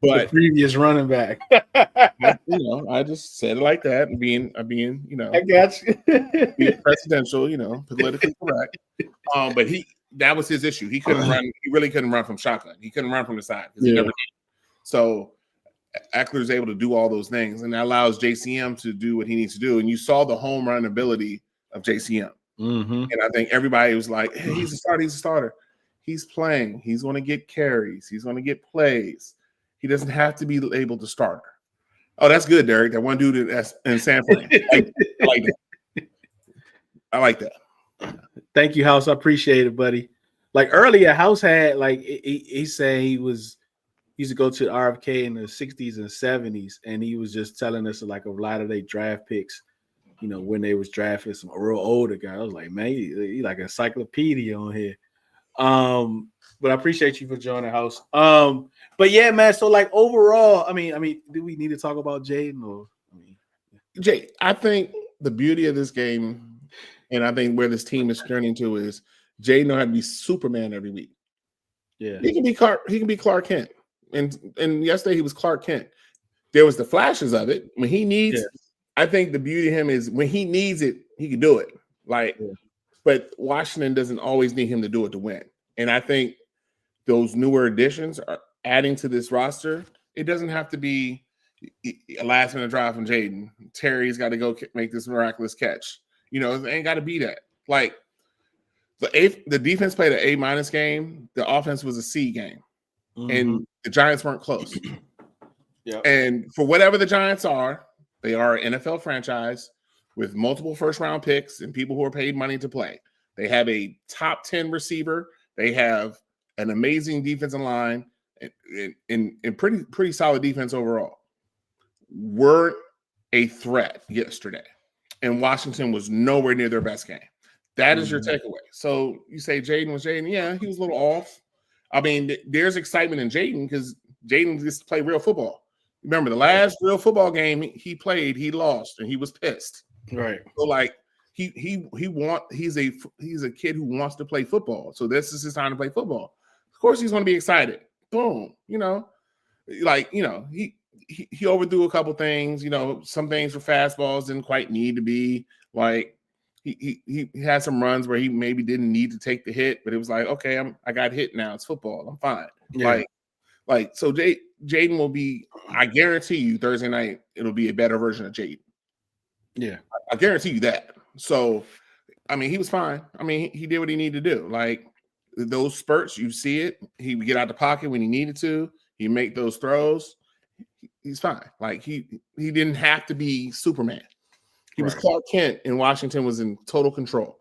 Speaker 1: the previous running back.
Speaker 5: I just said it like that, and being
Speaker 1: I got you.
Speaker 5: being presidential, politically correct. But that was his issue. He couldn't run. He really couldn't run from shotgun. He couldn't run from the side because he never did. So Eckler is able to do all those things, and that allows JCM to do what he needs to do. And you saw the home run ability of JCM. And I think everybody was like, hey, he's a starter. He's a starter. He's playing. He's going to get carries. He's going to get plays. He doesn't have to be able to start. Oh, that's good, Derek. That one dude that's in San Fran. I like that. I like that.
Speaker 1: Thank you, House. I appreciate it, buddy. Like, earlier, House had, like, he said he used to go to RFK in the 60s and 70s, and he was just telling us, like, a lot of their draft picks, when they was drafting some real older guy. I was like, man, he like an encyclopedia on here. But I appreciate you for joining, House. But yeah, man. So, like, overall, I mean, do we need to talk about Jaden or?
Speaker 5: Jay, I think the beauty of this game, and I think where this team is turning to, is Jaden don't have to be Superman every week.
Speaker 1: Yeah,
Speaker 5: he can be Clark Kent, and yesterday he was Clark Kent. There was the flashes of it when he needs. Yeah. I think the beauty of him is when he needs it, he can do it. Like, but Washington doesn't always need him to do it to win. And I think those newer additions are adding to this roster. It doesn't have to be a last-minute drive from Jaden. Terry's got to go make this miraculous catch. It ain't got to be that. Like, the defense played an A- game. The offense was a C game. And the Giants weren't close. And for whatever the Giants are, they are an NFL franchise with multiple first-round picks and people who are paid money to play. They have a top 10 receiver. They have an amazing defensive line and pretty solid defense overall. Were a threat yesterday, and Washington was nowhere near their best game. That is your takeaway. So you say Jaden was Jaden. Yeah, he was a little off. I mean, there's excitement in Jaden because Jaden gets to play real football. Remember, the last real football game he played, he lost, and he was pissed.
Speaker 1: Right.
Speaker 5: So, like, he's a kid who wants to play football. So this is his time to play football. Of course, he's going to be excited. Boom. He overthrew a couple things. Some things for fastballs didn't quite need to be. Like, he had some runs where he maybe didn't need to take the hit, but it was like, okay, I got hit now. It's football. I'm fine. Yeah. Like so Jaden will be, I guarantee you Thursday night, it'll be a better version of Jaden.
Speaker 1: Yeah.
Speaker 5: I guarantee you that. So, I mean, he was fine. I mean, he did what he needed to do. Like, those spurts, you see it. He would get out the pocket when he needed to. He make those throws. He's fine. Like, he didn't have to be Superman. He was Clark Kent, and Washington was in total control.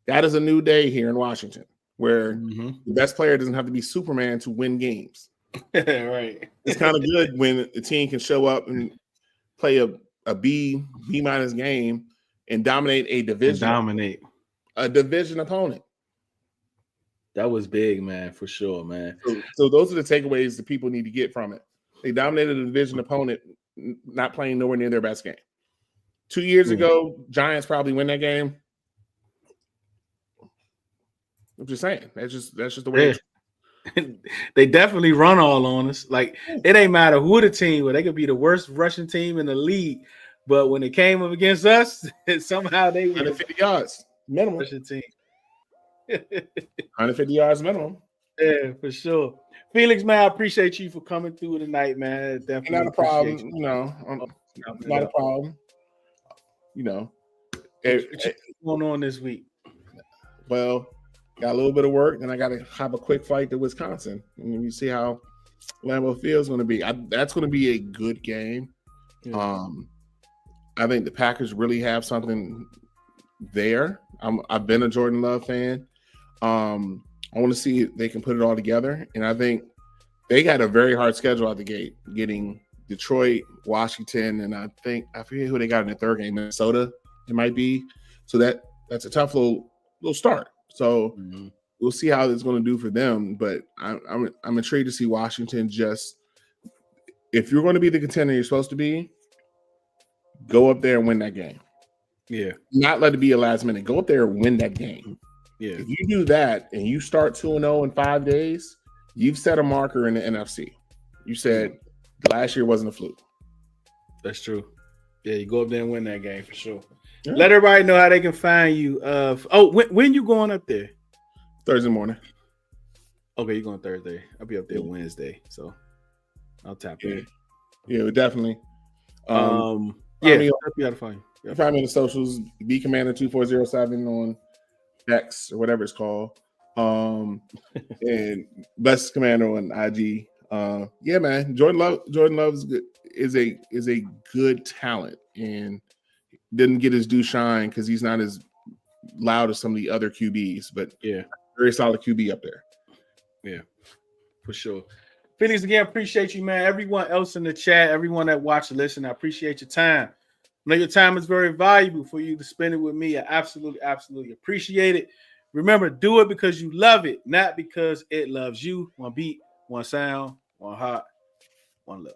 Speaker 5: That is a new day here in Washington, where the best player doesn't have to be Superman to win games.
Speaker 1: Right.
Speaker 5: It's kind of good when the team can show up and play a B- game and dominate a division.
Speaker 1: A division opponent. That was big, man, for sure, man.
Speaker 5: So those are the takeaways that people need to get from it. They dominated a division opponent, not playing nowhere near their best game. 2 years ago, Giants probably win that game. I'm just saying. That's just the way.
Speaker 1: They definitely run all on us. Like, it ain't matter who the team was. They could be the worst rushing team in the league, but when it came up against us, somehow they were
Speaker 5: 150 yards minimum.
Speaker 1: Rushing team.
Speaker 5: 150 yards minimum.
Speaker 1: Yeah, for sure. Felix, man, I appreciate you for coming through tonight, man. Definitely
Speaker 5: not a problem. Not a problem.
Speaker 1: What's going on this week?
Speaker 5: Well, got a little bit of work, and I got to have a quick flight to Wisconsin, and you see how Lambeau Field is going to be. That's going to be a good game. Yeah. I think the Packers really have something there. I've been a Jordan Love fan. I want to see if they can put it all together, and I think they got a very hard schedule out the gate, getting Detroit, Washington, and I forget who they got in the third game, Minnesota it might be. So that's a tough little start. So we'll see how it's going to do for them. But I'm intrigued to see Washington if you're going to be the contender you're supposed to be, go up there and win that game.
Speaker 1: Yeah.
Speaker 5: Not let it be a last minute. Go up there and win that game.
Speaker 1: Yeah.
Speaker 5: If you do that and you start 2-0 in 5 days, you've set a marker in the NFC. You said last year wasn't a fluke.
Speaker 1: That's true. Yeah, you go up there and win that game for sure. Yeah. Let everybody know how they can find you. When you going up there?
Speaker 5: Thursday morning.
Speaker 1: Okay, you're going Thursday. I'll be up there Wednesday, so I'll tap in.
Speaker 5: Yeah, definitely.
Speaker 1: I'll be able to find you.
Speaker 5: You find me in the socials, bcommander2407 on X or whatever it's called. And Best Commander on IG. Yeah, man. Jordan Love is a good talent and didn't get his due shine because he's not as loud as some of the other QBs, but
Speaker 1: yeah,
Speaker 5: very solid QB up there.
Speaker 1: Yeah, for sure. Felix, again, appreciate you, man. Everyone else in the chat, everyone that watched and listened, I appreciate your time. I know your time is very valuable for you to spend it with me. I absolutely appreciate it. Remember, do it because you love it, not because it loves you. One beat, one sound, one heart, one love.